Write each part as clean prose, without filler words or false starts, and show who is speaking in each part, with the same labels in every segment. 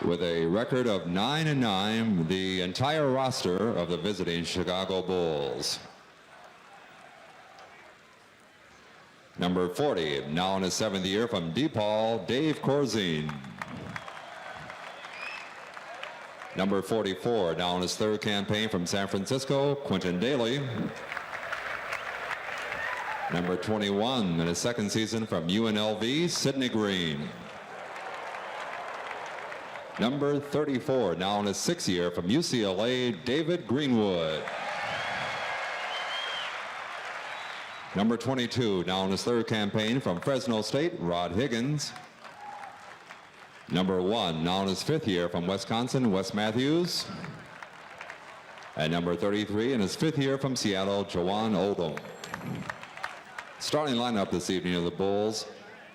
Speaker 1: With a record of 9-9, the entire roster of the visiting Chicago Bulls. Number 40, now in his 7th year from DePaul, Dave Corzine. Number 44, now in his 3rd campaign from San Francisco, Quentin Daly. Number 21, in his 2nd season from UNLV, Sidney Green. Number 34, now in his 6th year from UCLA, David Greenwood. Number 22, now in his 3rd campaign from Fresno State, Rod Higgins. Number 1, now in his 5th year from Wisconsin, Wes Matthews. And number 33, in his 5th year from Seattle, Jawan Oldham. Starting lineup this evening of the Bulls.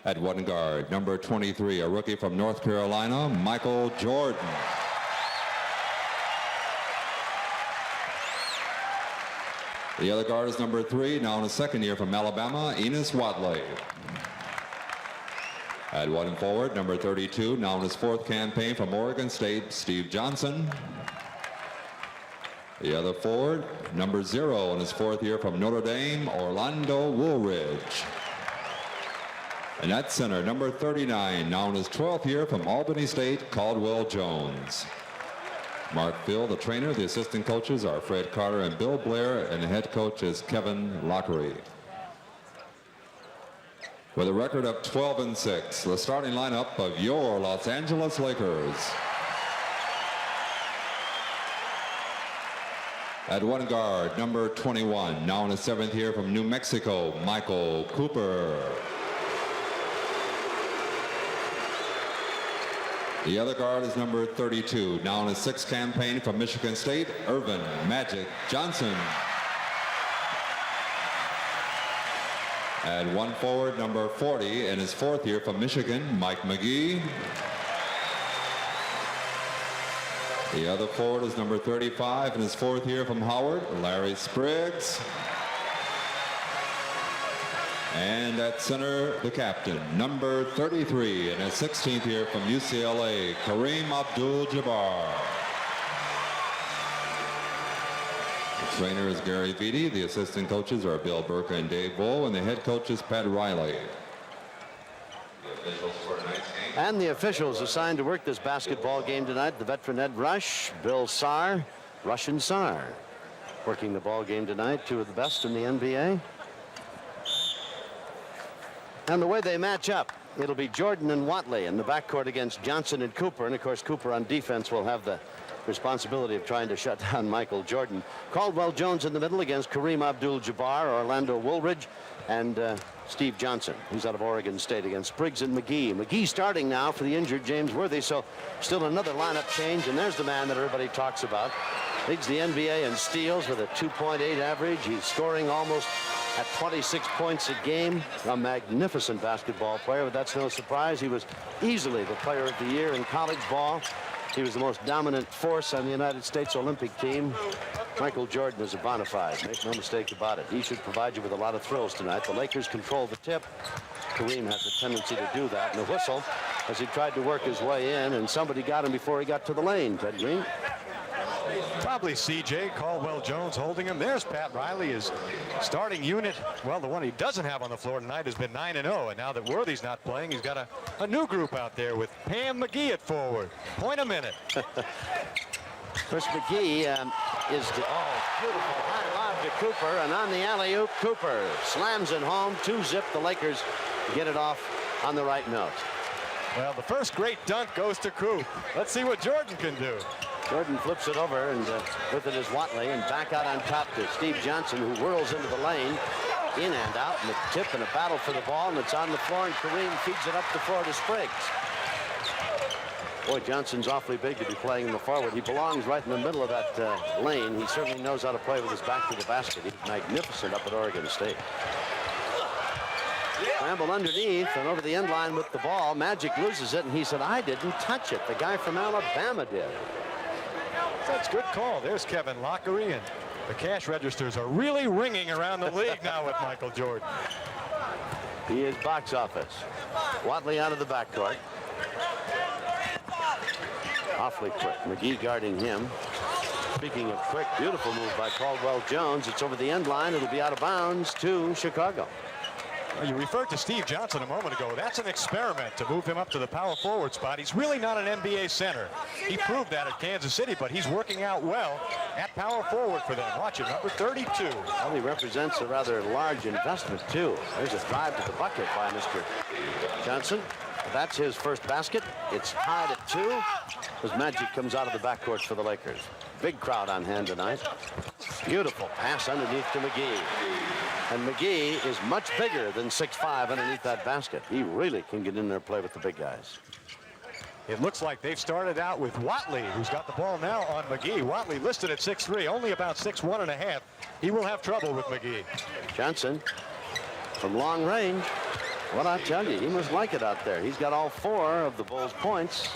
Speaker 1: At one guard, number 23, a rookie from North Carolina, Michael Jordan. The other guard is number 3, now in his 2nd year from Alabama, Enos Watley. At one forward, number 32, now in his 4th campaign from Oregon State, Steve Johnson. The other forward, number 0 in his 4th year from Notre Dame, Orlando Woolridge. And at center, number 39, now in his 12th year from Albany State, Caldwell Jones. Mark Phil, the trainer. The assistant coaches are Fred Carter and Bill Blair, and the head coach is Kevin Lockery. With a record of 12-6, the starting lineup of your Los Angeles Lakers. At one guard, number 21, now in his 7th year from New Mexico, Michael Cooper. The other guard is number 32, now in his 6th campaign from Michigan State, Irvin Magic Johnson. At one forward, number 40, in his 4th year from Michigan, Mike McGee. The other forward is number 35, in his 4th year from Howard, Larry Spriggs. And at center, the captain, number 33, in his 16th year from UCLA, Kareem Abdul-Jabbar. The trainer is Gary Vitti. The assistant coaches are Bill Burke and Dave Bull, and the head coach is Pat Riley.
Speaker 2: And the officials assigned to work this basketball game tonight, the veteran Ed Rush, Bill Saar, Russian Saar, working the ball game tonight, 2 of the best in the NBA. And the way they match up, it'll be Jordan and Watley in the backcourt against Johnson and Cooper. And, of course, Cooper on defense will have the responsibility of trying to shut down Michael Jordan. Caldwell Jones in the middle against Kareem Abdul-Jabbar, Orlando Woolridge, and Steve Johnson, who's out of Oregon State, against Spriggs and McGee. McGee starting now for the injured James Worthy, so still another lineup change. And there's the man that everybody talks about. Leads the NBA in steals with a 2.8 average. He's scoring almost at 26 points a game. A magnificent basketball player, but that's no surprise. He was easily the player of the year in college ball. He was the most dominant force on the United States Olympic team. Michael Jordan is a bona fide, make no mistake about it. He should provide you with a lot of thrills tonight. The Lakers control the tip. Kareem has a tendency to do that. And the whistle as he tried to work his way in, and somebody got him before he got to the lane, Ted Green.
Speaker 3: Probably CJ, Caldwell Jones holding him. There's Pat Riley, his starting unit. Well, the one he doesn't have on the floor tonight has been 9-0, and now that Worthy's not playing, he's got a new group out there with Pam McGee at forward. Point a minute.
Speaker 2: Chris McGee is the beautiful high lob to Cooper, and on the alley-oop, Cooper slams it home. 2-zip. The Lakers get it off on the right note.
Speaker 3: Well, the first great dunk goes to Coop. Let's see what Jordan can do.
Speaker 2: Jordan flips it over, and with it is Watley, and back out on top to Steve Johnson, who whirls into the lane, in and out, and a tip and a battle for the ball, and it's on the floor, and Kareem feeds it up the floor to Spriggs. Boy, Johnson's awfully big to be playing in the forward. He belongs right in the middle of that lane. He certainly knows how to play with his back to the basket. He's magnificent up at Oregon State. Scramble underneath and over the end line with the ball. Magic loses it, and he said, I didn't touch it. The guy from Alabama did.
Speaker 3: That's a good call. There's Kevin Lockery, and the cash registers are really ringing around the league now with Michael Jordan.
Speaker 2: He is box office. Watley out of the backcourt. Awfully quick. McGee guarding him. Speaking of quick, beautiful move by Caldwell Jones. It's over the end line. It'll be out of bounds to Chicago.
Speaker 3: Well, you referred to Steve Johnson a moment ago. That's an experiment to move him up to the power forward spot. He's really not an NBA center. He proved that at Kansas City, but he's working out well at power forward for them. Watch it, number 32.
Speaker 2: Well, he represents a rather large investment, too. There's a drive to the bucket by Mr. Johnson. That's his first basket. It's tied at 2 as Magic comes out of the backcourt for the Lakers. Big crowd on hand tonight. Beautiful pass underneath to McGee. And McGee is much bigger than 6'5" underneath that basket. He really can get in there and play with the big guys.
Speaker 3: It looks like they've started out with Watley, who's got the ball now on McGee. Watley listed at 6'3", only about 6'1½". He will have trouble with McGee.
Speaker 2: Johnson from long range. What I tell you, he must like it out there. He's got all 4 of the Bulls' points.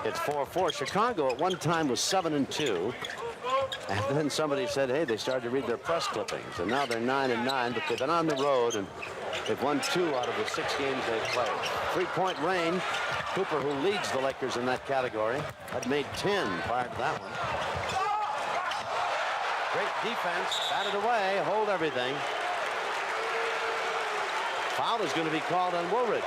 Speaker 2: It's 4-4. Chicago at one time was 7-2. And then somebody said, hey, they started to read their press clippings. And now they're 9-9, but they've been on the road, and they've won 2 out of the 6 games they've played. 3-point range. Cooper, who leads the Lakers in that category, had made 10 prior to that one. Great defense. Batted away. Hold everything. Foul is going to be called on Woolridge.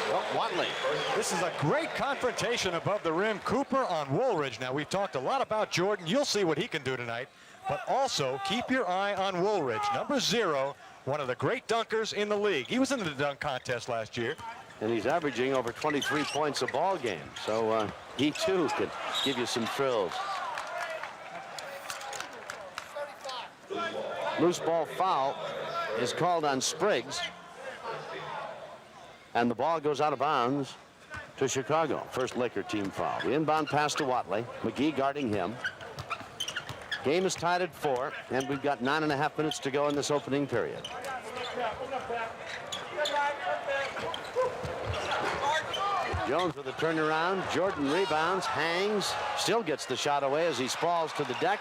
Speaker 2: Oh, Watley.
Speaker 3: This is a great confrontation above the rim. Cooper on Woolridge. Now, we've talked a lot about Jordan. You'll see what he can do tonight. But also, keep your eye on Woolridge. Number 0, one of the great dunkers in the league. He was in the dunk contest last year.
Speaker 2: And he's averaging over 23 points a ball game. So he, too, could give you some thrills. Loose ball foul is called on Spriggs. And the ball goes out of bounds to Chicago. First Laker team foul. The inbound pass to Watley. McGee guarding him. Game is tied at 4, and we've got 9.5 minutes to go in this opening period. Jones with a turnaround. Jordan rebounds, hangs, still gets the shot away as he sprawls to the deck.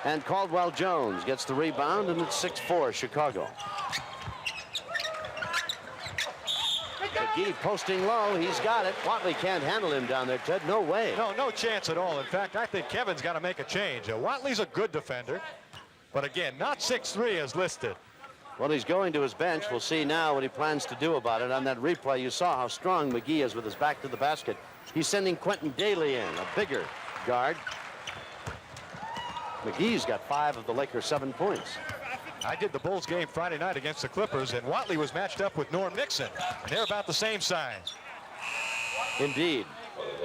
Speaker 2: And Caldwell Jones gets the rebound, and it's 6-4 Chicago. McGee posting low. He's got it. Watley can't handle him down there, Ted. No way.
Speaker 3: No chance at all. In fact, I think Kevin's got to make a change. Watley's a good defender, but again, not 6'3" as listed.
Speaker 2: Well, he's going to his bench. We'll see now what he plans to do about it. On that replay, you saw how strong McGee is with his back to the basket. He's sending Quentin Daly in, a bigger guard. McGee's got 5 of the Lakers' 7 points.
Speaker 3: I did the Bulls game Friday night against the Clippers, and Watley was matched up with Norm Nixon, and they're about the same size.
Speaker 2: Indeed.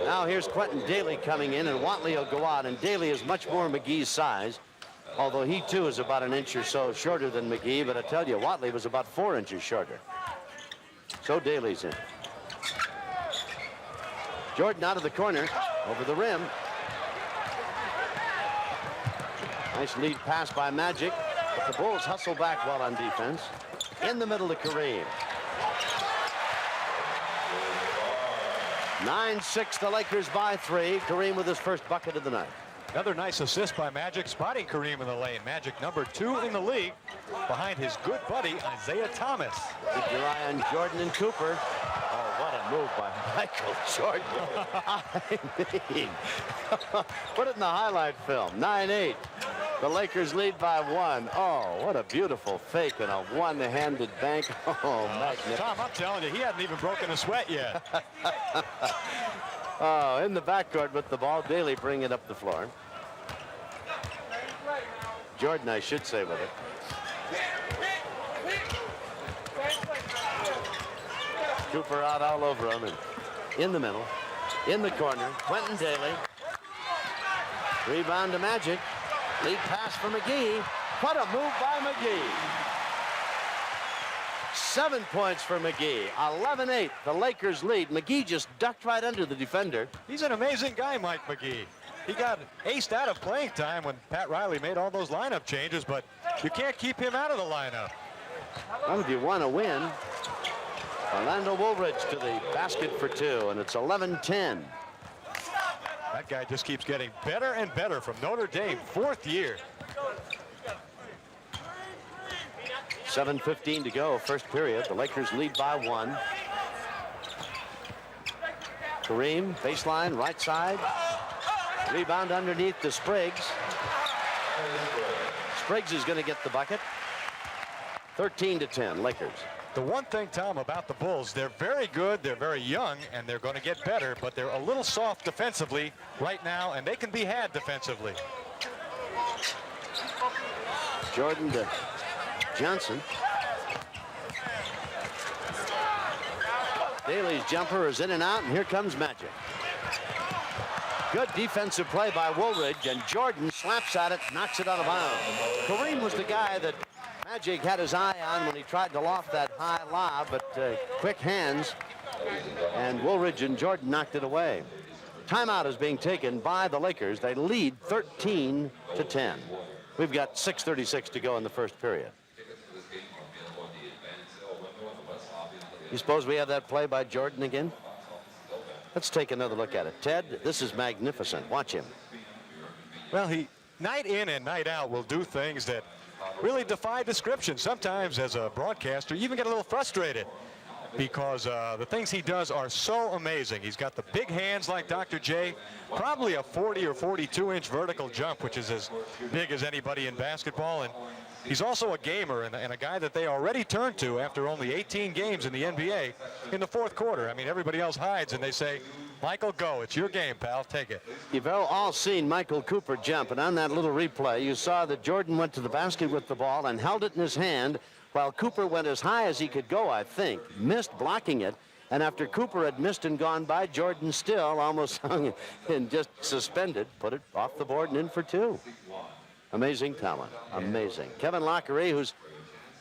Speaker 2: Now here's Quentin Daly coming in, and Watley will go out, and Daly is much more McGee's size, although he too is about an inch or so shorter than McGee, but I tell you, Watley was about 4 inches shorter. So Daly's in. Jordan out of the corner, over the rim. Nice lead pass by Magic. But the Bulls hustle back well on defense. In the middle to Kareem. 9-6, the Lakers by 3. Kareem with his first bucket of the night.
Speaker 3: Another nice assist by Magic, spotting Kareem in the lane. Magic number 2 in the league, behind his good buddy Isaiah Thomas.
Speaker 2: Keep your eye on Jordan and Cooper. Oh, what a move by Michael Jordan. I mean, put it in the highlight film. 9-8. The Lakers lead by 1. Oh, what a beautiful fake and a one-handed bank. Oh, magnificent.
Speaker 3: Tom, I'm telling you, he hadn't even broken a sweat yet.
Speaker 2: Oh, in the backcourt with the ball. Daly bring it up the floor. Jordan, I should say, with it. Cooper out all over him, and in the middle, in the corner, Quentin Daly. Rebound to Magic. Lead pass for McGee. What a move by McGee. 7 points for McGee. 11-8. The Lakers lead. McGee just ducked right under the defender.
Speaker 3: He's an amazing guy, Mike McGee. He got aced out of playing time when Pat Riley made all those lineup changes, but you can't keep him out of the lineup.
Speaker 2: Well, if you want to win, Orlando Woolridge to the basket for 2, and it's 11-10.
Speaker 3: That guy just keeps getting better and better from Notre Dame, 4th year.
Speaker 2: 7:15 to go, first period. The Lakers lead by 1. Kareem, baseline, right side. Rebound underneath to Spriggs. Spriggs is going to get the bucket. 13-10, Lakers.
Speaker 3: The one thing, Tom, about the Bulls, they're very good, they're very young, and they're going to get better, but they're a little soft defensively right now, and they can be had defensively.
Speaker 2: Jordan to Johnson. Daly's jumper is in and out, and here comes Magic. Good defensive play by Woolridge, and Jordan slaps at it, knocks it out of bounds. Kareem was the guy that Magic had his eye on when he tried to loft that high lob, but quick hands, and Woolridge and Jordan knocked it away. Timeout is being taken by the Lakers. They lead 13-10. We've got 6:36 to go in the first period. You suppose we have that play by Jordan again? Let's take another look at it. Ted, this is magnificent. Watch him.
Speaker 3: Well, he, night in and night out, will do things that really defy description. Sometimes, as a broadcaster, you even get a little frustrated because the things he does are so amazing. He's got the big hands like Dr. J, probably a 40 or 42-inch vertical jump, which is as big as anybody in basketball. And he's also a gamer and a guy that they already turned to after only 18 games in the NBA in the fourth quarter. I mean, everybody else hides, and they say, Michael, go. It's your game, pal. Take it.
Speaker 2: You've all seen Michael Cooper jump, and on that little replay, you saw that Jordan went to the basket with the ball and held it in his hand while Cooper went as high as he could go, I think, missed blocking it. And after Cooper had missed and gone by, Jordan still almost hung and just suspended, put it off the board and in for two. Amazing talent. Amazing. Kevin Lockery, who's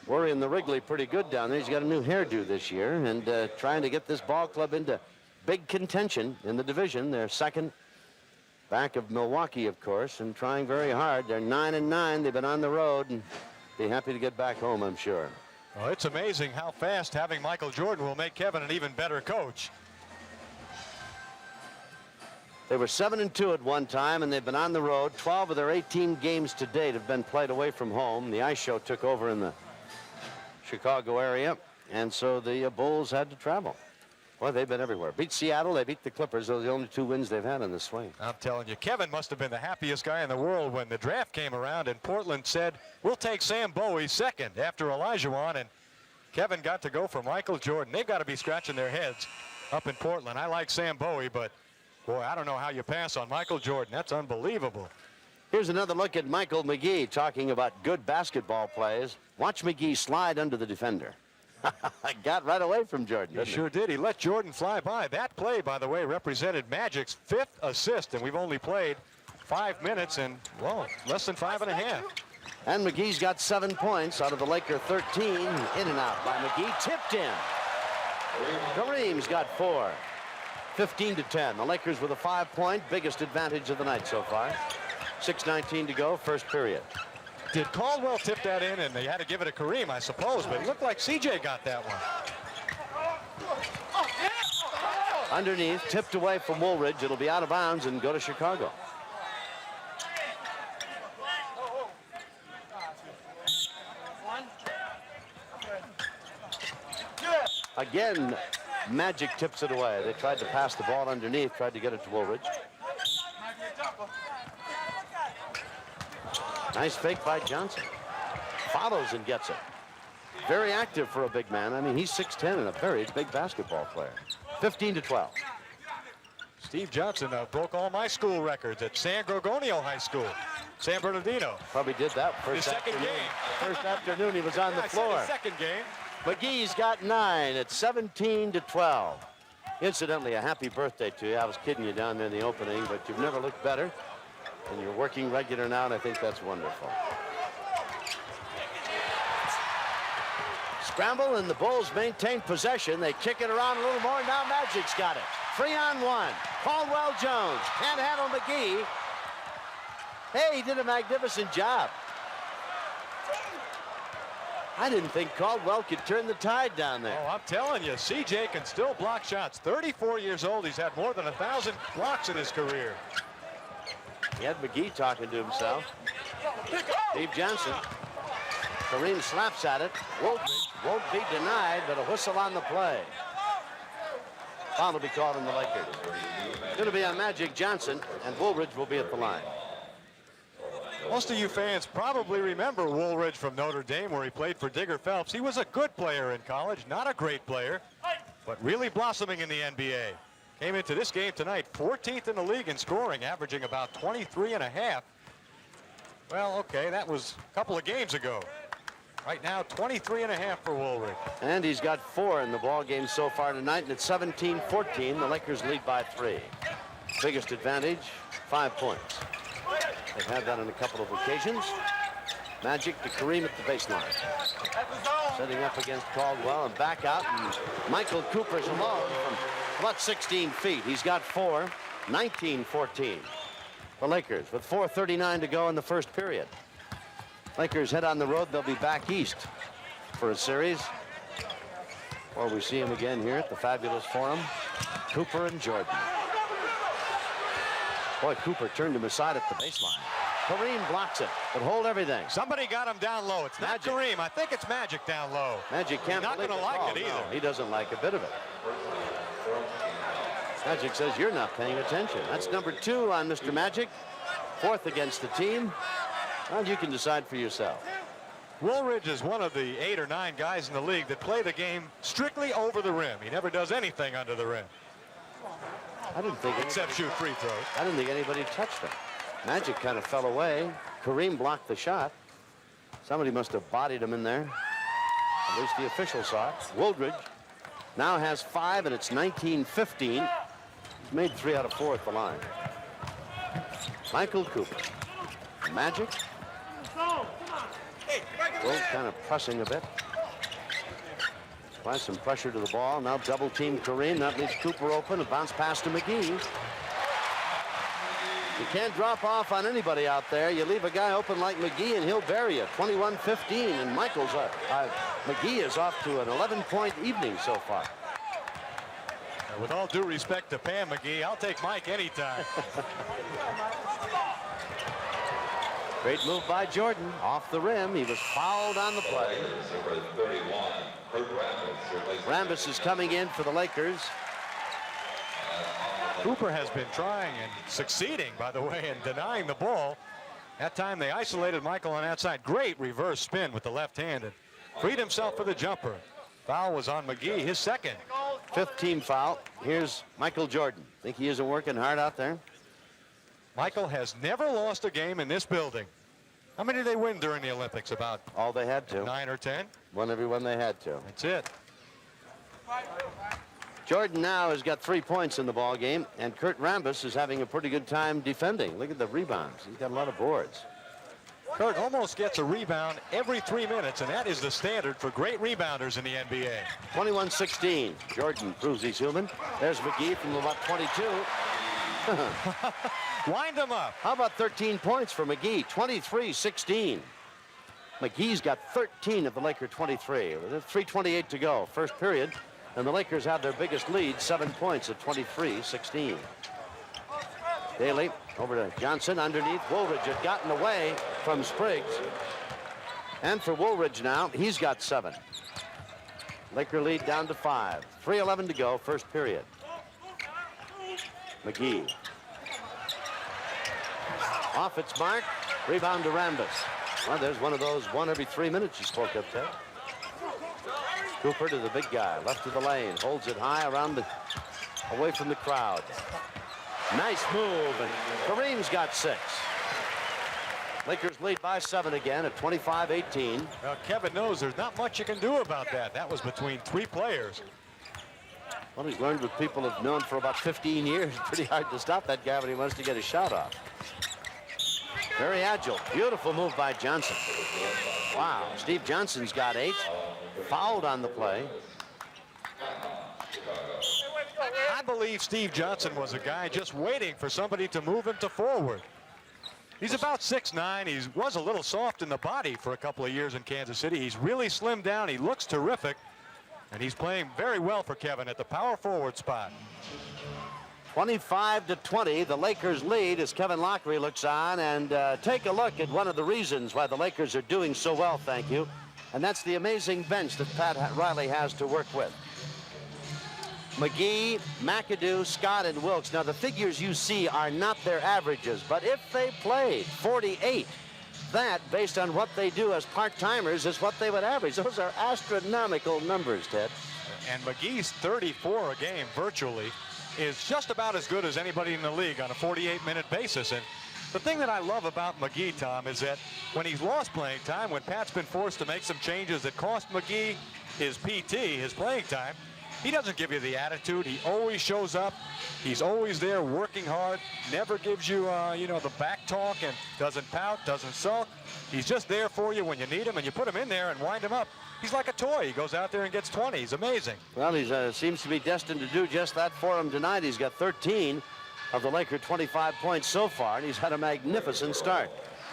Speaker 2: worrying the Wrigley pretty good down there. He's got a new hairdo this year and trying to get this ball club into big contention in the division. They're second back of Milwaukee, of course, and trying very hard. They're 9-9. They've been on the road and be happy to get back home, I'm sure.
Speaker 3: Well, it's amazing how fast having Michael Jordan will make Kevin an even better coach.
Speaker 2: They were 7-2 at one time, and they've been on the road. 12 of their 18 games to date have been played away from home. The ice show took over in the Chicago area, and so the Bulls had to travel. Well, they've been everywhere. Beat Seattle, they beat the Clippers. Those are the only two wins they've had in this swing.
Speaker 3: I'm telling you, Kevin must have been the happiest guy in the world when the draft came around and Portland said, we'll take Sam Bowie second after Olajuwon, and Kevin got to go for Michael Jordan. They've got to be scratching their heads up in Portland. I like Sam Bowie, but boy, I don't know how you pass on Michael Jordan. That's unbelievable.
Speaker 2: Here's another look at Michael McGee talking about good basketball plays. Watch McGee slide under the defender. Got right away from Jordan, didn't
Speaker 3: He sure did. He let Jordan fly by. That play, by the way, represented Magic's 5th assist, and we've only played 5 minutes and, well, less than 5.5.
Speaker 2: And McGee's got 7 points out of the Laker 13. In and out by McGee. Tipped in. Kareem's got 4. 15-10. The Lakers with a 5-point, biggest advantage of the night so far. 6:19 to go, first period.
Speaker 3: Did Caldwell tip that in, and they had to give it to Kareem, I suppose, but it looked like CJ got that one.
Speaker 2: Underneath, tipped away from Woolridge. It'll be out of bounds and go to Chicago. Again, Magic tips it away. They tried to pass the ball underneath, tried to get it to Woolridge. Nice fake by Johnson. Follows and gets it. Very active for a big man. I mean, he's 6'10" and a very big basketball player. 15-12.
Speaker 3: Steve Johnson broke all my school records at San Gorgonio High School, San Bernardino.
Speaker 2: Probably did that
Speaker 3: His second game.
Speaker 2: First afternoon he was on the floor.
Speaker 3: His second game.
Speaker 2: McGee's got 9 at 17-12. Incidentally, a happy birthday to you. I was kidding you down there in the opening, but you've never looked better. And you're working regular now, and I think that's wonderful. Scramble, and the Bulls maintain possession. They kick it around a little more. Now Magic's got it. 3-on-1. Caldwell Jones can't handle McGee. Hey, he did a magnificent job. I didn't think Caldwell could turn the tide down there.
Speaker 3: Oh, I'm telling you, CJ can still block shots. 34 years old. He's had more than 1,000 blocks in his career.
Speaker 2: He had McGee talking to himself. Steve Johnson. Kareem slaps at it. Woolridge won't be denied, but a whistle on the play. Foul will be called on the Lakers. It's going to be on Magic Johnson, and Woolridge will be at the line.
Speaker 3: Most of you fans probably remember Woolridge from Notre Dame, where he played for Digger Phelps. He was a good player in college, not a great player, but really blossoming in the NBA. Came into this game tonight 14th in the league in scoring, averaging about 23.5. Well, okay, that was a couple of games ago. Right now, 23.5 for Woolridge.
Speaker 2: And he's got 4 in the ball game so far tonight, and it's 17-14. The Lakers lead by 3. Biggest advantage, 5 points. They've had that on a couple of occasions. Magic to Kareem at the baseline. Setting up against Caldwell and back out. And Michael Cooper's alone from about 16 feet. He's got 4, 19-14. The Lakers with 4:39 to go in the first period. Lakers head on the road. They'll be back east for a series. Or we see him again here at the fabulous Forum. Cooper and Jordan. Boy, Cooper turned him aside at the baseline. Kareem blocks it, but hold everything.
Speaker 3: Somebody got him down low. It's not
Speaker 2: Magic.
Speaker 3: Kareem. I think it's Magic down low.
Speaker 2: Magic can't
Speaker 3: He's not
Speaker 2: believe
Speaker 3: going to
Speaker 2: the
Speaker 3: like
Speaker 2: call.
Speaker 3: it either.
Speaker 2: No, he doesn't like a bit of it. Magic says you're not paying attention. That's number 2 on Mr. Magic. 4th against the team. Well, you can decide for yourself.
Speaker 3: Woolridge is one of the 8 or 9 guys in the league that play the game strictly over the rim. He never does anything under the rim,
Speaker 2: I didn't think
Speaker 3: except shoot free throws.
Speaker 2: I didn't think anybody touched him. Magic kind of fell away. Kareem blocked the shot. Somebody must have bodied him in there. At least the official saw it. Woolridge now has 5, and it's 19-15. He's made 3 out of 4 at the line. Michael Cooper. Magic. Both kind of pressing a bit. Apply some pressure to the ball. Now double team Kareem. That leaves Cooper open. A bounce pass to McGee. You can't drop off on anybody out there. You leave a guy open like McGee and he'll bury you. 21-15, and McGee is off to an 11-point evening so far.
Speaker 3: With all due respect to Pam McGee, I'll take Mike anytime.
Speaker 2: Great move by Jordan. Off the rim. He was fouled on the play. Rambis is coming in for the Lakers.
Speaker 3: Cooper has been trying and succeeding, by the way, in denying the ball. That time they isolated Michael on that side. Great reverse spin with the left hand and freed himself for the jumper. Foul was on McGee, his 2nd.
Speaker 2: 5th team foul. Here's Michael Jordan. Think he isn't working hard out there?
Speaker 3: Michael has never lost a game in this building. How many did they win during the Olympics? About
Speaker 2: All they had to.
Speaker 3: 9 or 10?
Speaker 2: Won every one they had to.
Speaker 3: That's it.
Speaker 2: Jordan now has got 3 points in the ball game, and Kurt Rambis is having a pretty good time defending. Look at the rebounds. He's got a lot of boards.
Speaker 3: Kurt almost gets a rebound every 3 minutes, and that is the standard for great rebounders in the NBA.
Speaker 2: 21-16. Jordan proves he's human. There's McGee from about 22.
Speaker 3: Wind him up.
Speaker 2: How about 13 points for McGee? 23-16. McGee's got 13 of the Laker 23. With 3:28 to go, first period, and the Lakers have their biggest lead, 7 points at 23-16. Daly over to Johnson underneath. Woolridge had gotten away from Spriggs. And for Woolridge now, he's got 7. Laker lead down to 5. 3:11 to go, first period. McGee. Off its mark. Rebound to Rambis. Well, there's one of those 1 every 3 minutes you spoke of, Ted. Cooper to the big guy. Left of the lane. Holds it high away from the crowd. Nice move. And Kareem's got 6. Lakers lead by 7 again at 25-18.
Speaker 3: Well, Kevin knows there's not much you can do about that. That was between 3 players.
Speaker 2: Well, he's learned with people who've known for about 15 years. Pretty hard to stop that guy when he wants to get a shot off. Very agile. Beautiful move by Johnson. Wow. Steve Johnson's got 8. Fouled on the play.
Speaker 3: I believe Steve Johnson was a guy just waiting for somebody to move him to forward. He's about 6'9". He was a little soft in the body for a couple of years in Kansas City. He's really slimmed down. He looks terrific. And he's playing very well for Kevin at the power forward spot.
Speaker 2: 25-20, the Lakers lead as Kevin Lockery looks on. And take a look at one of the reasons why the Lakers are doing so well, thank you. And that's the amazing bench that Pat Riley has to work with. McGee, McAdoo, Scott, and Wilkes. Now, the figures you see are not their averages, but if they played 48, that, based on what they do as part-timers, is what they would average. Those are astronomical numbers, Ted.
Speaker 3: And McGee's 34 a game virtually is just about as good as anybody in the league on a 48-minute basis. And the thing that I love about McGee, Tom, is that when he's lost playing time, when Pat's been forced to make some changes that cost McGee his PT, his playing time, he doesn't give you the attitude. He always shows up. He's always there working hard, never gives you, the back talk, and doesn't pout, doesn't sulk. He's just there for you when you need him, and you put him in there and wind him up. He's like a toy. He goes out there and gets 20. He's amazing.
Speaker 2: Well, he seems to be destined to do just that for him tonight. He's got 13 of the Laker 25 points so far, and he's had a magnificent start.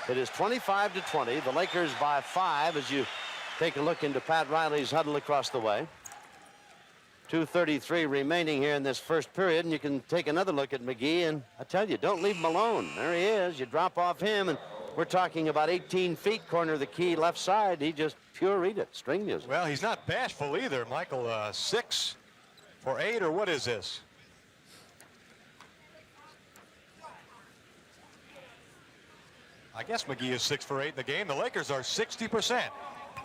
Speaker 2: It is 25-20. The Lakers by 5 as you take a look into Pat Riley's huddle across the way. 2:33 remaining here in this first period, and you can take another look at McGee, and I tell you, don't leave him alone. There he is. You drop off him, and we're talking about 18 feet, corner of the key, left side. He just pure read it, string music.
Speaker 3: Well, he's not bashful either, Michael. 6 for 8, or what is this? I guess McGee is 6 for 8 in the game. The Lakers are 60%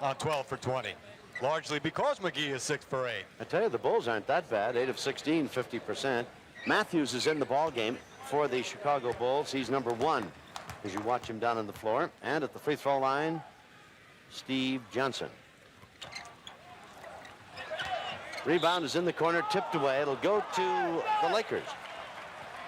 Speaker 3: on 12 for 20. Largely because McGee is 6 for 8.
Speaker 2: I tell you, the Bulls aren't that bad. 8 of 16, 50%. Matthews is in the ball game for the Chicago Bulls. He's number 1 as you watch him down on the floor. And at the free throw line, Steve Johnson. Rebound is in the corner, tipped away. It'll go to the Lakers.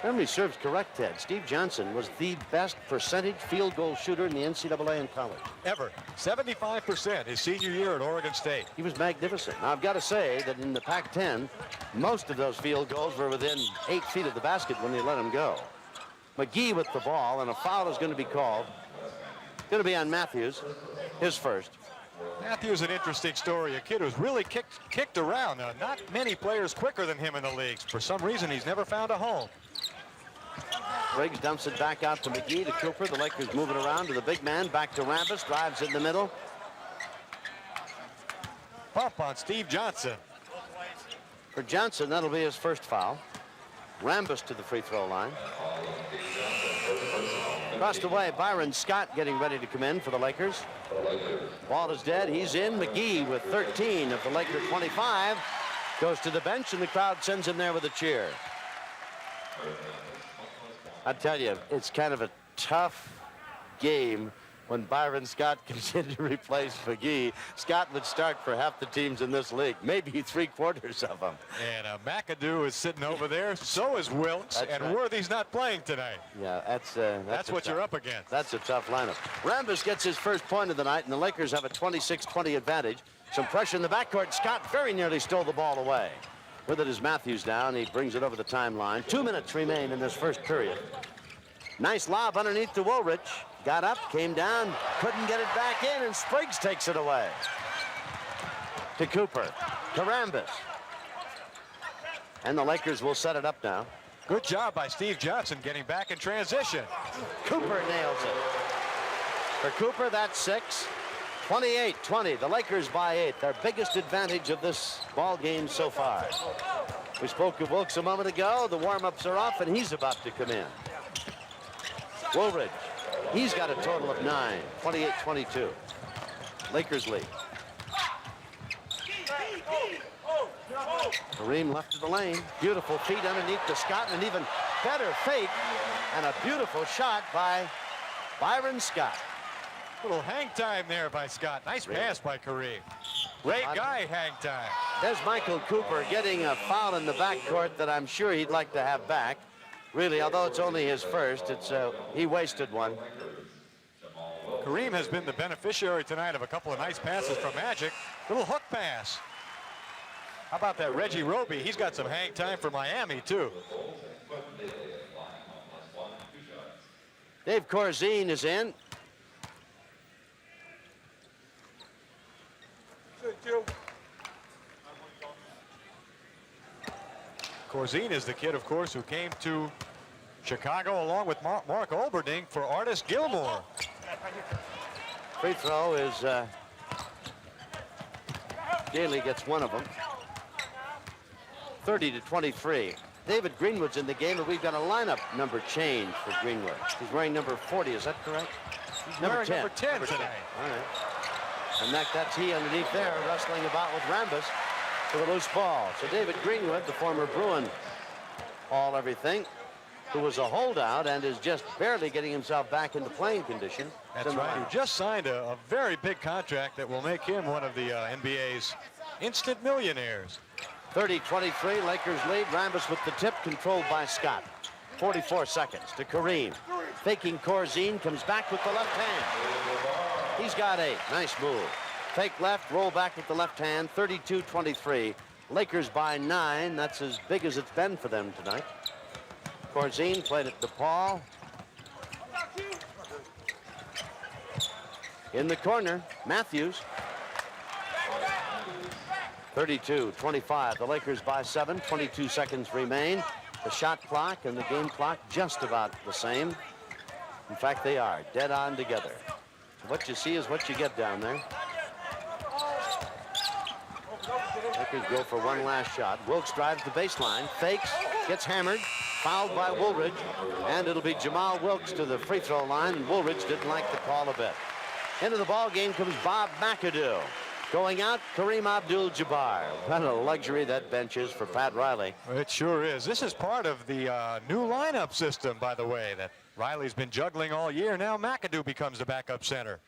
Speaker 2: Memory serves correct, Ted. Steve Johnson was the best percentage field goal shooter in the NCAA in college.
Speaker 3: Ever. 75% his senior year at Oregon State.
Speaker 2: He was magnificent. Now, I've got to say that in the Pac-10, most of those field goals were within 8 feet of the basket when they let him go. McGee with the ball, and a foul is going to be called. Going to be on Matthews, his first.
Speaker 3: Matthews, an interesting story. A kid who's really kicked around. Not many players quicker than him in the leagues. For some reason, he's never found a home.
Speaker 2: Briggs dumps it back out to McGee, to Cooper. The Lakers moving around to the big man. Back to Rambis. Drives in the middle.
Speaker 3: Pump on Steve Johnson.
Speaker 2: For Johnson, that'll be his first foul. Rambis to the free throw line. Across the way, Byron Scott getting ready to come in for the Lakers. Ball is dead. He's in. McGee with 13 of the Laker 25. Goes to the bench, and the crowd sends him there with a cheer. I tell you, it's kind of a tough game when Byron Scott comes in to replace McGee. Scott would start for half the teams in this league, maybe 3/4 of them.
Speaker 3: And McAdoo is sitting over there. So is Wilkes.
Speaker 2: That's
Speaker 3: and
Speaker 2: right.
Speaker 3: Worthy's not playing tonight.
Speaker 2: Yeah,
Speaker 3: That's what you're up against.
Speaker 2: That's a tough lineup. Rambis gets his first point of the night, and the Lakers have a 26-20 advantage. Some pressure in the backcourt. Scott very nearly stole the ball away. With it is Matthews down. He brings it over the timeline. 2 minutes remain in this first period. Nice lob underneath to Woolridge. Got up, came down, couldn't get it back in, and Spriggs takes it away. To Cooper, to Rambis. And the Lakers will set it up now.
Speaker 3: Good job by Steve Johnson getting back in transition.
Speaker 2: Cooper nails it. For Cooper, that's 6. 28-20, the Lakers by 8. Their biggest advantage of this ball game so far. We spoke of Wilkes a moment ago. The warm-ups are off, and he's about to come in. Woolridge, he's got a total of 9, 28-22. Lakers lead. Kareem left of the lane. Beautiful feet underneath to Scott, and an even better fake, and a beautiful shot by Byron Scott.
Speaker 3: Little hang time there by Scott. Nice pass by Kareem. Great guy hang time.
Speaker 2: There's Michael Cooper getting a foul in the backcourt that I'm sure he'd like to have back. Really, although it's only his first, he wasted one.
Speaker 3: Kareem has been the beneficiary tonight of a couple of nice passes from Magic. Little hook pass. How about that Reggie Roby? He's got some hang time for Miami, too.
Speaker 2: Dave Corzine is in.
Speaker 3: Corzine is the kid, of course, who came to Chicago along with Mark Olberding for Artis Gilmore.
Speaker 2: Free throw is Daly gets one of them. 30-23. David Greenwood's in the game, and we've got a lineup number change for Greenwood. He's wearing number 40, is that correct?
Speaker 3: He's wearing number 10 today.
Speaker 2: All right. And that's he underneath there, wrestling about with Rambis for the loose ball. So David Greenwood, the former Bruin all-everything, who was a holdout and is just barely getting himself back into playing condition.
Speaker 3: That's right. Who just signed a very big contract that will make him one of the NBA's instant millionaires.
Speaker 2: 30-23, Lakers lead. Rambis with the tip, controlled by Scott. 44 seconds to Kareem. Faking Corzine, comes back with the left hand. He's got 8. Nice move. Fake left, roll back with the left hand. 32-23. Lakers by 9. That's as big as it's been for them tonight. Corzine played it to Paul. In the corner, Matthews. 32-25. The Lakers by 7. 22 seconds remain. The shot clock and the game clock just about the same. In fact, they are dead on together. What you see is what you get down there. Lakers go for one last shot. Wilkes drives the baseline, fakes, gets hammered, fouled by Woolridge, and it'll be Jamal Wilkes to the free throw line, and Woolridge didn't like the call a bit. Into the ball game comes Bob McAdoo. Going out, Kareem Abdul-Jabbar. What a luxury that bench is for Pat Riley.
Speaker 3: It sure is. This is part of the new lineup system, by the way, that Riley's been juggling all year. Now McAdoo becomes the backup center.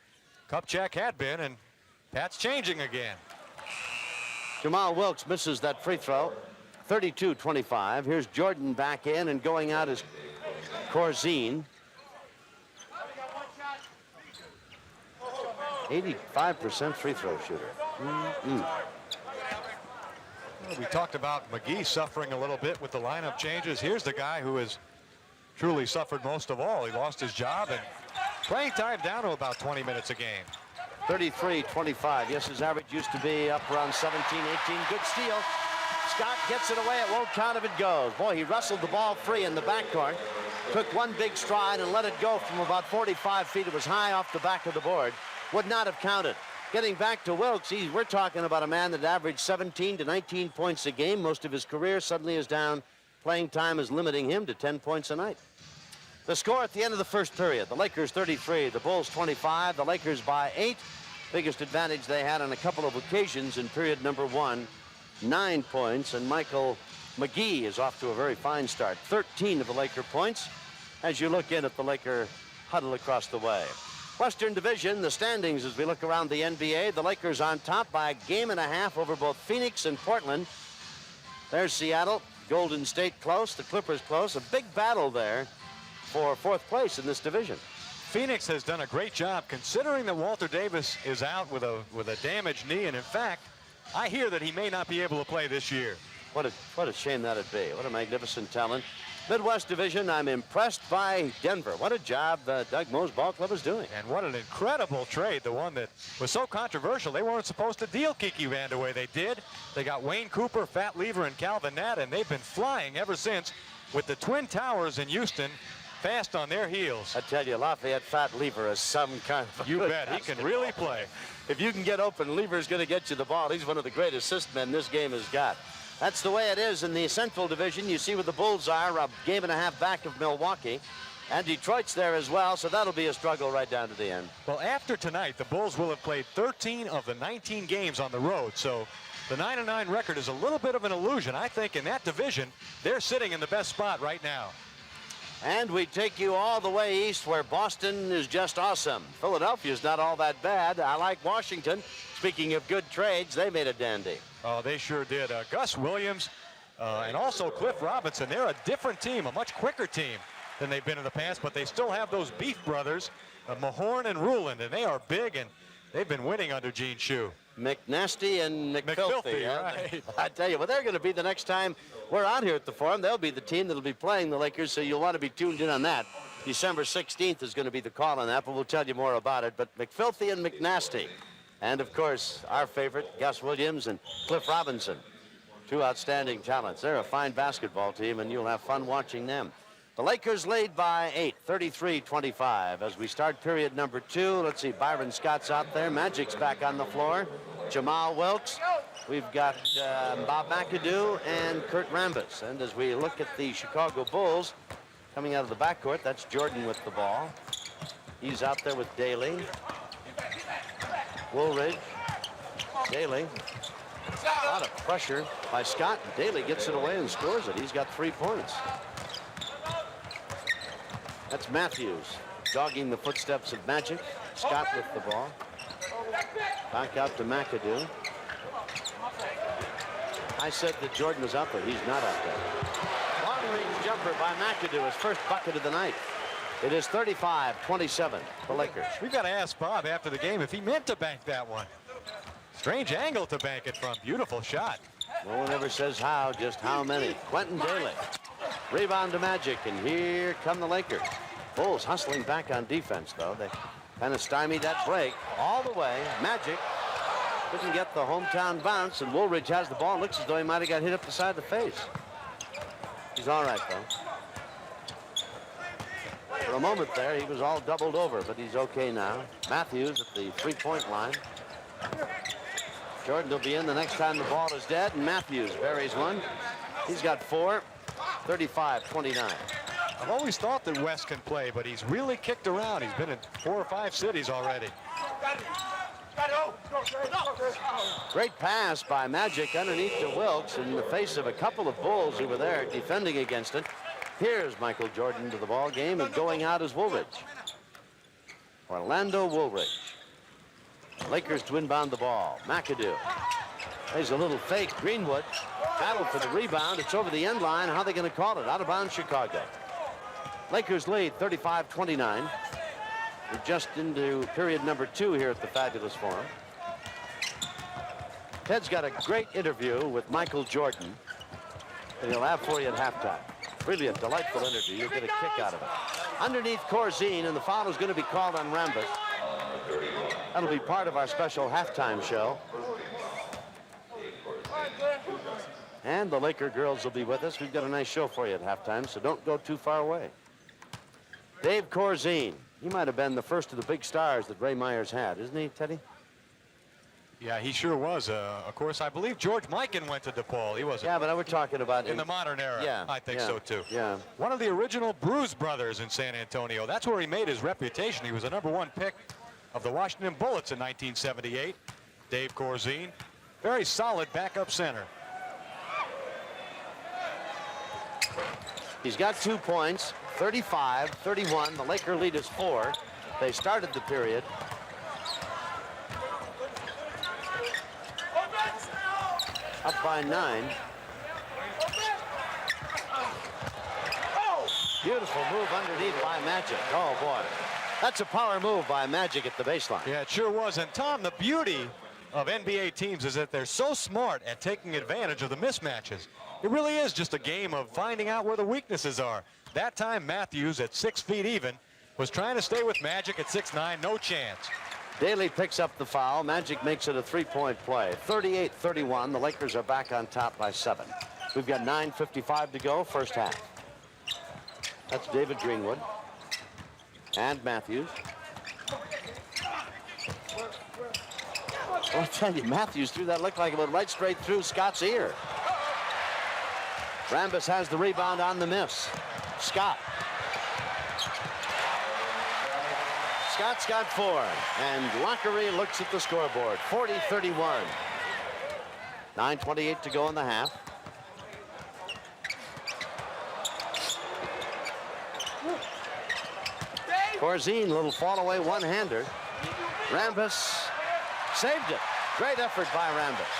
Speaker 3: Kupchak had been, and Pat's changing again.
Speaker 2: Jamal Wilkes misses that free throw. 32-25. Here's Jordan back in, and going out is Corzine. 85% free throw shooter.
Speaker 3: We talked about McGee suffering a little bit with the lineup changes. Here's the guy who has truly suffered most of all. He lost his job, and playing time down to about 20 minutes a game.
Speaker 2: 33-25. Yes, his average used to be up around 17, 18. Good steal. Scott gets it away. It won't count if it goes. Boy, he wrestled the ball free in the backcourt. Took one big stride and let it go from about 45 feet. It was high off the back of the board. Would not have counted. Getting back to Wilkes, we're talking about a man that averaged 17 to 19 points a game. Most of his career suddenly is down. Playing time is limiting him to 10 points a night. The score at the end of the first period, the Lakers 33, the Bulls 25, the Lakers by 8. Biggest advantage they had on a couple of occasions in period number 1, 9 points, and Michael McGee is off to a very fine start. 13 of the Laker points as you look in at the Laker huddle across the way. Western Division, the standings as we look around the NBA, the Lakers on top by a game and a half over both Phoenix and Portland. There's Seattle, Golden State close, the Clippers close. A big battle there for 4th place in this division.
Speaker 3: Phoenix has done a great job considering that Walter Davis is out with a damaged knee, and in fact, I hear that he may not be able to play this year.
Speaker 2: What a shame that'd be. What a magnificent talent. Midwest Division, I'm impressed by Denver. What a job the Doug Moe's ball club is doing.
Speaker 3: And what an incredible trade, the one that was so controversial. They weren't supposed to deal Kiki Vandeweghe. They did. They got Wayne Cooper, Fat Lever, and Calvin Natt, and they've been flying ever since with the Twin Towers in Houston fast on their heels.
Speaker 2: I tell you, Lafayette Fat Lever is some kind of...
Speaker 3: You bet. He can really play.
Speaker 2: If you can get open, Lever's going to get you the ball. He's one of the great assist men this game has got. That's the way it is in the Central Division. You see where the Bulls are, a game and a half back of Milwaukee. And Detroit's there as well, so that'll be a struggle right down to the end.
Speaker 3: Well, after tonight, the Bulls will have played 13 of the 19 games on the road, so the 9-9 record is a little bit of an illusion. I think in that division, they're sitting in the best spot right now.
Speaker 2: And we take you all the way east where Boston is just awesome. Philadelphia's not all that bad. I like Washington. Speaking of good trades, they made a dandy.
Speaker 3: Oh, they sure did. Gus Williams and also Cliff Robinson, they're a different team, a much quicker team than they've been in the past, but they still have those Beef brothers, Mahorn and Ruland, and they are big, and they've been winning under Gene Shue.
Speaker 2: McNasty and McFilthy.
Speaker 3: Right.
Speaker 2: I tell you, well, they're going to be the next time we're out here at the Forum. They'll be the team that'll be playing the Lakers, so you'll want to be tuned in on that. December 16th is going to be the call on that, but we'll tell you more about it. But McFilthy and McNasty, and of course, our favorite, Gus Williams and Cliff Robinson. Two outstanding talents. They're a fine basketball team, and you'll have fun watching them. The Lakers lead by 8, 33-25. As we start period number 2, let's see, Byron Scott's out there. Magic's back on the floor. Jamal Wilkes we've got Bob McAdoo and Kurt Rambis. And as we look at the Chicago Bulls coming out of the backcourt, that's Jordan with the ball. He's out there with Daly. Woolridge. Daly. A lot of pressure by Scott. Daly gets it away and scores it. He's got 3 points. That's Matthews dogging the footsteps of Magic. Scott with the ball. Back out to McAdoo. I said that Jordan was out there. He's not out there. Long-range jumper by McAdoo, his first bucket of the night. It is 35-27, the Lakers.
Speaker 3: We've got to ask Bob after the game if he meant to bank that one. Strange angle to bank it from. Beautiful shot.
Speaker 2: No one ever says how, just how many. Quentin Daly. Rebound to Magic, and here come the Lakers. Bulls hustling back on defense, though. They kind of stymied that break all the way. Magic couldn't get the hometown bounce, and Woolridge has the ball. Looks as though he might have got hit up the side of the face. He's all right, though. For a moment there, he was all doubled over, but he's okay now. Matthews at the three-point line. Jordan will be in the next time the ball is dead, and Matthews buries one. He's got 4, 35-29.
Speaker 3: I've always thought that West can play, but he's really kicked around. He's been in 4 or 5 cities already.
Speaker 2: Great pass by Magic underneath to Wilkes in the face of a couple of Bulls who were there defending against it. Here's Michael Jordan to the ball game, and going out is Woolridge. Orlando Woolridge. Lakers to inbound the ball. McAdoo. There's a little fake. Greenwood. Battle for the rebound. It's over the end line. How are they going to call it? Out of bounds, Chicago. Lakers lead 35-29. We're just into period number 2 here at the Fabulous Forum. Ted's got a great interview with Michael Jordan that he'll have for you at halftime. Really a delightful interview. You'll get a kick out of it. Underneath Corzine, and the foul is going to be called on Rambis. That'll be part of our special halftime show. And the Laker girls will be with us. We've got a nice show for you at halftime, so don't go too far away. Dave Corzine. He might have been the first of the big stars that Ray Myers had, isn't he, Teddy?
Speaker 3: Yeah, he sure was. Of course, I believe George Mikan went to DePaul. He wasn't.
Speaker 2: Yeah, but we're talking about
Speaker 3: in the modern era.
Speaker 2: Yeah,
Speaker 3: I think so too.
Speaker 2: Yeah.
Speaker 3: One of the original Bruise brothers in San Antonio. That's where he made his reputation. He was a #1 pick of the Washington Bullets in 1978. Dave Corzine, very solid backup center.
Speaker 2: He's got 2 points, 35-31. The Laker lead is 4. They started the period. Up by 9. Beautiful move underneath by Magic. Oh, boy. That's a power move by Magic at the baseline.
Speaker 3: Yeah, it sure was. And Tom, the beauty of NBA teams is that they're so smart at taking advantage of the mismatches. It really is just a game of finding out where the weaknesses are. That time, Matthews, at 6 feet even, was trying to stay with Magic at 6'9", no chance.
Speaker 2: Daly picks up the foul. Magic makes it a 3-point play. 38-31. The Lakers are back on top by 7. We've got 9:55 to go, first half. That's David Greenwood and Matthews. I'll tell you, Matthews threw that look like it went right straight through Scott's ear. Rambis has the rebound on the miss. Scott. Scott's got 4, and Lockery looks at the scoreboard. 40-31. 9:28 to go in the half. Corzine, little fall away one-hander. Rambis saved it. Great effort by Rambis.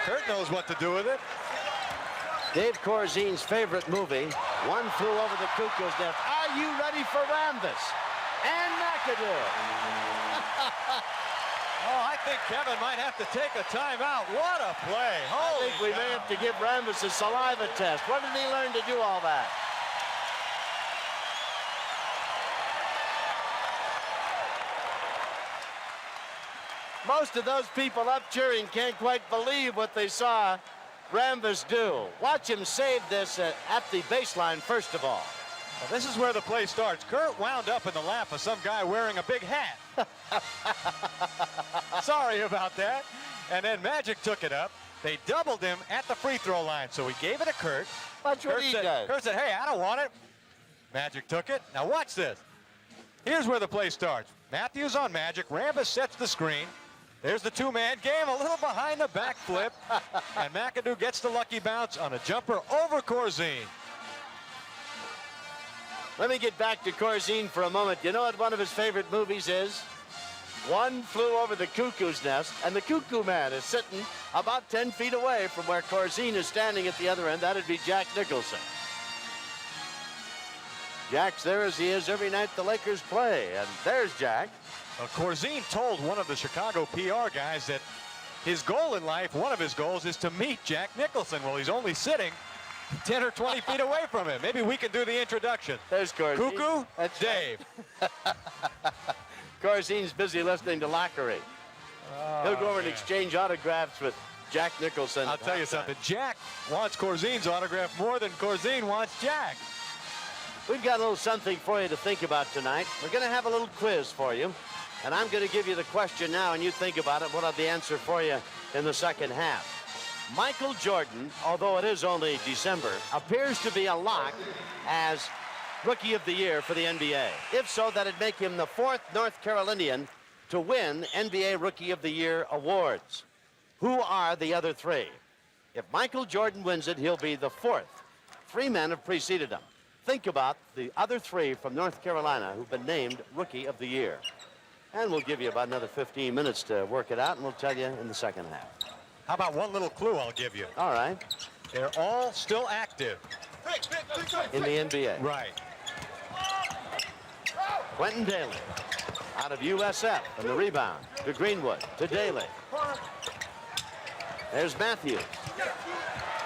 Speaker 3: Kurt knows what to do with it.
Speaker 2: Dave Corzine's favorite movie, One Flew Over the Cuckoo's Nest. Are you ready for Rambis? And McAdoo.
Speaker 3: Oh, I think Kevin might have to take a timeout. What a play.
Speaker 2: I think we may have to give Rambis a saliva test. Where did he learn to do all that? Most of those people up cheering can't quite believe what they saw Rambis do. Watch him save this at the baseline, first of all.
Speaker 3: Well, this is where the play starts. Kurt wound up in the lap of some guy wearing a big hat. Sorry about that. And then Magic took it up. They doubled him at the free throw line, so he gave it to Kurt.
Speaker 2: Watch what he does.
Speaker 3: Kurt said, hey, I don't want it. Magic took it. Now watch this. Here's where the play starts. Matthews on Magic. Rambis sets the screen. There's the two-man game, a little behind the back flip. And McAdoo gets the lucky bounce on a jumper over Corzine.
Speaker 2: Let me get back to Corzine for a moment. You know what one of his favorite movies is? One Flew Over the Cuckoo's Nest, and the Cuckoo Man is sitting about 10 feet away from where Corzine is standing at the other end. That'd be Jack Nicholson. Jack's there as he is every night the Lakers play, and there's Jack.
Speaker 3: Well, Corzine told one of the Chicago PR guys that his goal in life, one of his goals, is to meet Jack Nicholson. Well, he's only sitting 10 or 20 feet away from him. Maybe we can do the introduction.
Speaker 2: There's Corzine.
Speaker 3: Cuckoo,
Speaker 2: That's
Speaker 3: Dave.
Speaker 2: Corzine's busy listening to Lockery. He'll go over and exchange autographs with Jack Nicholson.
Speaker 3: I'll tell you something. Jack wants Corzine's autograph more than Corzine wants Jack.
Speaker 2: We've got a little something for you to think about tonight. We're going to have a little quiz for you. And I'm going to give you the question now, and you think about it. We'll have the answer for you in the second half. Michael Jordan, although it is only December, appears to be a lock as Rookie of the Year for the NBA. If so, that'd make him the 4th North Carolinian to win NBA Rookie of the Year awards. Who are the other 3? If Michael Jordan wins it, he'll be the 4th. 3 men have preceded him. Think about the other 3 from North Carolina who've been named Rookie of the Year. And we'll give you about another 15 minutes to work it out, and we'll tell you in the second half.
Speaker 3: How about one little clue I'll give you?
Speaker 2: All right.
Speaker 3: They're all still active.
Speaker 2: In the NBA.
Speaker 3: Right.
Speaker 2: Quentin Daly out of USF and the rebound to Greenwood to Daly. There's Matthews.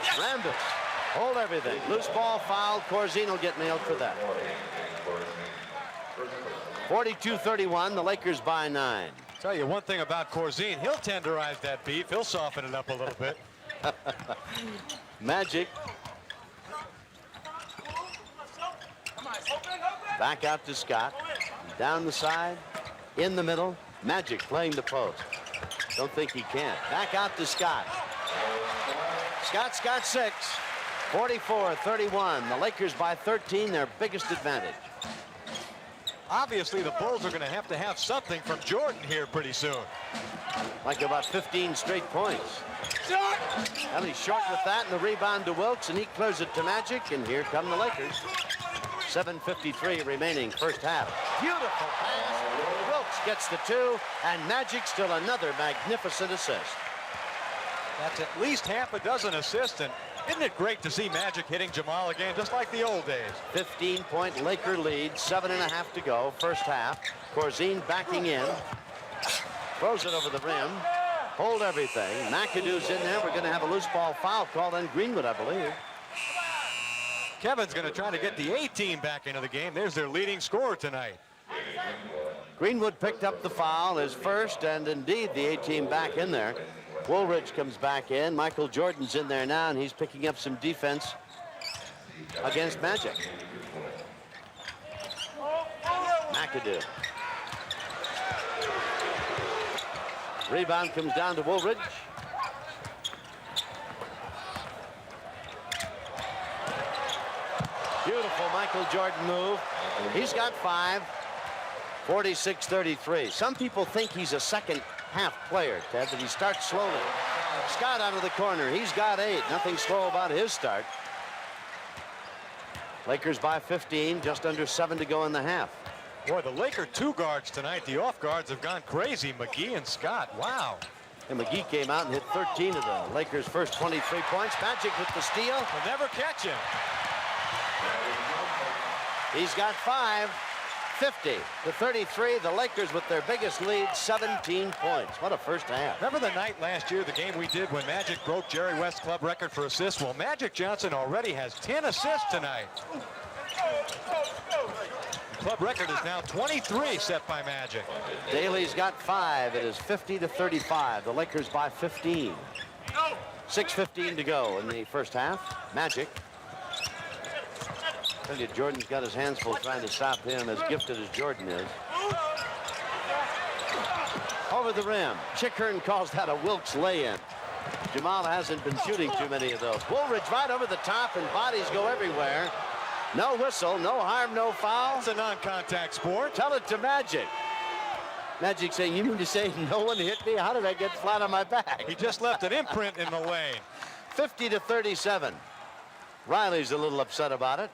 Speaker 2: Rambis. Hold everything. Loose ball foul. Corzine will get nailed for that. 42-31. The Lakers by 9.
Speaker 3: Tell you one thing about Corzine. He'll tenderize that beef. He'll soften it up a little bit.
Speaker 2: Magic. Back out to Scott. Down the side. In the middle. Magic playing the post. Don't think he can. Back out to Scott. Scott 6. 44-31. The Lakers by 13. Their biggest advantage.
Speaker 3: Obviously, the Bulls are going to have something from Jordan here pretty soon.
Speaker 2: Like about 15 straight points. And he's short with that, and the rebound to Wilkes, and he clears it to Magic, and here come the Lakers. 7:53 remaining, first half. Beautiful pass. Wilkes gets the 2, and Magic still another magnificent assist.
Speaker 3: That's at least half a dozen assists, and isn't it great to see Magic hitting Jamal again, just like the old days?
Speaker 2: 15-point Laker lead, 7.5 to go, first half. Corzine backing in. Throws it over the rim. Hold everything. McAdoo's in there. We're going to have a loose ball foul called on Greenwood, I believe.
Speaker 3: Kevin's going to try to get the A-team back into the game. There's their leading scorer tonight.
Speaker 2: Greenwood picked up the foul, his first, and indeed the A-team back in there. Woolridge comes back in. Michael Jordan's in there now, and he's picking up some defense against Magic. McAdoo. Rebound comes down to Woolridge. Beautiful Michael Jordan move. He's got 5. 46-33. Some people think he's a second half player, Ted, but he starts slowly. Scott out of the corner. He's got 8. Nothing slow about his start. Lakers by 15, just under 7 to go in the half.
Speaker 3: Boy, the Laker 2 guards tonight, the off guards have gone crazy. McGee and Scott, wow.
Speaker 2: And McGee came out and hit 13 of the Lakers' first 23 points. Magic with the steal.
Speaker 3: They'll never catch him.
Speaker 2: He's got 5. 50-33. The Lakers with their biggest lead, 17 points. What a first half.
Speaker 3: Remember the night last year, the game we did when Magic broke Jerry West's club record for assists? Well, Magic Johnson already has 10 assists tonight. The club record is now 23 set by Magic.
Speaker 2: Daly's got 5. It is 50-35. The Lakers by 15. 6:15 to go in the first half. Magic. Tell you, Jordan's got his hands full trying to stop him, as gifted as Jordan is. Over the rim. Chick Hearn calls that a Wilkes lay-in. Jamal hasn't been shooting too many of those. Woolridge right over the top, and bodies go everywhere. No whistle, no harm, no foul.
Speaker 3: It's a non-contact sport.
Speaker 2: Tell it to Magic. Magic saying, you mean to say no one hit me? How did I get flat on my back?
Speaker 3: He just left an imprint in the lane.
Speaker 2: 50-37. Riley's a little upset about it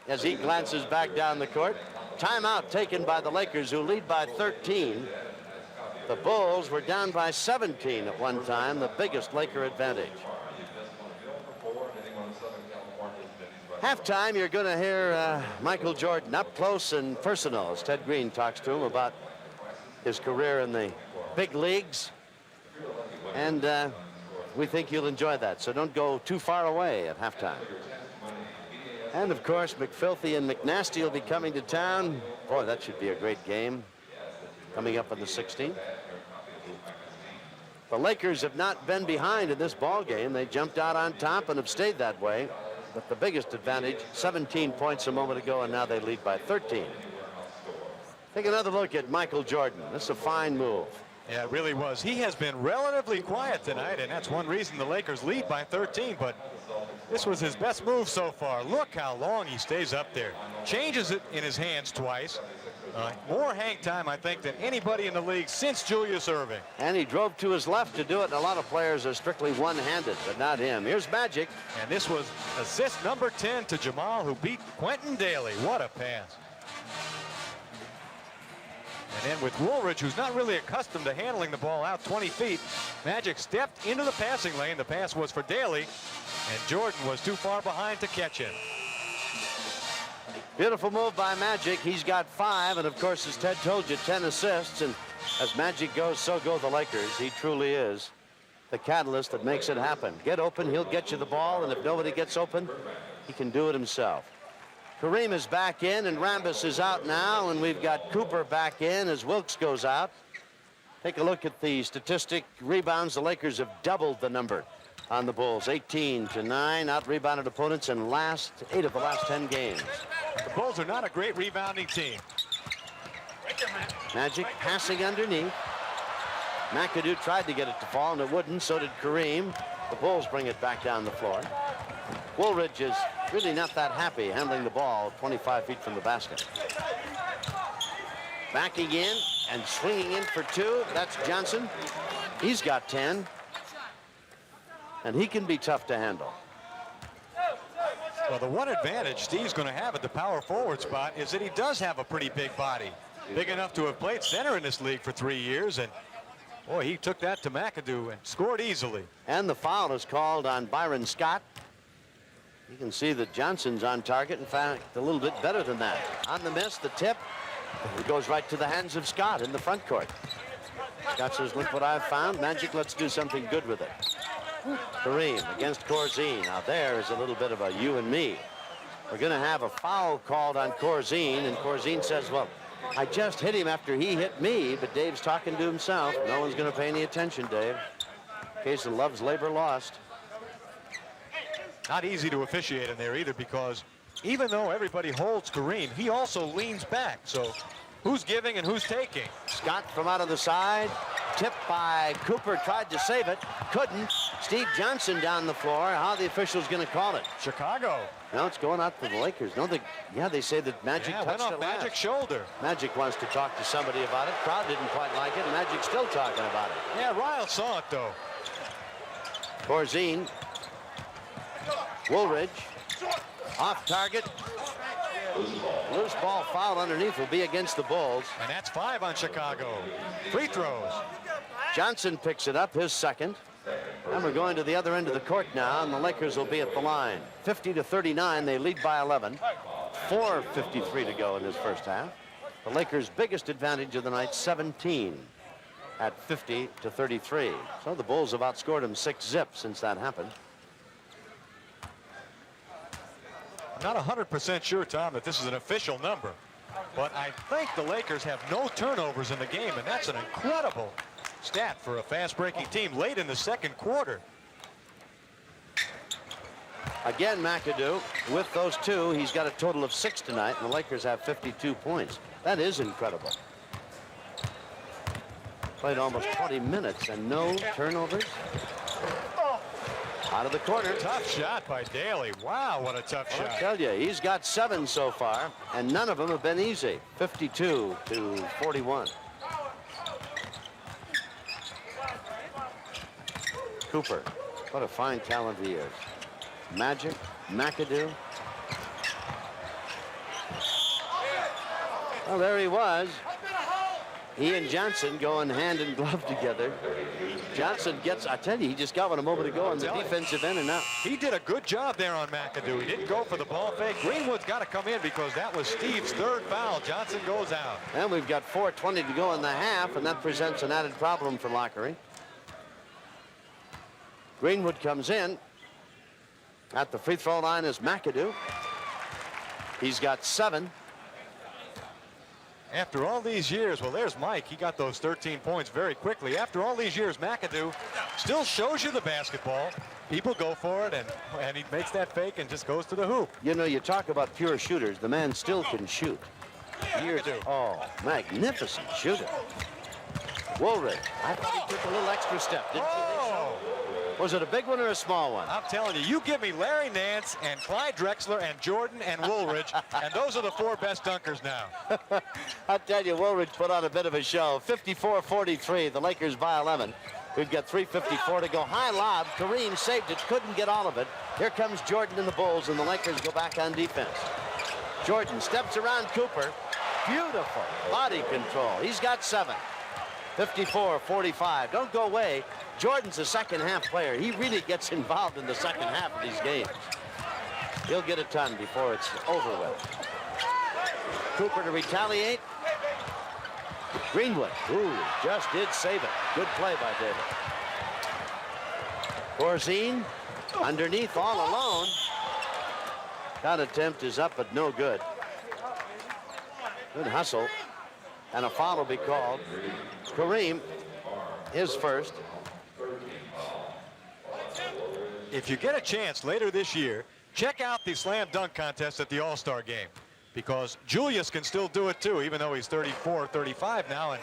Speaker 2: as he glances back down the court. Timeout taken by the Lakers, who lead by 13. The Bulls were down by 17 at one time, the biggest Laker advantage. Halftime, you're going to hear Michael Jordan up close and personal as Ted Green talks to him about his career in the big leagues. And we think you'll enjoy that, so don't go too far away at halftime. And, of course, McFilthy and McNasty will be coming to town. Boy, that should be a great game coming up on the 16th. The Lakers have not been behind in this ball game. They jumped out on top and have stayed that way. But the biggest advantage, 17 points a moment ago, and now they lead by 13. Take another look at Michael Jordan. This is a fine move.
Speaker 3: Yeah, it really was. He has been relatively quiet tonight, and that's one reason the Lakers lead by 13, but this was his best move so far. Look how long he stays up there. Changes it in his hands twice. More hang time, I think, than anybody in the league since Julius Erving.
Speaker 2: And he drove to his left to do it, and a lot of players are strictly one-handed, but not him. Here's Magic.
Speaker 3: And this was assist number 10 to Jamal, who beat Quentin Daly. What a pass. And then with Woolridge, who's not really accustomed to handling the ball out 20 feet, Magic stepped into the passing lane. The pass was for Daly, and Jordan was too far behind to catch it.
Speaker 2: Beautiful move by Magic. He's got 5, and of course, as Ted told you, 10 assists. And as Magic goes, so go the Lakers. He truly is the catalyst that makes it happen. Get open, he'll get you the ball, and if nobody gets open, he can do it himself. Kareem is back in, and Rambis is out now, and we've got Cooper back in as Wilkes goes out. Take a look at the statistic. Rebounds, the Lakers have doubled the number on the Bulls. 18-9, out-rebounded opponents in 8 of the last 10 games.
Speaker 3: The Bulls are not a great rebounding team.
Speaker 2: Magic passing underneath. McAdoo tried to get it to fall, and it wouldn't. So did Kareem. The Bulls bring it back down the floor. Woolridge is really not that happy handling the ball 25 feet from the basket. Backing in and swinging in for 2. That's Johnson. He's got 10. And he can be tough to handle.
Speaker 3: Well, the one advantage Steve's going to have at the power forward spot is that he does have a pretty big body. Big enough to have played center in this league for 3 years. And, boy, he took that to McAdoo and scored easily.
Speaker 2: And the foul is called on Byron Scott. You can see that Johnson's on target. In fact, a little bit better than that. On the miss, the tip. It goes right to the hands of Scott in the front court. Scott says, look what I've found. Magic, let's do something good with it. Kareem against Corzine. Now there is a little bit of a you and me. We're going to have a foul called on Corzine, and Corzine says, well, I just hit him after he hit me, but Dave's talking to himself. No one's going to pay any attention, Dave. Case of Love's labor lost.
Speaker 3: Not easy to officiate in there either, because even though everybody holds Kareem, he also leans back. So who's giving and who's taking?
Speaker 2: Scott from out of the side. Tipped by Cooper, tried to save it, couldn't. Steve Johnson down the floor. How are the officials going to call it?
Speaker 3: Chicago.
Speaker 2: No, it's going out to the Lakers. No, they say that Magic touched
Speaker 3: went off
Speaker 2: it
Speaker 3: Magic's
Speaker 2: last.
Speaker 3: shoulder.
Speaker 2: Magic wants to talk to somebody about it. Crowd didn't quite like it. Magic's still talking about it.
Speaker 3: Yeah, Ryle saw it though.
Speaker 2: Corzine. Woolridge. Off target. Loose ball foul underneath will be against the Bulls.
Speaker 3: And that's 5 on Chicago. Free throws.
Speaker 2: Johnson picks it up, his second. And we're going to the other end of the court now, and the Lakers will be at the line. 50-39, they lead by 11. 4:53 to go in this first half. The Lakers' biggest advantage of the night, 17 at 50-33. So the Bulls have outscored them 6-0 since that happened.
Speaker 3: I'm not 100% sure, Tom, that this is an official number, but I think the Lakers have no turnovers in the game, and that's an incredible stat for a fast-breaking team late in the second quarter.
Speaker 2: Again, McAdoo, with those two, he's got a total of 6 tonight, and the Lakers have 52 points. That is incredible. Played almost 20 minutes and no turnovers. Out of the corner.
Speaker 3: Tough shot by Daly. Wow, what a tough
Speaker 2: I
Speaker 3: shot.
Speaker 2: tell you, he's got 7 so far, and none of them have been easy. 52 to 41. Cooper, what a fine talent he is. Magic, McAdoo. Well, there he was. He and Johnson going hand in glove together. Johnson gets, I tell you, he just got one a moment ago on the defensive end, and now
Speaker 3: He did a good job there on McAdoo. He didn't go for the ball fake. Greenwood's got to come in because that was Steve's 3rd foul. Johnson goes out.
Speaker 2: and we've got 4:20 to go in the half, and that presents an added problem for Lockery. Greenwood comes in. At the free throw line is McAdoo. He's got 7.
Speaker 3: After all these years, well, there's Mike. He got those 13 points very quickly. After all these years, McAdoo still shows you the basketball. People go for it, and he makes that fake and just goes to the hoop.
Speaker 2: You know, you talk about pure shooters. The man still can shoot.
Speaker 3: McAdoo.
Speaker 2: Oh, magnificent shooter. Woolridge. I thought he took a little extra step. Didn't you think so?
Speaker 3: Oh,
Speaker 2: Was it a big one or a small one?
Speaker 3: I'm telling you, you give me Larry Nance and Clyde Drexler and Jordan and Woolridge, and those are the 4 best dunkers now.
Speaker 2: I tell you, Woolridge put on a bit of a show. 54-43, the Lakers by 11. We've got 3:54 to go. High lob, Kareem saved it, couldn't get all of it. Here comes Jordan and the Bulls, and the Lakers go back on defense. Jordan steps around Cooper. Beautiful body control. He's got 7. 54-45. Don't go away. Jordan's a second half player. He really gets involved in the second half of these games. He'll get a ton before it's over with. Cooper to retaliate. Greenwood, ooh, just did save it. Good play by David. Corzine underneath all alone. That attempt is up but no good. Good hustle. And a foul will be called. Kareem, his first.
Speaker 3: If you get a chance later this year, check out the slam dunk contest at the All-Star game, because Julius can still do it too, even though he's 34, 35 now. And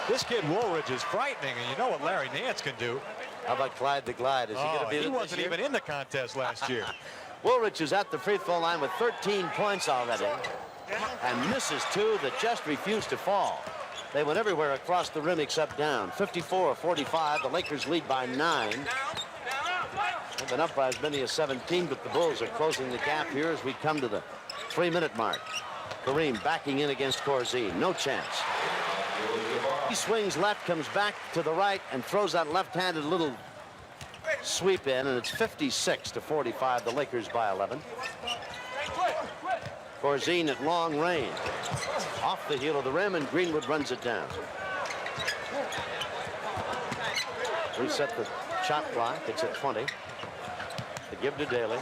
Speaker 3: this kid Woolridge is frightening, and you know what Larry Nance can do.
Speaker 2: How about Clyde the Glide? Is he going to be
Speaker 3: He
Speaker 2: in it
Speaker 3: wasn't
Speaker 2: this year?
Speaker 3: even in the contest last year.
Speaker 2: Woolridge is at the free throw line with 13 points already, and misses 2 that just refused to fall. They went everywhere across the rim except down. 54-45. The Lakers lead by 9. They've been up by as many as 17, but the Bulls are closing the gap here as we come to the 3-minute mark. Kareem backing in against Corzine. No chance. He swings left, comes back to the right, and throws that left-handed little sweep in, and it's 56-45. The Lakers by 11. Corzine at long range. Off the heel of the rim, and Greenwood runs it down. Reset the shot clock. It's at 20. To give to Daly.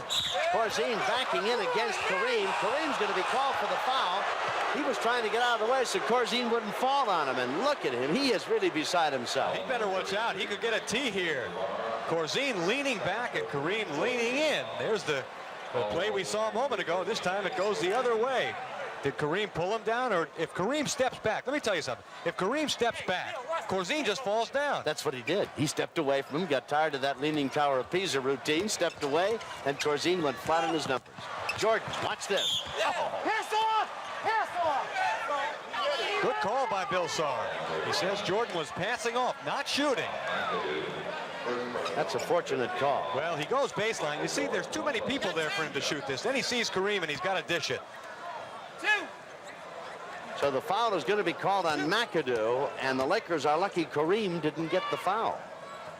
Speaker 2: Corzine backing in against Kareem. Kareem's going to be called for the foul. He was trying to get out of the way so Corzine wouldn't fall on him. And look at him. He is really beside himself.
Speaker 3: He better watch out. He could get a T here. Corzine leaning back and Kareem leaning in. There's the play we saw a moment ago. This time it goes the other way. Did Kareem pull him down? Or if Kareem steps back, let me tell you something. If Kareem steps back, Corzine just falls down.
Speaker 2: That's what he did. He stepped away from him, got tired of that Leaning Tower of Pisa routine, stepped away, and Corzine went flat on his numbers. Jordan, watch this.
Speaker 3: Good call by Bill Saar. He says Jordan was passing off, not shooting.
Speaker 2: That's a fortunate call.
Speaker 3: Well, he goes baseline. You see, there's too many people there for him to shoot this. Then he sees Kareem, and he's got to dish it.
Speaker 2: So the foul is going to be called on McAdoo, and the Lakers are lucky Kareem didn't get the foul.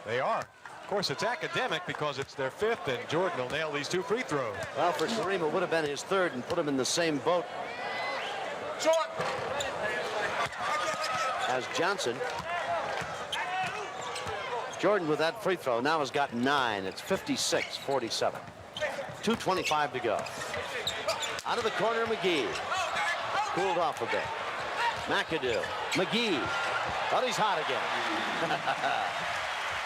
Speaker 3: They are. Of course, it's academic because it's their 5th, and Jordan will nail these 2 free throws.
Speaker 2: Well, for Kareem, it would have been his 3rd and put him in the same boat as Johnson. Jordan with that free throw now has got 9. It's 56-47. 2:25 to go. Out of the corner, McGee. Cooled off a bit. McAdoo. McGee. Oh, he's hot again.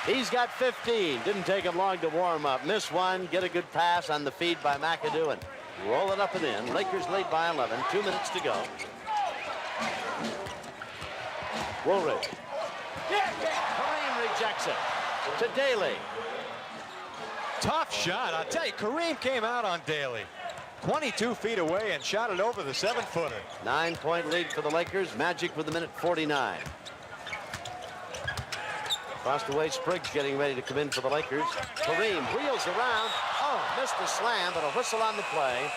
Speaker 2: He's got 15. Didn't take him long to warm up. Miss one, get a good pass on the feed by McAdoo and roll it up and in. Lakers lead by 11. 2 minutes to go. Woolridge. Kareem rejects it to Daly.
Speaker 3: Tough shot. I'll tell you, Kareem came out on Daly. 22 feet away and shot it over the 7-footer.
Speaker 2: 9-point lead for the Lakers. Magic with a minute 49. Across the way, Spriggs getting ready to come in for the Lakers. Kareem wheels around. Oh, missed the slam, but a whistle on the play.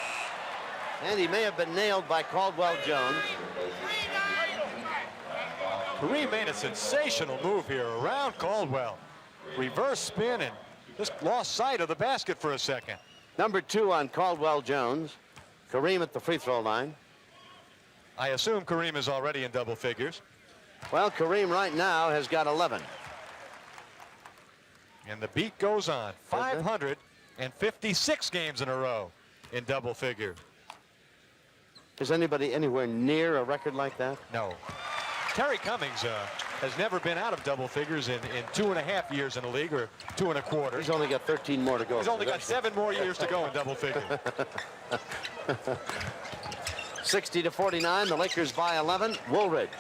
Speaker 2: And he may have been nailed by Caldwell Jones.
Speaker 3: Kareem made a sensational move here around Caldwell. Reverse spin and just lost sight of the basket for a second.
Speaker 2: Number 2 on Caldwell Jones. Kareem at the free throw line.
Speaker 3: I assume Kareem is already in double figures.
Speaker 2: Well, Kareem right now has got 11.
Speaker 3: And the beat goes on. 556 games in a row in double figure.
Speaker 2: Is anybody anywhere near a record like that?
Speaker 3: No. Terry Cummings has never been out of double figures in 2.5 years in the league, or 2 1/4.
Speaker 2: He's only got 13 more to go.
Speaker 3: He's only got 7 more years to go in double figures.
Speaker 2: 60-49, the Lakers by 11. Woolridge.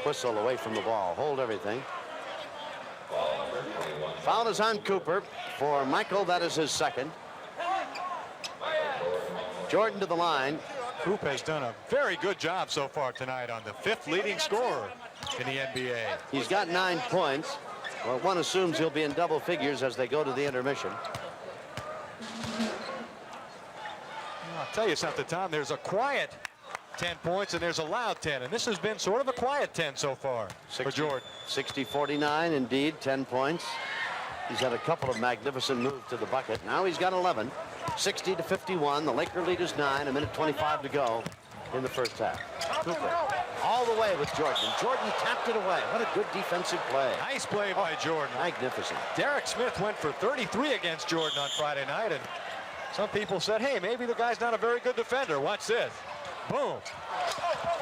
Speaker 2: Whistle away from the ball. Hold everything. Foul is on Cooper. For Michael, that is his second. Jordan to the line.
Speaker 3: Coop has done a very good job so far tonight on the 5th leading scorer in the NBA.
Speaker 2: He's got 9 points. Well, one assumes he'll be in double figures as they go to the intermission.
Speaker 3: I'll tell you something, Tom. There's a quiet 10 points and there's a loud 10. And this has been sort of a quiet 10 so far for Jordan.
Speaker 2: 60-49, indeed, 10 points. He's had a couple of magnificent moves to the bucket. Now he's got 11. 60-51. The Laker lead is 9. A minute 25 to go in the first half. Cooper all the way with Jordan. Jordan tapped it away. What a good defensive play.
Speaker 3: Nice play by Jordan.
Speaker 2: Magnificent.
Speaker 3: Derek Smith went for 33 against Jordan on Friday night, and some people said, hey, maybe the guy's not a very good defender. Watch this. Boom.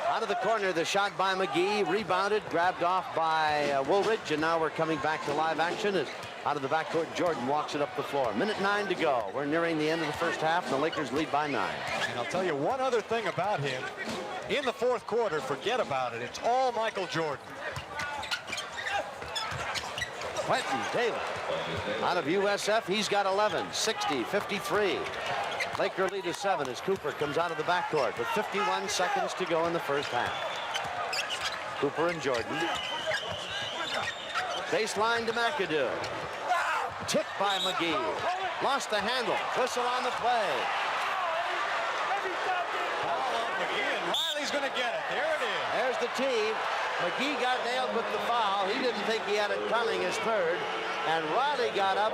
Speaker 2: Out of the corner, the shot by McGee, rebounded, grabbed off by Woolridge, and now we're coming back to live action as out of the backcourt, Jordan walks it up the floor. Minute 9 to go. We're nearing the end of the first half, and the Lakers lead by 9.
Speaker 3: And I'll tell you one other thing about him. In the 4th quarter, forget about it. It's all Michael Jordan.
Speaker 2: Quentin Taylor out of USF. He's got 11. 60-53. Laker lead is 7 as Cooper comes out of the backcourt with 51 seconds to go in the first half. Cooper and Jordan. Baseline to McAdoo. Tipped by McGee. Lost the handle. Whistle on the play.
Speaker 3: Foul on McGee, and Riley's going to get it. There it is.
Speaker 2: There's the tee. McGee got nailed with the foul. He didn't think he had it coming, his third. And Riley got up,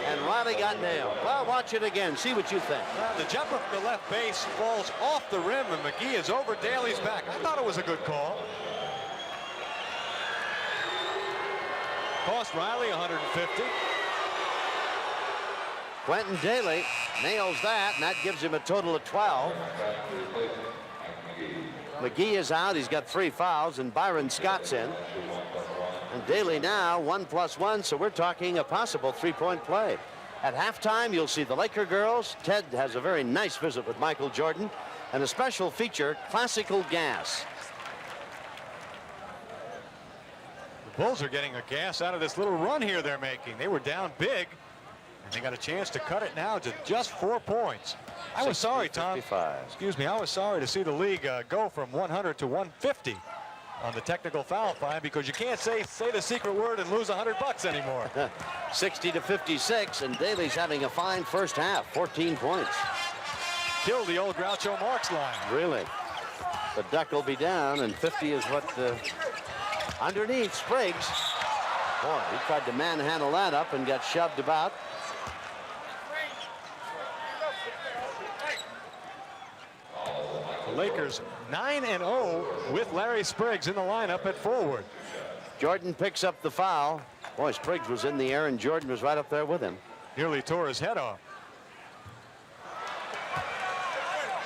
Speaker 2: and Riley got nailed. Well, watch it again. See what you think.
Speaker 3: Well, the jumper from the left base falls off the rim, and McGee is over Daly's back. I thought it was a good call. Cost Riley 150.
Speaker 2: Quentin Daly nails that, and that gives him a total of 12. McGee is out. He's got 3 fouls, and Byron Scott's in. And Daly now 1+1, so we're talking a possible 3-point play. At halftime, you'll see the Laker girls. Ted has a very nice visit with Michael Jordan, and a special feature, classical gas.
Speaker 3: The Bulls are getting a gas out of this little run here they're making. They were down big, and they got a chance to cut it now to just 4 points. I was sorry, Tom.
Speaker 2: 55.
Speaker 3: Excuse me. I was sorry to see the league go from 100 to 150 on the technical foul fine, because you can't say the secret word and lose $100 anymore.
Speaker 2: 60-56, and Daly's having a fine first half. 14 points.
Speaker 3: Killed the old Groucho Marx line.
Speaker 2: Really. The duck will be down, and 50 is what underneath Spriggs. Boy, he tried to manhandle that up and got shoved about.
Speaker 3: The Lakers 9-0 with Larry Spriggs in the lineup at forward.
Speaker 2: Jordan picks up the foul. Boy, Spriggs was in the air, and Jordan was right up there with him.
Speaker 3: Nearly tore his head off.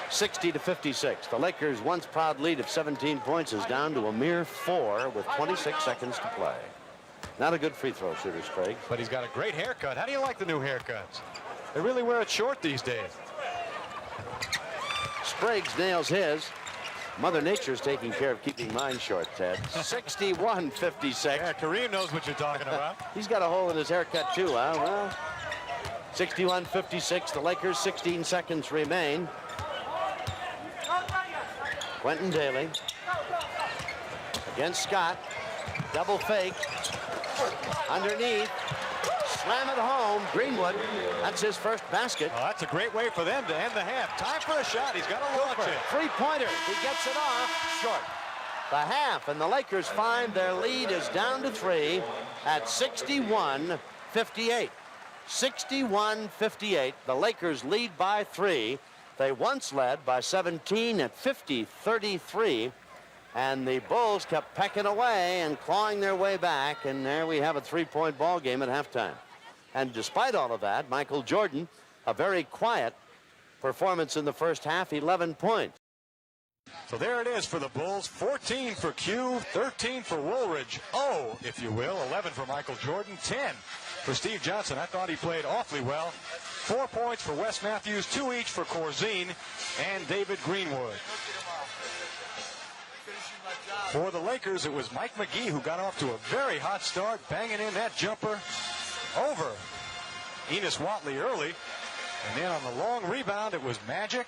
Speaker 2: 60-56. The Lakers' once proud lead of 17 points is down to a mere 4 with 26 seconds to play. Not a good free throw shooter, Sprague.
Speaker 3: But he's got a great haircut. How do you like the new haircuts? They really wear it short these days.
Speaker 2: Sprague nails his. Mother Nature's taking care of keeping mine short, Ted. 61-56.
Speaker 3: Yeah, Kareem knows what you're talking about.
Speaker 2: He's got a hole in his haircut, too, huh? Well, 61-56. The Lakers, 16 seconds remain. Quentin Daly against Scott. Double fake. Underneath. Slam it home. Greenwood. That's his first basket.
Speaker 3: Oh, that's a great way for them to end the half. Time for a shot. He's got to launch it.
Speaker 2: Three-pointer. He gets it off. Short. The half, and the Lakers find their lead is down to 3 at 61-58. 61-58. The Lakers lead by 3. They once led by 17 at 50-33. And the Bulls kept pecking away and clawing their way back. And there we have a 3-point ball game at halftime. And despite all of that, Michael Jordan, a very quiet performance in the first half, 11 points.
Speaker 3: So there it is for the Bulls. 14 for Q, 13 for Woolridge. Oh, if you will, 11 for Michael Jordan, 10 for Steve Johnson. I thought he played awfully well. 4 points for Wes Matthews, 2 each for Corzine and David Greenwood. For the Lakers, it was Mike McGee who got off to a very hot start, banging in that jumper over Enos Watley early. And then on the long rebound, it was Magic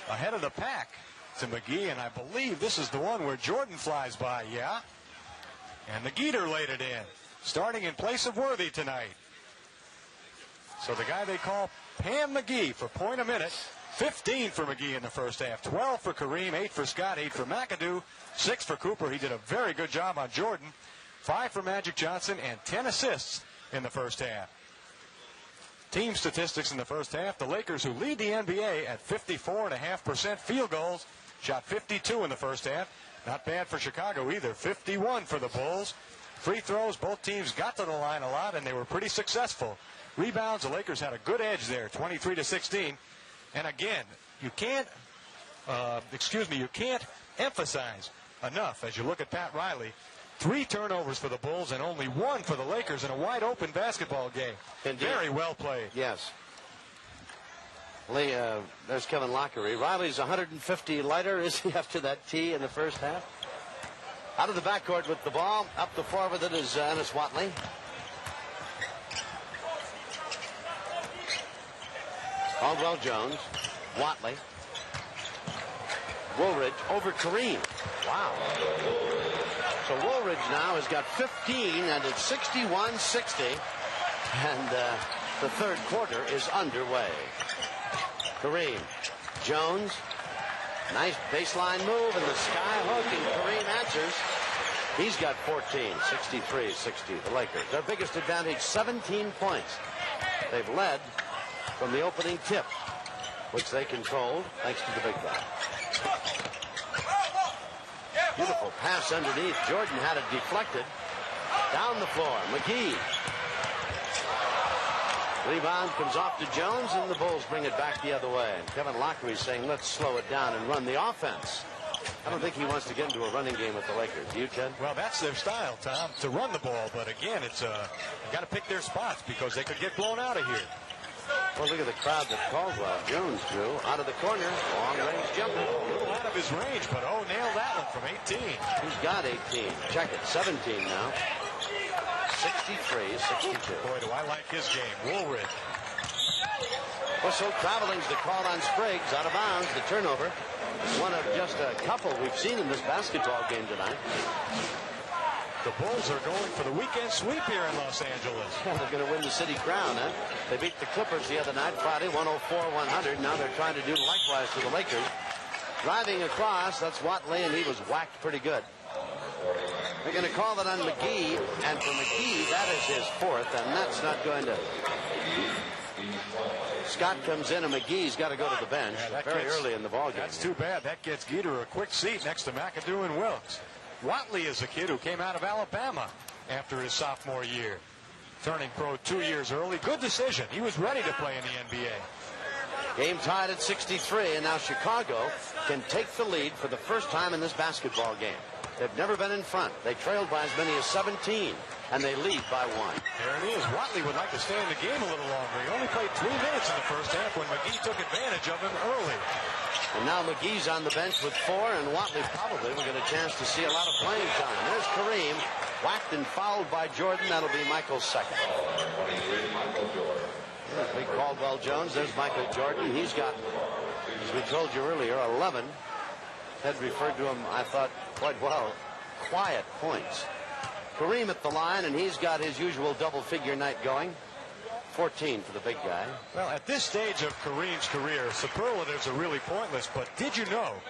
Speaker 3: ahead of the pack to McGee. And I believe this is the one where Jordan flies by, yeah. And the Geeter laid it in, starting in place of Worthy tonight. So the guy they call Pam McGee for point a minute. 15 for McGee in the first half, 12 for Kareem, 8 for Scott, 8 for McAdoo, 6 for Cooper. He did a very good job on Jordan. 5 for Magic Johnson, and 10 assists in the first half. Team statistics in the first half, the Lakers, who lead the NBA at 54.5% field goals, shot 52 in the first half. Not bad for Chicago either. 51 for the Bulls. Free throws, both teams got to the line a lot, and they were pretty successful. Rebounds, the Lakers had a good edge there, 23-16. And again, you can't emphasize enough as you look at Pat Riley. 3 turnovers for the Bulls and only 1 for the Lakers in a wide open basketball game.
Speaker 2: Indeed.
Speaker 3: Very well played.
Speaker 2: Yes. Lee, there's Kevin Lockery. Riley's 150 lighter, is he, after that tee in the first half? Out of the backcourt with the ball. Up the floor with it is Enos Watley. Caldwell Jones, Watley, Woolridge over Kareem. Wow. So Woolridge now has got 15, and it's 61-60. And the third quarter is underway. Kareem, Jones, nice baseline move, and the sky hook, and Kareem answers. He's got 14, 63-60, the Lakers. Their biggest advantage, 17 points. They've led from the opening tip, which they controlled thanks to the big guy. Beautiful pass underneath. Jordan had it deflected. Down the floor, McGee. Rebound comes off to Jones, and the Bulls bring it back the other way. And Kevin Lockery saying, let's slow it down and run the offense. I don't think he wants to get into a running game with the Lakers. Do you, Ted?
Speaker 3: Well, that's their style, Tom, to run the ball. But again, it's you got to pick their spots because they could get blown out of here.
Speaker 2: Well, look at the crowd that Caldwell Jones drew. Out of the corner, long-range jumper.
Speaker 3: A little out of his range, but nailed that one from 18.
Speaker 2: He's got 18. Check it, 17 now. 63-62.
Speaker 3: Boy, do I like his game. Woolridge.
Speaker 2: Whistle, traveling's the call on Spriggs. Out of bounds, the turnover. One of just a couple we've seen in this basketball game tonight.
Speaker 3: The Bulls are going for the weekend sweep here in Los Angeles.
Speaker 2: They're going to win the city crown, huh? They beat the Clippers the other night, Friday, 104-100. Now they're trying to do likewise to the Lakers. Driving across, that's Watley, and he was whacked pretty good. They're going to call it on McGee, and for McGee, that is his fourth, and that's not going to... Scott comes in, and McGee's got to go to the bench very early in the ballgame.
Speaker 3: That's too bad. That gets Geeter a quick seat next to McAdoo and Wilkes. Watley is a kid who came out of Alabama after his sophomore year, turning pro 2 years early. Good decision. He was ready to play in the NBA.
Speaker 2: Game tied at 63, and now Chicago can take the lead for the first time in this basketball game. They've never been in front. They trailed by as many as 17. and they lead by 1.
Speaker 3: There it is. Watley would like to stay in the game a little longer. He only played 3 minutes in the first half when McGee took advantage of him early.
Speaker 2: And now McGee's on the bench with 4, and Watley probably will get a chance to see a lot of playing time. There's Kareem, whacked and fouled by Jordan. That'll be Michael's second. There's big Caldwell Jones. There's Michael Jordan. He's got, as we told you earlier, 11. Ted referred to him, I thought, quite well, quiet points. Kareem at the line, and he's got his usual double-figure night going. 14 for the big guy.
Speaker 3: Well, at this stage of Kareem's career, superlatives are really pointless, but did you know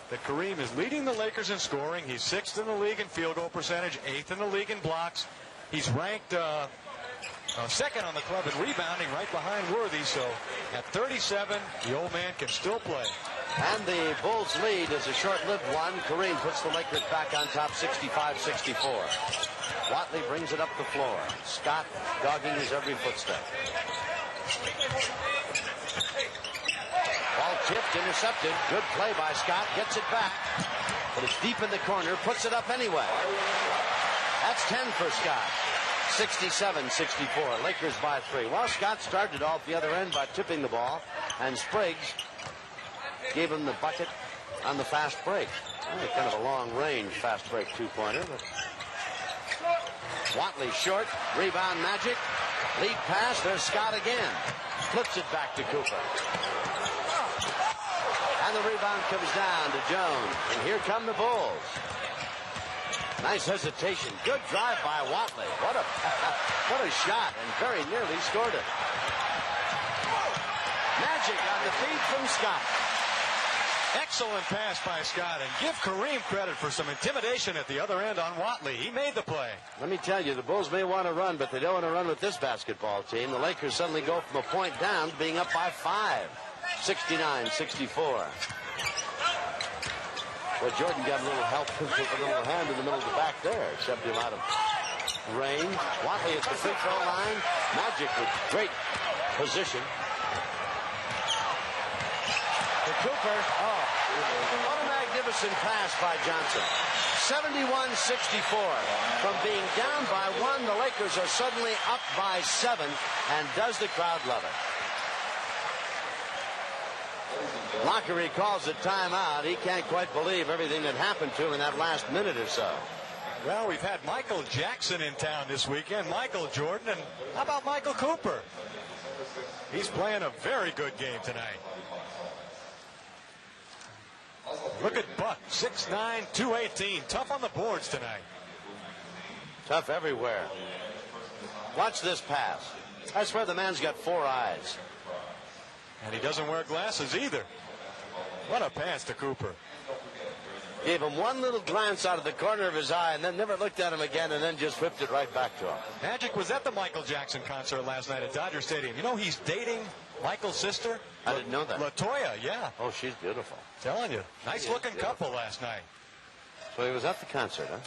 Speaker 3: that Kareem is leading the Lakers in scoring? He's 6th in the league in field goal percentage, 8th in the league in blocks. He's ranked 2nd on the club in rebounding, right behind Worthy. So at 37, the old man can still play.
Speaker 2: And the Bulls lead is a short-lived one. Kareem puts the Lakers back on top 65-64. Watley brings it up the floor. Scott dogging his every footstep. Ball tipped, intercepted. Good play by Scott. Gets it back. But it's deep in the corner. Puts it up anyway. That's 10 for Scott. 67-64. Lakers by 3. Well, Scott started off the other end by tipping the ball. And Spriggs gave him the bucket on the fast break. Well, kind of a long-range fast break two-pointer. But Watley short. Rebound Magic. Lead pass. There's Scott again. Flips it back to Cooper. And the rebound comes down to Jones. And here come the Bulls. Nice hesitation. Good drive by Watley. What a shot. And very nearly scored it. Magic on the feed from Scott.
Speaker 3: Excellent pass by Scott, and give Kareem credit for some intimidation at the other end on Watley. He made the play.
Speaker 2: Let me tell you, the Bulls may want to run, but they don't want to run with this basketball team. The Lakers suddenly go from a point down to being up by 5. 69-64. Well, Jordan got a little help with a little hand in the middle of the back there, except him out of range. Watley at the free throw line. Magic with great position. To Cooper. Oh, what a magnificent pass by Johnson. 71-64. From being down by 1, the Lakers are suddenly up by 7. And does the crowd love it? Lockery calls a timeout. He can't quite believe everything that happened to him in that last minute or so.
Speaker 3: Well, we've had Michael Jackson in town this weekend, Michael Jordan, and how about Michael Cooper? He's playing a very good game tonight. Look at Buck, 6'9", 218. Tough on the boards tonight.
Speaker 2: Tough everywhere. Watch this pass. I swear the man's got 4 eyes.
Speaker 3: And he doesn't wear glasses either. What a pass to Cooper.
Speaker 2: Gave him one little glance out of the corner of his eye and then never looked at him again and then just whipped it right back to him.
Speaker 3: Magic was at the Michael Jackson concert last night at Dodger Stadium. You know he's dating Michael's sister?
Speaker 2: I didn't know that.
Speaker 3: LaToya, yeah.
Speaker 2: Oh, she's beautiful.
Speaker 3: Telling you. Nice looking couple last night.
Speaker 2: So he was at the concert, huh?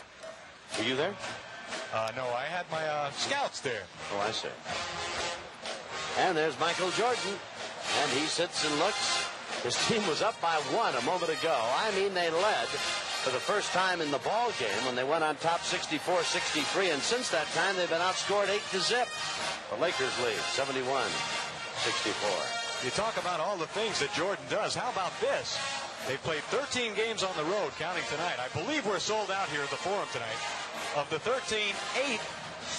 Speaker 2: Were you there?
Speaker 3: No, I had my scouts there.
Speaker 2: Oh, I see. And there's Michael Jordan. And he sits and looks. His team was up by 1 a moment ago. I mean, they led for the first time in the ball game when they went on top 64-63. And since that time, they've been outscored 8-0. The Lakers lead 71-64.
Speaker 3: You talk about all the things that Jordan does. How about this? They played 13 games on the road, counting tonight. I believe we're sold out here at the Forum tonight. Of the 13, 8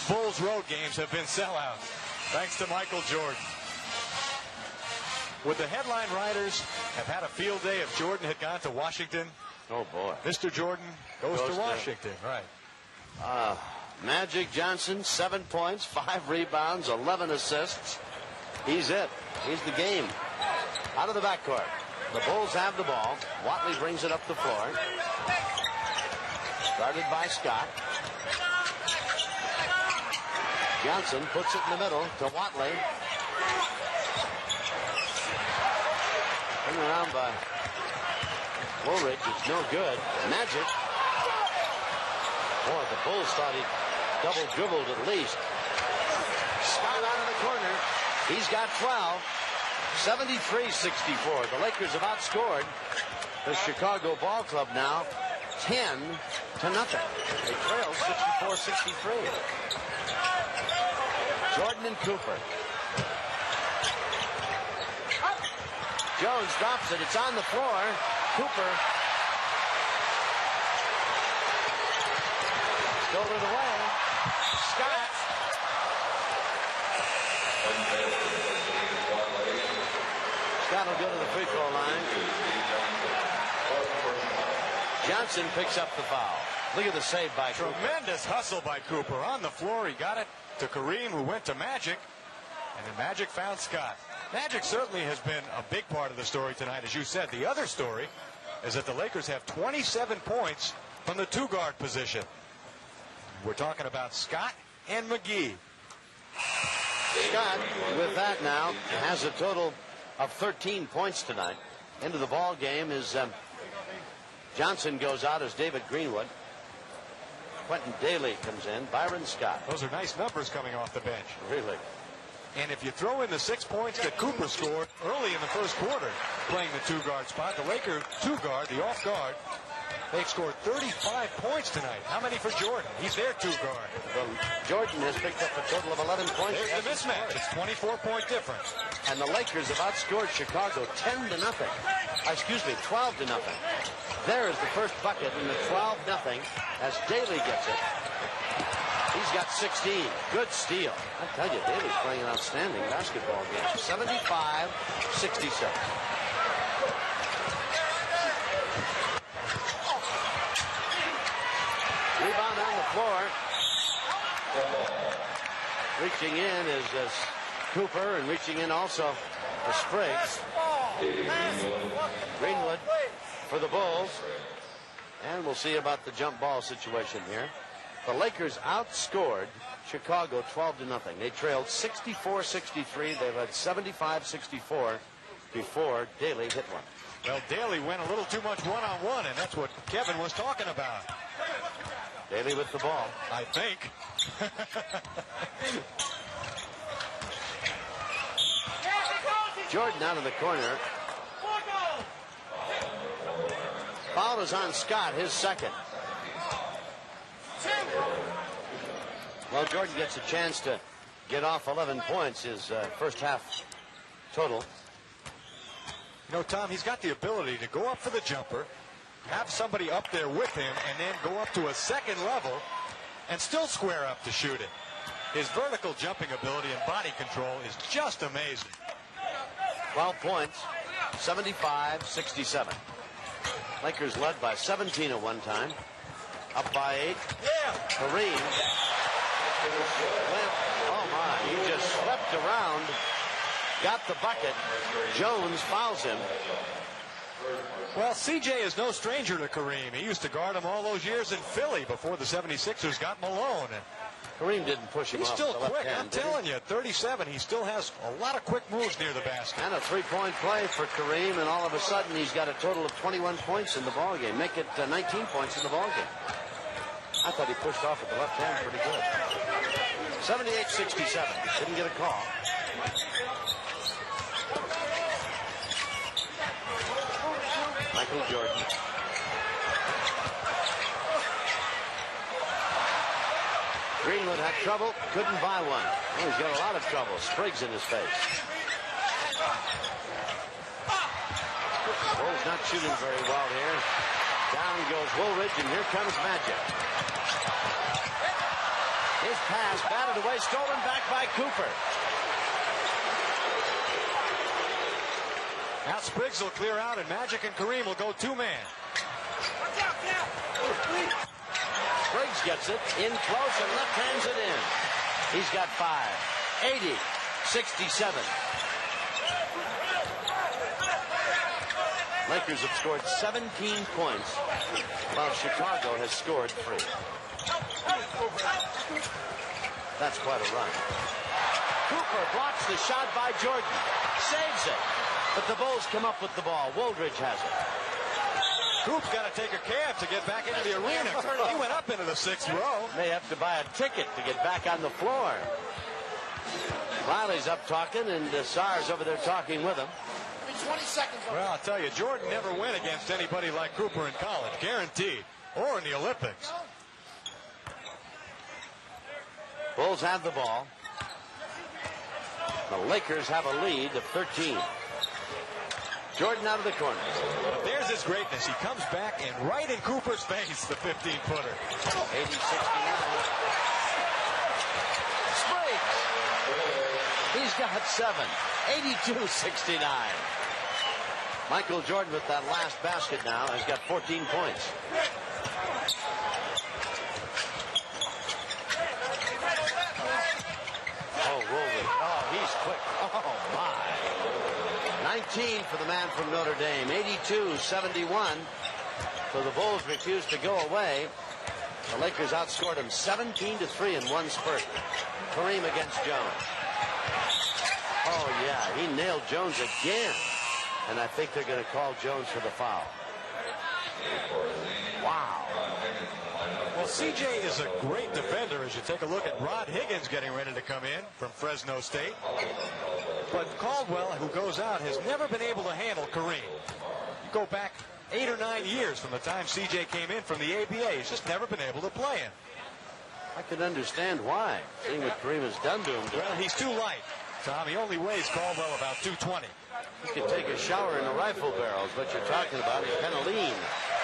Speaker 3: Bulls road games have been sellouts, thanks to Michael Jordan. Would the headline writers have had a field day if Jordan had gone to Washington?
Speaker 2: Oh, boy.
Speaker 3: Mr. Jordan goes to Washington, right.
Speaker 2: Magic Johnson, 7 points, 5 rebounds, 11 assists. He's it. He's the game. Out of the backcourt. The Bulls have the ball. Watley brings it up the floor. Started by Scott. Johnson puts it in the middle to Watley. Turned around by Woolridge. It's no good. Magic. Boy, the Bulls thought he double dribbled at least. Scott out of the corner. He's got 12. 73-64. The Lakers have outscored the Chicago Ball Club now 10-0. They trail 64-63. Jordan and Cooper. Jones drops it. It's on the floor. Cooper stole it away. Scott. Scott will go to the free throw line. Johnson picks up the foul. Look at the save by Cooper.
Speaker 3: Tremendous hustle by Cooper. On the floor, he got it to Kareem, who went to Magic. And then Magic found Scott. Magic certainly has been a big part of the story tonight, as you said. The other story is that the Lakers have 27 points from the two-guard position. We're talking about Scott and McGee.
Speaker 2: Scott, with that now, has a total of 13 points tonight. Into the ball game is Johnson goes out as David Greenwood. Quentin Daly comes in. Byron Scott.
Speaker 3: Those are nice numbers coming off the bench.
Speaker 2: Really.
Speaker 3: And if you throw in the 6 points that Cooper scored early in the first quarter, playing the two-guard spot, the Lakers two-guard, the off-guard, they've scored 35 points tonight. How many for Jordan? He's their two-guard.
Speaker 2: Well, Jordan has picked up a total of 11 points.
Speaker 3: There's the mismatch. It's 24-point difference.
Speaker 2: And the Lakers have outscored Chicago 10-0. Excuse me, 12-0. There is the first bucket in the 12-0 as Daly gets it. He's got 16. Good steal. I tell you, Daly's playing an outstanding basketball game. 75-67. Rebound on the floor. Reaching in is Cooper, and reaching in also is Spriggs. Greenwood for the Bulls. And we'll see about the jump ball situation here. The Lakers outscored Chicago 12-0. They trailed 64-63. They've had 75-64 before Daly hit one.
Speaker 3: Well, Daly went a little too much one-on-one, and that's what Kevin was talking about.
Speaker 2: Daly with the ball.
Speaker 3: I think.
Speaker 2: Jordan out of the corner. Foul is on Scott, his second. Well, Jordan gets a chance to get off 11 points, his first half total.
Speaker 3: You know, Tom, he's got the ability to go up for the jumper, have somebody up there with him, and then go up to a second level and still square up to shoot it. His vertical jumping ability and body control is just amazing.
Speaker 2: 12 points, 75-67. Lakers led by 17 at one time. Up by 8. Kareem. Oh my, he just swept around. Got the bucket. Jones fouls him.
Speaker 3: Well, CJ is no stranger to Kareem. He used to guard him all those years in Philly before the 76ers got Malone. And
Speaker 2: Kareem didn't push him
Speaker 3: he's
Speaker 2: off
Speaker 3: still
Speaker 2: the left
Speaker 3: quick.
Speaker 2: hand,
Speaker 3: I'm telling you, 37, he still has a lot of quick moves near the basket.
Speaker 2: And a three-point play for Kareem, and all of a sudden he's got a total of 21 points in the ballgame. Make it 19 points in the ballgame. I thought he pushed off with the left hand pretty good. 78-67. Didn't get a call. Michael Jordan. Greenwood had trouble, couldn't buy one. Oh, he's got a lot of trouble. Spriggs in his face. Bulls not shooting very well here. Down goes Woolridge, and here comes Magic. His pass batted away, stolen back by Cooper.
Speaker 3: Now Spriggs will clear out, and Magic and Kareem will go two-man.
Speaker 2: Spriggs gets it in close and left hands it in. He's got 5. 80-67. Lakers have scored 17 points, while Chicago has scored 3. That's quite a run. Cooper blocks the shot by Jordan. Saves it. But the Bulls come up with the ball. Woolridge has it.
Speaker 3: Coop's got to take a cab to get back into the arena. He went up into the 6th row.
Speaker 2: They have to buy a ticket to get back on the floor. Riley's up talking, and Sarr's over there talking with him.
Speaker 4: 20 seconds.
Speaker 3: Well, I'll tell you, Jordan never went against anybody like Cooper in college. Guaranteed. or in the Olympics.
Speaker 2: Bulls have the ball. The Lakers have a lead of 13. Jordan out of the corner.
Speaker 3: But there's his greatness. He comes back and right in Cooper's face, the 15-footer.
Speaker 2: 80-69. Spriggs. He's got 7. 82-69. Michael Jordan with that last basket now has got 14 points. Oh, Woolridge. Oh, he's quick. Oh, my. 19 for the man from Notre Dame. 82-71. So the Bulls refuse to go away. The Lakers outscored him 17-3 in one spurt. Kareem against Jones. Oh, yeah, he nailed Jones again. And I think they're going to call Jones for the foul. Wow.
Speaker 3: Well, CJ is a great defender as you take a look at Rod Higgins getting ready to come in from Fresno State. But Caldwell, who goes out, has never been able to handle Kareem. You go back 8 or 9 years from the time CJ came in from the ABA. He's just never been able to play him.
Speaker 2: I can understand why, seeing what Kareem has done to him.
Speaker 3: Well, he's too light, Tom. He only weighs Caldwell about 220.
Speaker 2: He could take a shower in the rifle barrels. What you're talking about is kind of lean.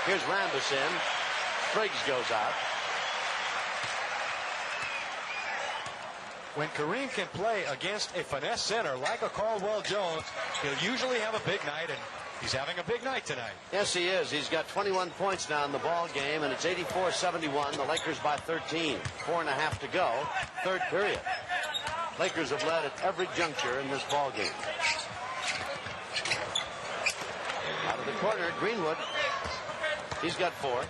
Speaker 2: Here's Rambis in. Spriggs goes out.
Speaker 3: When Kareem can play against a finesse center like a Caldwell Jones, he'll usually have a big night, and he's having a big night tonight.
Speaker 2: Yes, he is. He's got 21 points now in the ball game, and it's 84-71. The Lakers by 13. 4.5 to go. Third period. Lakers have led at every juncture in this ball game. Out of the corner, Greenwood. He's got 4.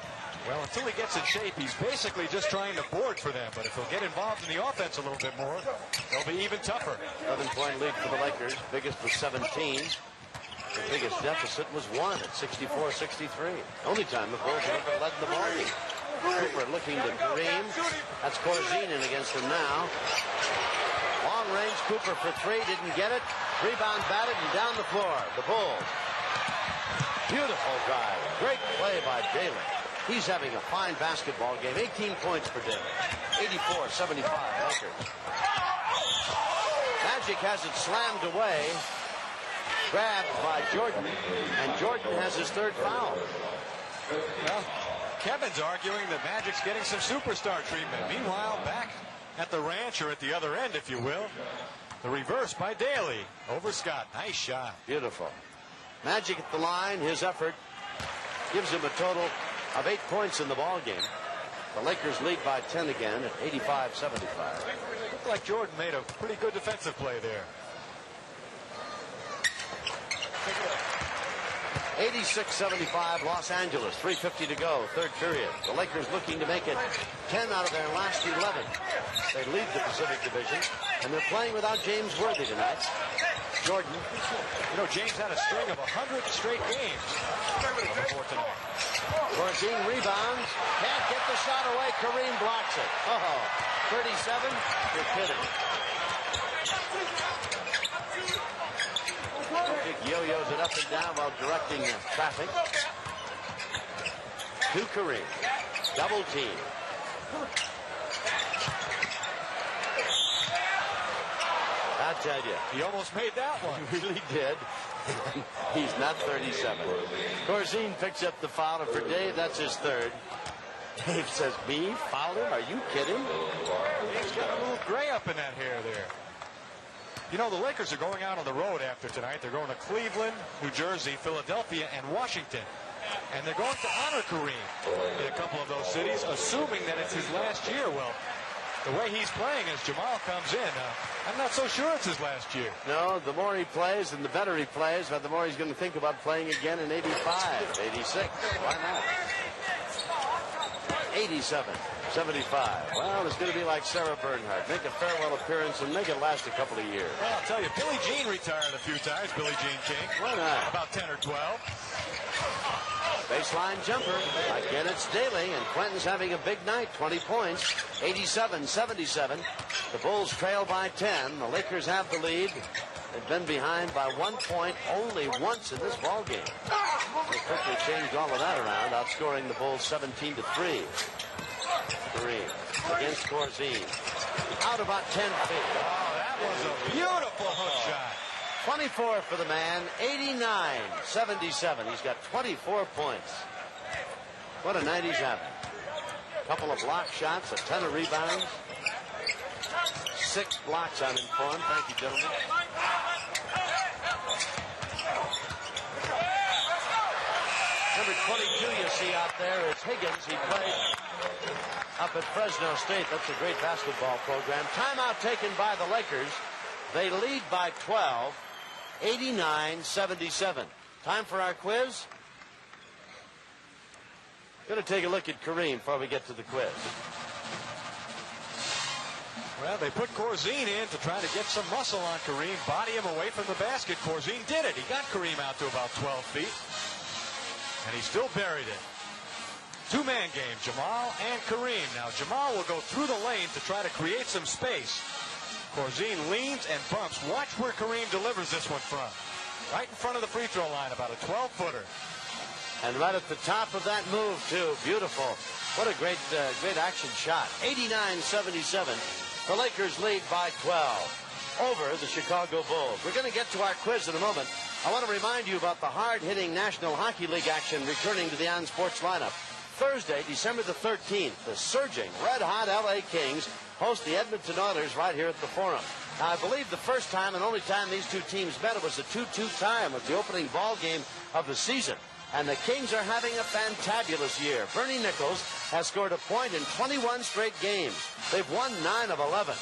Speaker 3: Well, until he gets in shape, he's basically just trying to board for them. But if he'll get involved in the offense a little bit more, they'll be even tougher.
Speaker 2: 11-point lead for the Lakers. Biggest was 17. The biggest deficit was 1 at 64-63. Only time the Bulls have ever led the ball game. Cooper looking to Kareem. That's Corzine in against him now. Long range, Cooper for 3. Didn't get it. Rebound batted and down the floor. The Bulls. Beautiful drive. Great play by Daly. He's having a fine basketball game. 18 points for Daly. 84-75 Lakers. Magic has it slammed away. Grabbed by Jordan. And Jordan has his 3rd foul.
Speaker 3: Well, Kevin's arguing that Magic's getting some superstar treatment. Meanwhile, back at the ranch, or at the other end, if you will, the reverse by Daly over Scott. Nice shot.
Speaker 2: Beautiful. Magic at the line. His effort gives him a total of 8 points in the ball game. The Lakers lead by 10 again at 85-75.
Speaker 3: Looked like Jordan made a pretty good defensive play there.
Speaker 2: 86-75 Los Angeles. 3:50 to go. Third period. The Lakers looking to make it 10 out of their last 11. They lead the Pacific Division, and they're playing without James Worthy tonight. Jordan.
Speaker 3: You know, James had a string of 100 straight games before tonight.
Speaker 2: Corzine rebounds. Can't get the shot away. Kareem blocks it. Oh, 37? You're kidding. Big yo-yos it up and down while directing the traffic. To Kareem. Double team. I tell you.
Speaker 3: He almost made that one.
Speaker 2: He really did. He's not 37. Corzine picks up the foul, and for Dave, that's his 3rd. Dave says, me? Foul him? Are you kidding?
Speaker 3: He's got a little gray up in that hair there. You know, the Lakers are going out on the road after tonight. They're going to Cleveland, New Jersey, Philadelphia, and Washington. And they're going to honor Kareem in a couple of those cities, assuming that it's his last year. Well, the way he's playing as Jamal comes in, I'm not so sure it's his last year.
Speaker 2: No, the more he plays and the better he plays, but the more he's going to think about playing again in 85, 86. Why not? 87-75. Well, it's going to be like Sarah Bernhardt. Make a farewell appearance and make it last a couple of years.
Speaker 3: Well, I'll tell you, Billie Jean retired a few times, Billie Jean King.
Speaker 2: Why not?
Speaker 3: About 10 or 12.
Speaker 2: Baseline jumper. Again, it's Daly, and Quentin's having a big night. 20 points. 87-77. The Bulls trail by 10. The Lakers have the lead. They've been behind by 1 point only once in this ball game. They quickly changed all of that around, outscoring the Bulls 17-3. Kareem against Corzine. Out about 10 feet.
Speaker 3: Oh, that was a beautiful hook shot.
Speaker 2: 24 for the man, 89-77. He's got 24 points. What a night he's having. Couple of block shots, a ton of rebounds. 6 blocks, I'm informed. Thank you, gentlemen. Number 22 you see out there is Higgins. He played up at Fresno State. That's a great basketball program. Timeout taken by the Lakers. They lead by 12, 89-77. Time for our quiz. Going to take a look at Kareem before we get to the quiz.
Speaker 3: Well, they put Corzine in to try to get some muscle on Kareem, body him away from the basket. Corzine did it. He got Kareem out to about 12 feet, and he still buried it. Two-man game, Jamal and Kareem. Now, Jamal will go through the lane to try to create some space. Corzine leans and bumps. Watch where Kareem delivers this one from. Right in front of the free throw line, about a 12-footer.
Speaker 2: And right at the top of that move, too. Beautiful. What a great action shot. 89-77. The Lakers lead by 12 over the Chicago Bulls. We're going to get to our quiz in a moment. I want to remind you about the hard-hitting National Hockey League action returning to the On Sports lineup. Thursday, December the 13th, the surging, red-hot L.A. Kings host the Edmonton Oilers right here at the Forum. Now, I believe the first time and only time these two teams met, it was a 2-2 tie with the opening ball game of the season. And the Kings are having a fantabulous year. Bernie Nichols has scored a point in 21 straight games. They've won 9 of 11.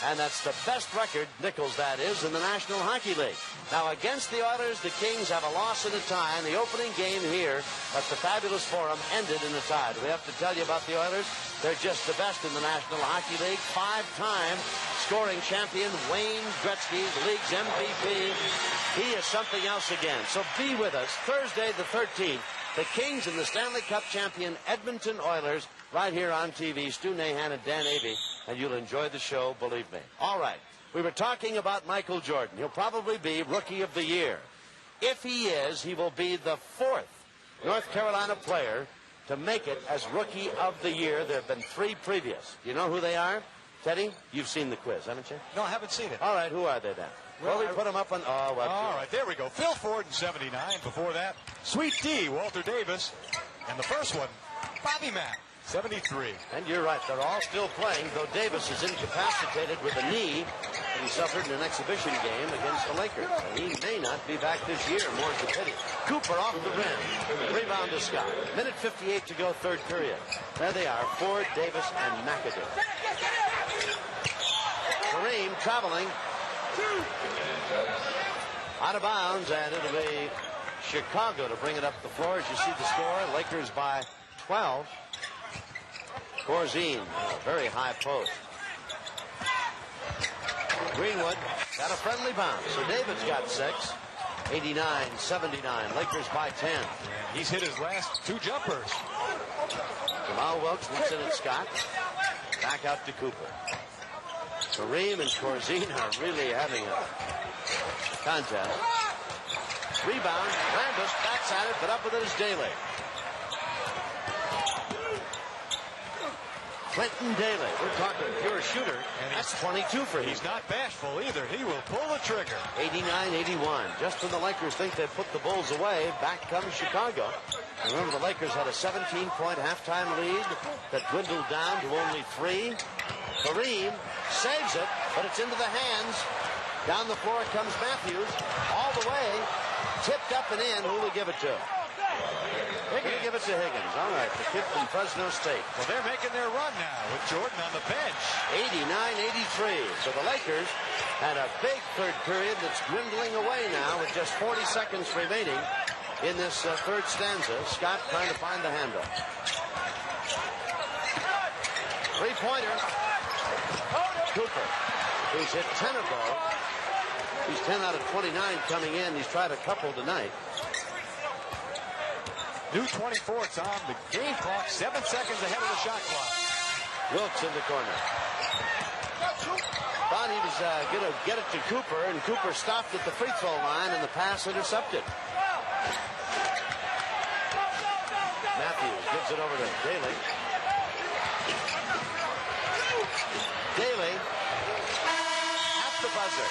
Speaker 2: And that's the best record, Nichols that is, in the National Hockey League. Now, against the Oilers, the Kings have a loss and a tie. And the opening game here at the fabulous Forum ended in a tie. Do we have to tell you about the Oilers? They're just the best in the National Hockey League. 5-time scoring champion Wayne Gretzky, the league's MVP. He is something else again. So be with us Thursday the 13th. The Kings and the Stanley Cup champion Edmonton Oilers right here on TV. Stu Nahan and Dan Avey. And you'll enjoy the show, believe me. All right. We were talking about Michael Jordan. He'll probably be Rookie of the Year. If he is, he will be the 4th North Carolina player to make it as Rookie of the Year. There have been 3 previous. You know who they are? Teddy, you've seen the quiz, haven't you?
Speaker 3: No, I haven't seen it.
Speaker 2: All right, who are they then? Well, we put them up on... Oh, well,
Speaker 3: all right, there we go. Phil Ford in 79. Before that, Sweet D, Walter Davis. And the first one, Bobby Mack, 73.
Speaker 2: And you're right, they're all still playing, though Davis is incapacitated with a knee that he suffered in an exhibition game against the Lakers. And he may not be back this year, more's the pity. Cooper off the rim. Rebound to Scott. Minute 58 to go, third period. There they are, Ford, Davis, and McAdoo. Kareem traveling. Out of bounds, and it'll be Chicago to bring it up the floor. As you see the score, Lakers by 12. Corzine, very high post. Greenwood got a friendly bounce. So David's got 6. 89-79. Lakers by 10.
Speaker 3: And he's hit his last 2 jumpers.
Speaker 2: Jamal Wilkes looks in at Scott. Back out to Cooper. Kareem and Corzine are really having a contest. Rebound. Rambis backs at it, but up with it is Daly. Clinton Daly. We're talking pure shooter. And that's 22 for him.
Speaker 3: He's not bashful either. He will pull the trigger.
Speaker 2: 89-81. Just when the Lakers think they've put the Bulls away, back comes Chicago. And remember, the Lakers had a 17-point halftime lead that dwindled down to only 3. Kareem saves it, but it's into the hands. Down the floor comes Matthews. All the way. Tipped up and in. Who will give it to? They're going to give it to Higgins. All right, the kid from Fresno State.
Speaker 3: Well, they're making their run now with Jordan on the bench.
Speaker 2: 89-83. So the Lakers had a big third period that's dwindling away now with just 40 seconds remaining in this third stanza. Scott trying to find the handle. Three-pointer. Cooper, who's hit 10 of those. He's 10 out of 29 coming in. He's tried a couple tonight.
Speaker 3: New 24, it's on the game clock. 7 seconds ahead of the shot clock.
Speaker 2: Wilkes in the corner. thought he was going to get it to Cooper, and Cooper stopped at the free throw line, and the pass intercepted. Matthews gives it over to Daly. Daly at the buzzer.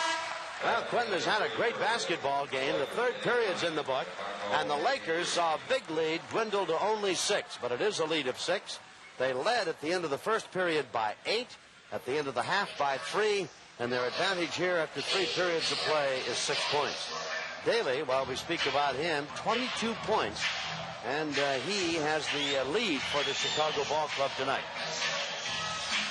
Speaker 2: Well, Quentin has had a great basketball game. The third period's in the book, and the Lakers saw a big lead dwindle to only 6, but it is a lead of 6. They led at the end of the first period by 8, at the end of the half by 3, and their advantage here after 3 periods of play is 6 points. Daly, while we speak about him, 22 points, and he has the lead for the Chicago Ball Club tonight.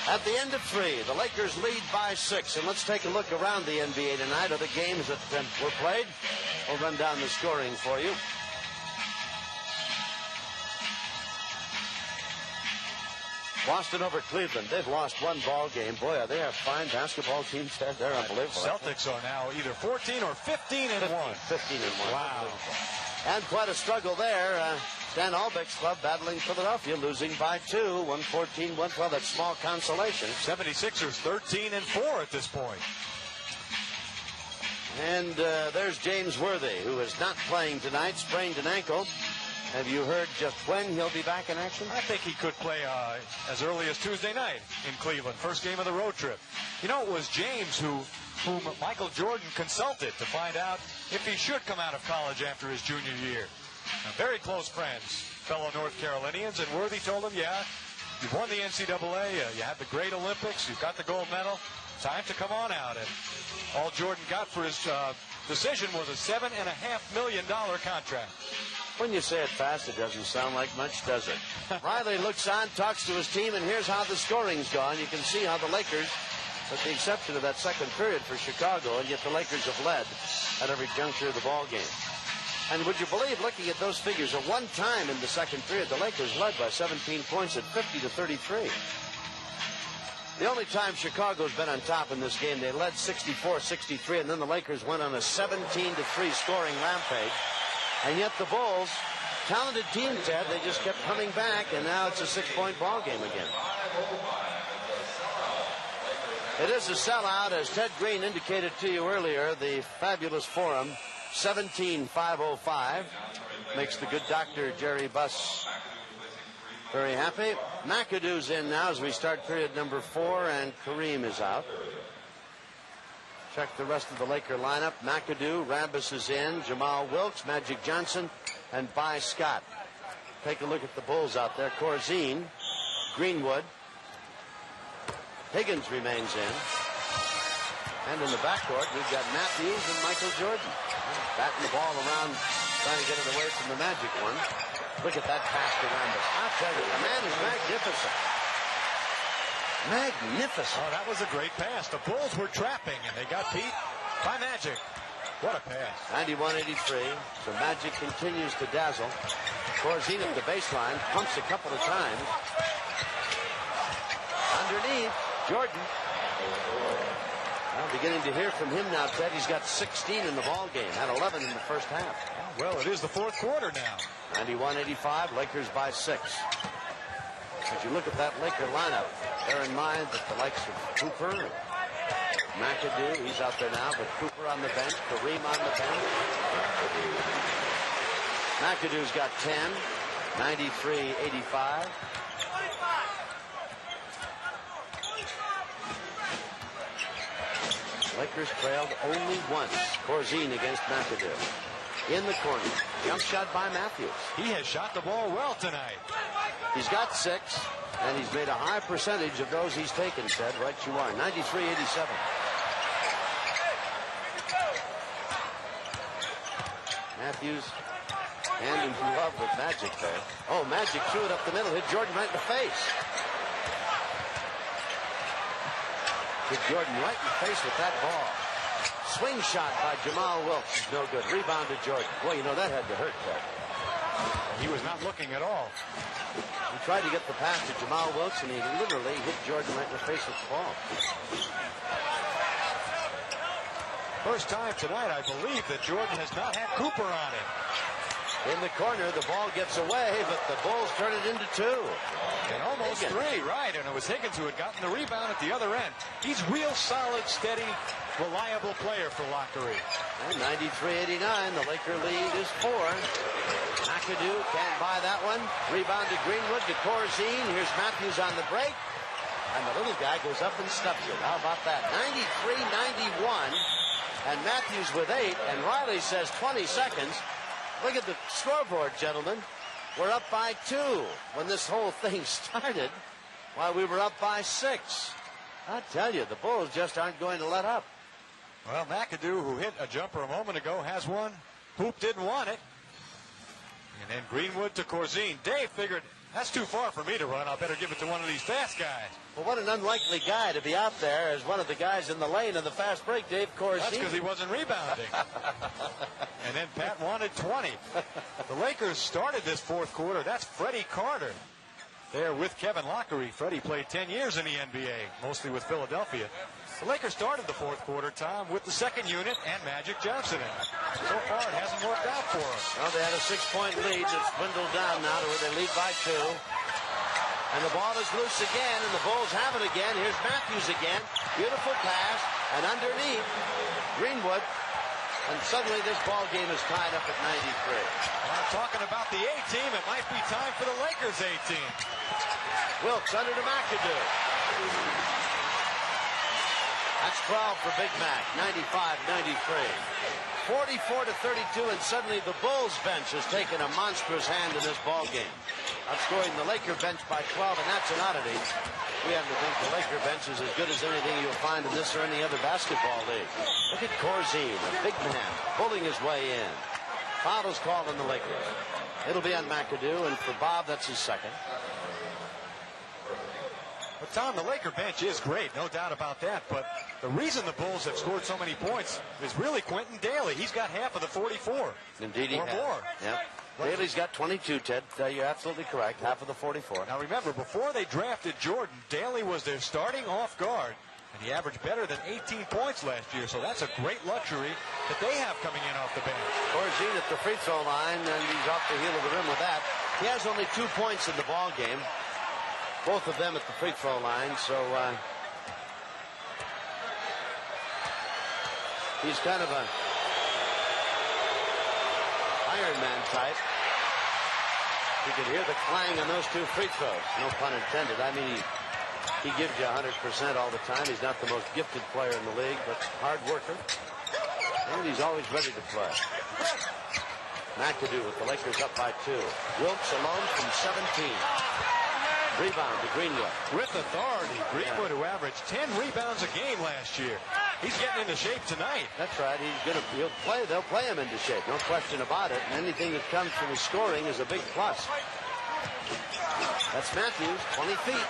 Speaker 2: At the end of 3, the Lakers lead by 6. And let's take a look around the NBA tonight of the games that were played. We'll run down the scoring for you. Boston over Cleveland. They've lost one ball game. Boy, are they a fine basketball team, Ted. They're unbelievable.
Speaker 3: Celtics are now either 14 or 15 and 1.
Speaker 2: 15 and 1.
Speaker 3: Wow.
Speaker 2: And quite a struggle there. Stan Albeck's club battling Philadelphia, losing by 2, 114-112. That's small consolation.
Speaker 3: 76ers 13 and 4 at this point.
Speaker 2: And there's James Worthy, who is not playing tonight, sprained an ankle. Have you heard just when he'll be back in action?
Speaker 3: I think he could play as early as Tuesday night in Cleveland, first game of the road trip. You know, it was James whom Michael Jordan consulted to find out if he should come out of college after his junior year. Now, very close friends, fellow North Carolinians, and Worthy told him, yeah, you've won the NCAA, you had the great Olympics, you've got the gold medal, time to come on out. And all Jordan got for his decision was a $7.5 million contract.
Speaker 2: When you say it fast, it doesn't sound like much, does it? Riley looks on, talks to his team, and here's how the scoring's gone. You can see how the Lakers, with the exception of that second period for Chicago, and yet the Lakers have led at every juncture of the ball game. And would you believe, looking at those figures, at one time in the second period, the Lakers led by 17 points at 50-33. The only time Chicago's been on top in this game, they led 64-63, and then the Lakers went on a 17-3 scoring rampage. And yet the Bulls, talented team, Ted, they just kept coming back, and now it's a 6-point ball game again. It is a sellout, as Ted Green indicated to you earlier. The fabulous Forum, 17,505, makes the good doctor Jerry Buss very happy. McAdoo's in now as we start period number 4, and Kareem is out. Check the rest of the Laker lineup. McAdoo, Rambis is in, Jamal Wilkes, Magic Johnson, and By Scott. Take a look at the Bulls out there. Corzine, Greenwood, Higgins remains in. And in the backcourt, we've got Matthews and Michael Jordan. Batting the ball around, trying to get it away from the Magic one. Look at that pass to Rambis. I'll tell you, the man is magnificent. Magnificent.
Speaker 3: Oh, that was a great pass. The Bulls were trapping, and they got beat by Magic. What a pass.
Speaker 2: 91-83. So Magic continues to dazzle. Corzine at the baseline, pumps a couple of times. Underneath, Jordan. Well, beginning to hear from him now, Ted. He's got 16 in the ball game. Had 11 in the first half.
Speaker 3: Well, it is the fourth quarter now.
Speaker 2: 91-85. Lakers by 6. As you look at that Laker lineup, bear in mind that the likes of Cooper, McAdoo, he's out there now, but Cooper on the bench, Kareem on the bench. McAdoo's got 10, 93-85. Lakers trailed only once. Corzine against McAdoo. In the corner. Jump shot by Matthews.
Speaker 3: He has shot the ball well tonight.
Speaker 2: He's got 6, and he's made a high percentage of those he's taken, Ted. Right you are. 93-87. Matthews hand in love with Magic there. Oh, Magic threw it up the middle, hit Jordan right in the face. Hit Jordan right in the face with that ball. Swing shot by Jamal Wilkes is no good. Rebound to Jordan. Boy, you know that had to hurt, Ted.
Speaker 3: He was not looking at all.
Speaker 2: He tried to get the pass to Jamal Wilkes, and he literally hit Jordan right in the face with the ball.
Speaker 3: First time tonight, I believe, that Jordan has not had Cooper on him.
Speaker 2: In the corner, the ball gets away, but the Bulls turn it into 2.
Speaker 3: And almost
Speaker 2: Higgins.
Speaker 3: 3, right? And it was Higgins who had gotten the rebound at the other end. He's real solid, steady, reliable player for Lockery.
Speaker 2: 93-89, the Laker lead is 4. McAdoo can't buy that one. Rebound to Greenwood, to Corzine. Here's Matthews on the break. And the little guy goes up and stuffs it. How about that? 93-91. And Matthews with 8. And Riley says 20 seconds. Look at the scoreboard, gentlemen. We're up by 2 when this whole thing started, while we were up by 6. I tell you, the Bulls just aren't going to let up.
Speaker 3: Well, McAdoo, who hit a jumper a moment ago, has one. Hoop didn't want it. And then Greenwood to Corzine. Dave figured, that's too far for me to run. I'll better give it to one of these fast guys.
Speaker 2: Well, what an unlikely guy to be out there as one of the guys in the lane in the fast break, Dave Corzine.
Speaker 3: That's because he wasn't rebounding. And then Pat wanted 20. The Lakers started this fourth quarter. That's Freddie Carter there with Kevin Lockery. Freddie played 10 years in the NBA, mostly with Philadelphia. The Lakers started the fourth quarter, Tom, with the second unit and Magic Johnson in it. So far, it hasn't worked out for them.
Speaker 2: Well, they had a 6-point lead. It's dwindled down now to where they lead by 2. And the ball is loose again, and the Bulls have it again. Here's Matthews again. Beautiful pass. And underneath, Greenwood. And suddenly this ball game is tied up at 93.
Speaker 3: Well, talking about the A team, it might be time for the Lakers A team.
Speaker 2: Wilkes under to McAdoo. That's 12 for Big Mac. 95-93. 44-32, and suddenly the Bulls bench has taken a monstrous hand in this ball game, outscoring the Laker bench by 12, and that's an oddity. We have to think the Laker bench is as good as anything you'll find in this or any other basketball league. Look at Corzine, a big man, pulling his way in. Foul is called on the Lakers. It'll be on McAdoo, and for Bob, that's his second.
Speaker 3: But Tom, the Laker bench is great, no doubt about that. But the reason the Bulls have scored so many points is really Quentin Daly. He's got half of the 44.
Speaker 2: Indeed he
Speaker 3: or
Speaker 2: has.
Speaker 3: more.
Speaker 2: Yep. Daly's got 22, Ted. You're absolutely correct. Half of the 44.
Speaker 3: Now remember, before they drafted Jordan, Daly was their starting off guard. And he averaged better than 18 points last year. So that's a great luxury that they have coming in off the bench.
Speaker 2: Corzine at the free throw line, and he's off the heel of the rim with that. He has only 2 points in the ball game. Both of them at the free throw line, so he's kind of a Iron Man type. You can hear the clang on those 2 free throws. No pun intended. I mean, he gives you 100% all the time. He's not the most gifted player in the league, but hard worker. And he's always ready to play. McAdoo with the Lakers up by 2. Wilkes alone from 17. Rebound to Greenwood.
Speaker 3: With authority, Greenwood, who averaged 10 rebounds a game last year. He's getting into shape tonight.
Speaker 2: That's right. They'll play him into shape. No question about it. And anything that comes from his scoring is a big plus. That's Matthews, 20 feet.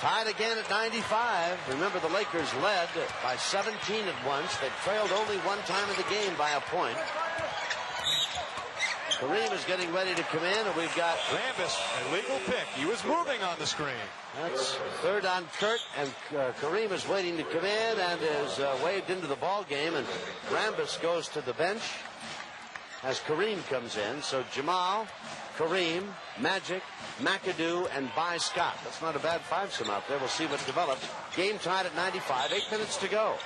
Speaker 2: Tied again at 95. Remember, the Lakers led by 17 at once. They trailed only one time in the game by a point. Kareem is getting ready to come in, and we've got
Speaker 3: Rambis, a legal pick. He was moving on the screen.
Speaker 2: That's third on Kurt, and Kareem is waiting to come in and is waved into the ball game, and Rambis goes to the bench as Kareem comes in. So Jamal, Kareem, Magic, McAdoo, and By Scott. That's not a bad fivesome out there. We'll see what develops. Game tied at 95. 8 minutes to go.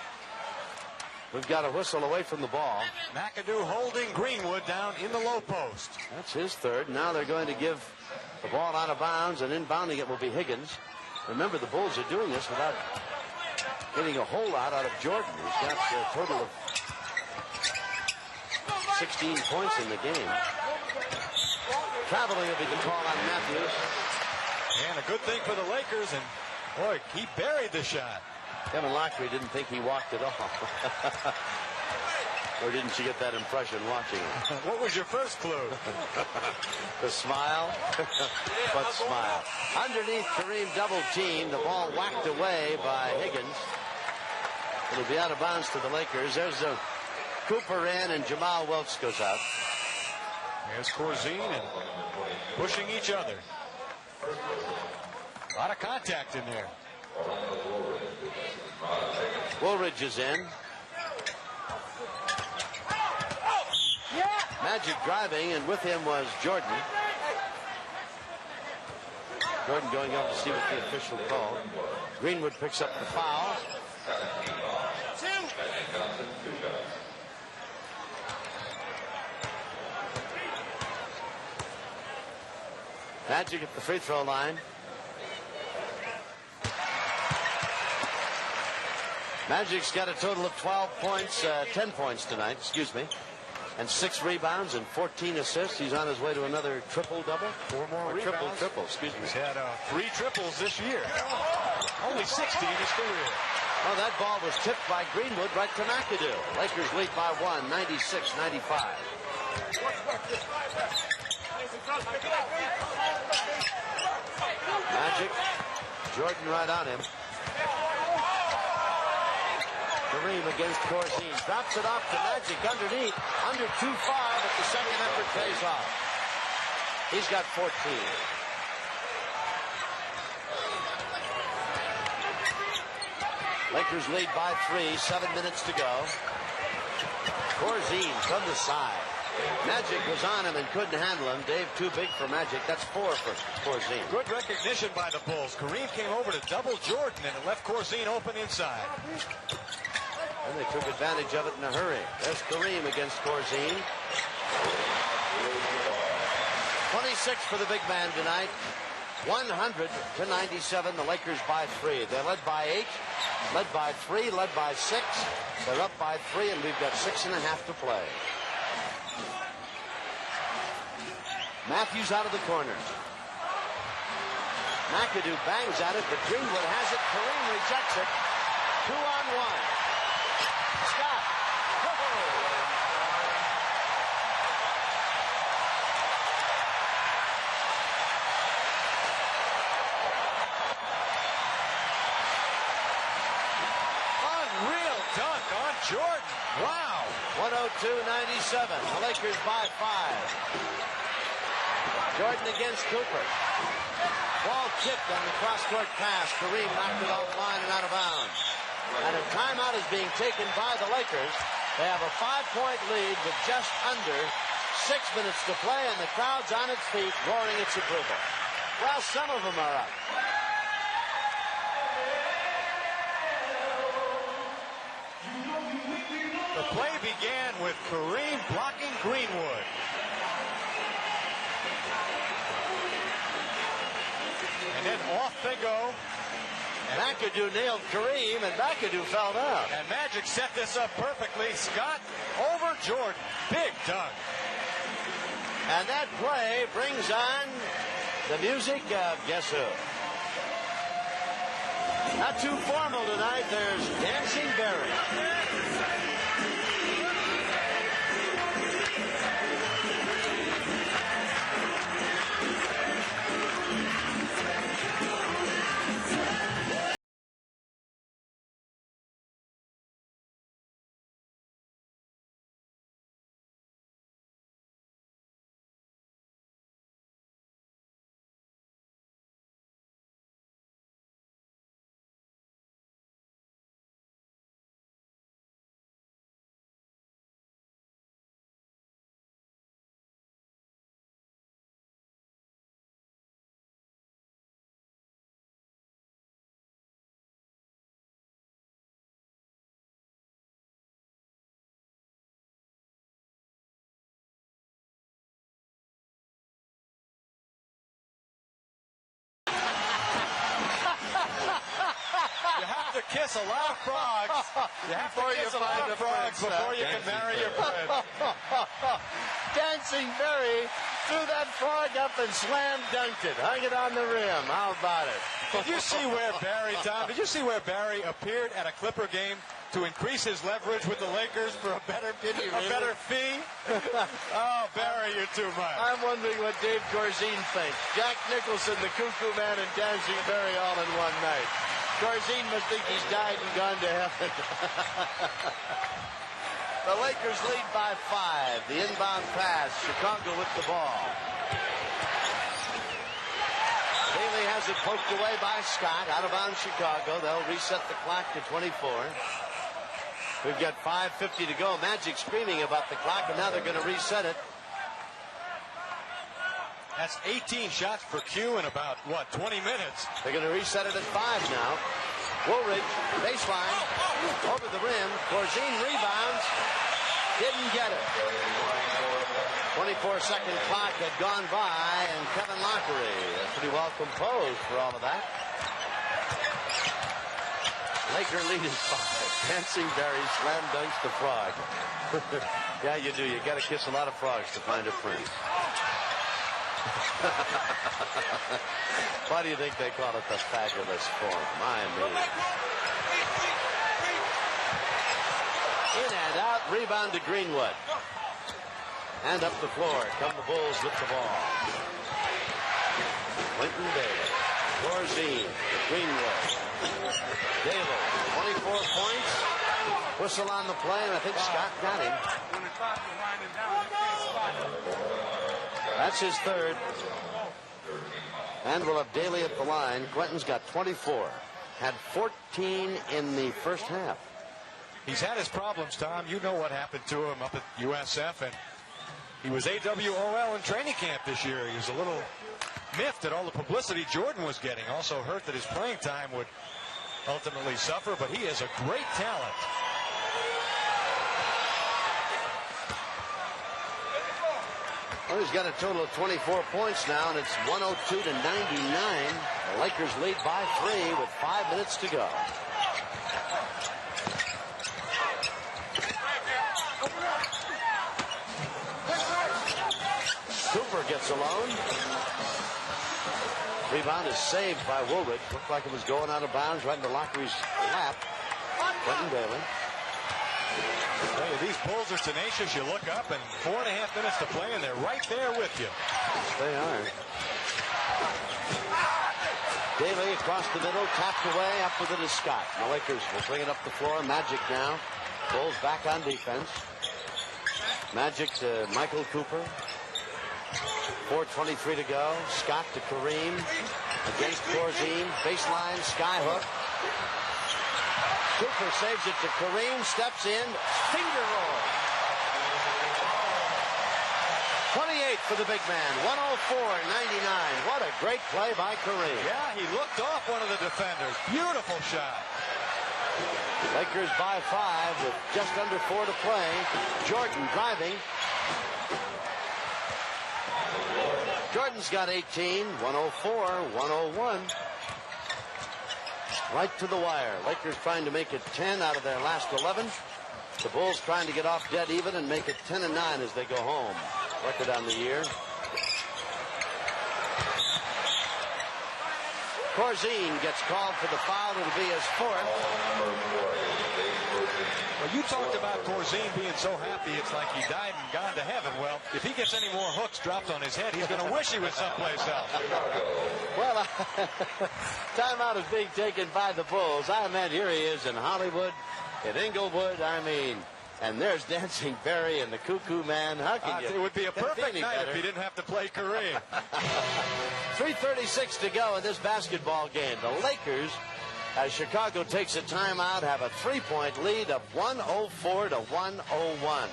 Speaker 2: We've got a whistle away from the ball.
Speaker 3: McAdoo holding Greenwood down in the low post.
Speaker 2: That's his third. Now they're going to give the ball out of bounds, and inbounding it will be Higgins. Remember, the Bulls are doing this without getting a whole lot out of Jordan. He's got a total of 16 points in the game. Traveling will be the call on Matthews.
Speaker 3: And a good thing for the Lakers, and boy, he buried the shot.
Speaker 2: Kevin Lockery didn't think he walked it off. Or didn't you get that impression watching it?
Speaker 3: What was your first clue?
Speaker 2: The smile. But smile. Underneath, Kareem double team. The ball whacked away by Higgins. It'll be out of bounds to the Lakers. There's a Cooper in, and Jamal Wilkes goes out.
Speaker 3: There's Corzine and pushing each other. A lot of contact in there.
Speaker 2: Woolridge is in. Magic driving, and with him was Jordan. Jordan going up to see what the official called. Greenwood picks up the foul. Magic at the free throw line. Magic's got a total of 12 points, 10 points tonight, excuse me, and 6 rebounds and 14 assists. He's on his way to another triple-double.
Speaker 3: 4 more rebounds.
Speaker 2: Triple, excuse me.
Speaker 3: He's had 3 triples this year. Only 60 in his career.
Speaker 2: Oh, that ball was tipped by Greenwood right to McAdoo. Lakers lead by 1, 96-95. Magic. Jordan right on him. Kareem against Corzine. Drops it off to Magic underneath. Under 2-5, but the second effort pays off. He's got 14. Lakers lead by 3, 7 minutes to go. Corzine from the side. Magic was on him and couldn't handle him. Dave too big for Magic. That's 4 for Corzine.
Speaker 3: Good recognition by the Bulls. Kareem came over to double Jordan and it left Corzine open inside.
Speaker 2: And they took advantage of it in a hurry. There's Kareem against Corzine. 26 for the big man tonight. 100-97. The Lakers by 3. They're led by 8, led by 3, led by 6. They're up by 3, and we've got 6.5 to play. Matthews out of the corner. McAdoo bangs at it, but Greenwood has it. Kareem rejects it. 2-on-1. Scott.
Speaker 3: Unreal dunk on Jordan. Wow.
Speaker 2: 102-97. The Lakers by 5. Jordan against Cooper. Ball tipped on the cross-court pass. Kareem knocked it offline and out of bounds. And a timeout is being taken by the Lakers. They have a 5-point lead with just under 6 minutes to play, and the crowd's on its feet, roaring its approval. Well, some of them are up.
Speaker 3: The play began with Kareem blocking Greenwood. And then off they go.
Speaker 2: McAdoo nailed Kareem, and McAdoo fell down.
Speaker 3: And Magic set this up perfectly. Scott over Jordan. Big dunk.
Speaker 2: And that play brings on the music of guess who? Not too formal tonight. There's Dancing Barry.
Speaker 3: To kiss a lot of frogs. You have to kiss a lot of frogs before you can marry your friend.
Speaker 2: Dancing Barry threw that frog up and slam dunked it. Hung it on the rim. How about it?
Speaker 3: Did you see where Barry, Tom, did you see where Barry appeared at a Clipper game to increase his leverage with the Lakers for a better fee? Oh, Barry, you're too much.
Speaker 2: I'm wondering what Dave Corzine thinks. Jack Nicholson, the Cuckoo Man, and Dancing Barry all in one night. Corzine must think he's died and gone to heaven. The Lakers lead by 5. The inbound pass. Chicago with the ball. Bailey has it poked away by Scott. Out of bounds Chicago. They'll reset the clock to 24. We've got 5:50 to go. Magic screaming about the clock, and now they're going to reset it
Speaker 3: That's 18 shots for Q in about, 20 minutes.
Speaker 2: They're going to reset it at 5 now. Woolridge, baseline, over the rim. Corzine rebounds. Didn't get it. 24-second clock had gone by, and Kevin Lockery pretty well composed for all of that. Laker lead is 5. Dancing Barry slam dunks the frog. Yeah, you do. You got to kiss a lot of frogs to find a prince. Why do you think they call it the fabulous form? My me. In and out, rebound to Greenwood. And up the floor. Come the Bulls with the ball. Quentin Davis. Corzine. Greenwood. Davis. 24 points. Whistle on the play, and I think Scott got him. That's his third. And we'll have Daly at the line. Quentin's got 24. Had 14 in the first half.
Speaker 3: He's had his problems, Tom. You know what happened to him up at USF, and he was AWOL in training camp this year. He was a little miffed at all the publicity Jordan was getting. Also hurt that his playing time would ultimately suffer, but he is a great talent.
Speaker 2: Well, he's got a total of 24 points now, and it's 102 to 99. The Lakers lead by 3 with 5 minutes to go. Cooper gets alone. Rebound is saved by Woolridge. Looked like it was going out of bounds right into Lockery's lap. Quentin Daly.
Speaker 3: Tell you, these Bulls are tenacious. You look up, and 4.5 minutes to play, and they're right there with you.
Speaker 2: Yes, they are. Daly across the middle, tapped away, up with it is Scott. The Lakers will bring it up the floor. Magic now. Bulls back on defense. Magic to Michael Cooper. 4:23 to go. Scott to Kareem. Against Corzine. Baseline, skyhook. Cooper saves it to Kareem. Steps in. Finger roll. 28 for the big man. 104-99. What a great play by Kareem.
Speaker 3: Yeah, he looked off one of the defenders. Beautiful shot.
Speaker 2: Lakers by 5 with just under 4 to play. Jordan driving. Jordan's got 18. 104-101. Right to the wire. Lakers trying to make it 10 out of their last 11. The Bulls trying to get off dead even and make it 10-9 as they go home. Record on the year. Corzine gets called for the foul. It'll be his 4th.
Speaker 3: Well, you talked about Corzine being so happy it's like he died and gone to heaven. Well, if he gets any more hooks dropped on his head, he's going to wish he was someplace else.
Speaker 2: Well, timeout is being taken by the Bulls. I meant here he is in Hollywood, in Inglewood. I mean, and there's Dancing Barry and the Cuckoo Man. How can you?
Speaker 3: It would be a perfect night if he didn't have to play Kareem.
Speaker 2: 3:36 to go in this basketball game. The Lakers, as Chicago takes a timeout, have a 3-point lead of 104-101.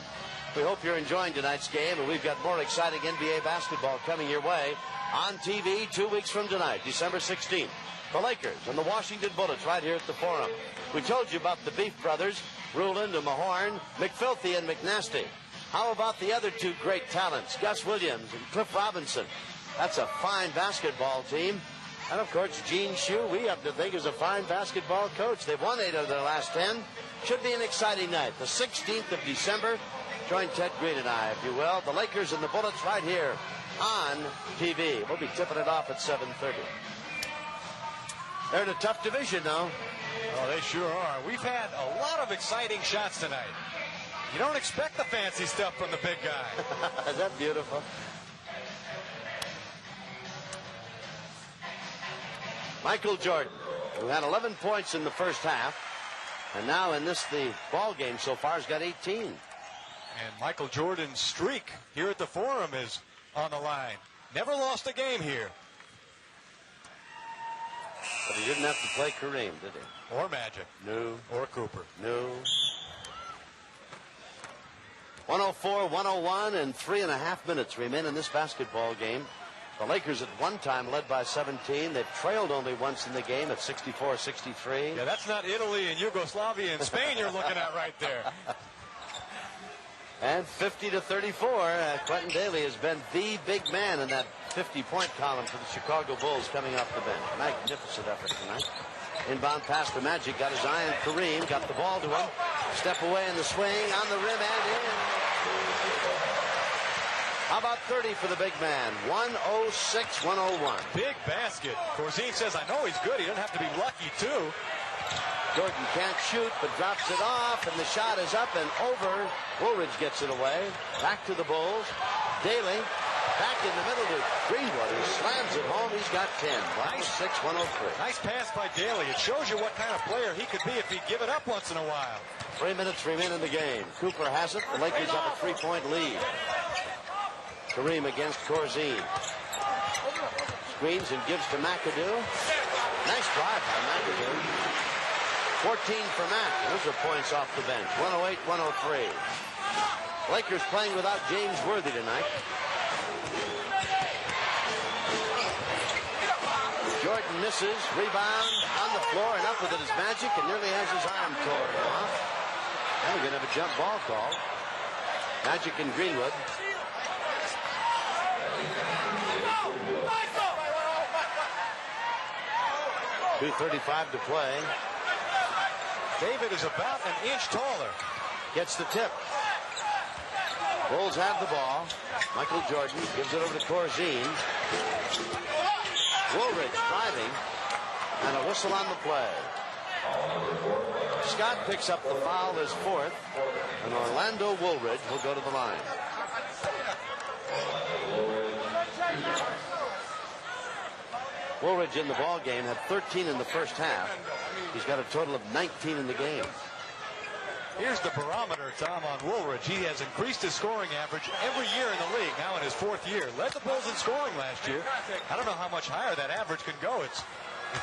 Speaker 2: We hope you're enjoying tonight's game, and we've got more exciting NBA basketball coming your way on TV 2 weeks from tonight, December 16th. The Lakers and the Washington Bullets right here at the Forum. We told you about the Beef Brothers, Ruland and Mahorn, McFilthy and McNasty. How about the other two great talents, Gus Williams and Cliff Robinson? That's a fine basketball team. And, of course, Gene Shue, we have to think, is a fine basketball coach. They've won 8 of their last 10. Should be an exciting night. The 16th of December. Join Ted Green and I, if you will. The Lakers and the Bullets right here on TV. We'll be tipping it off at 7:30. They're in a tough division, though.
Speaker 3: Oh, they sure are. We've had a lot of exciting shots tonight. You don't expect the fancy stuff from the big guy.
Speaker 2: Is that beautiful? Michael Jordan, who had 11 points in the first half, and now in the ball game so far has got 18.
Speaker 3: And Michael Jordan's streak here at the Forum is on the line. Never lost a game here.
Speaker 2: But he didn't have to play Kareem, did he?
Speaker 3: Or Magic.
Speaker 2: No.
Speaker 3: Or Cooper.
Speaker 2: No. 104-101, and 3.5 minutes remain in this basketball game. The Lakers at one time led by 17. They've trailed only once in the game at 64-63.
Speaker 3: Yeah, that's not Italy and Yugoslavia and Spain you're looking at right there.
Speaker 2: And 50-34. Quentin Daly has been the big man in that 50-point column for the Chicago Bulls coming off the bench. Magnificent effort tonight. Inbound pass to Magic. Got his eye on Kareem. Got the ball to him. Step away in the swing. On the rim and in. How about 30 for the big man? 106-101.
Speaker 3: Big basket. Corzine says, I know he's good. He doesn't have to be lucky, too.
Speaker 2: Jordan can't shoot, but drops it off, and the shot is up and over. Woolridge gets it away. Back to the Bulls. Daly back in the middle to Greenwood, who slams it home. He's got 10. 106-103.
Speaker 3: Nice pass by Daly. It shows you what kind of player he could be if he'd give it up once in a while.
Speaker 2: 3 minutes remain in the game. Cooper has it. The Lakers have a 3-point lead. Kareem against Corzine. Screens and gives to McAdoo. Nice drive by McAdoo. 14 for Mack. Those are points off the bench. 108-103. Lakers playing without James Worthy tonight. Jordan misses. Rebound on the floor, and up with it is Magic, and nearly has his arm torn off. Now we're going to have a jump ball call. Magic and Greenwood. 2:35 to play.
Speaker 3: David is about an inch taller.
Speaker 2: Gets the tip. Bulls have the ball. Michael Jordan gives it over to Corzine. Woolridge driving. And a whistle on the play. Scott picks up the foul, his fourth. And Orlando Woolridge will go to the line. Woolridge in the ball game had 13 in the first half. He's got a total of 19 in the game.
Speaker 3: Here's the barometer, Tom, on Woolridge. He has increased his scoring average every year in the league, now in his fourth year. Led the Bulls in scoring last year. I don't know how much higher that average can go. It's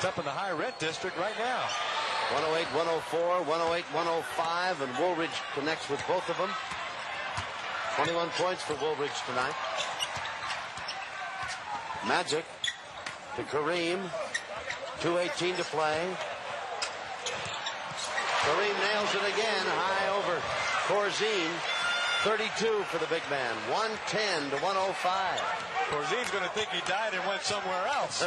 Speaker 3: up in the high rent district right now.
Speaker 2: 108-104, 108-105, and Woolridge connects with both of them. 21 points for Woolridge tonight. Magic to Kareem. 2:18 to play. Kareem nails it again, high over Corzine. 32 for the big man. 110-105.
Speaker 3: Corzine's going to think he died and went somewhere else.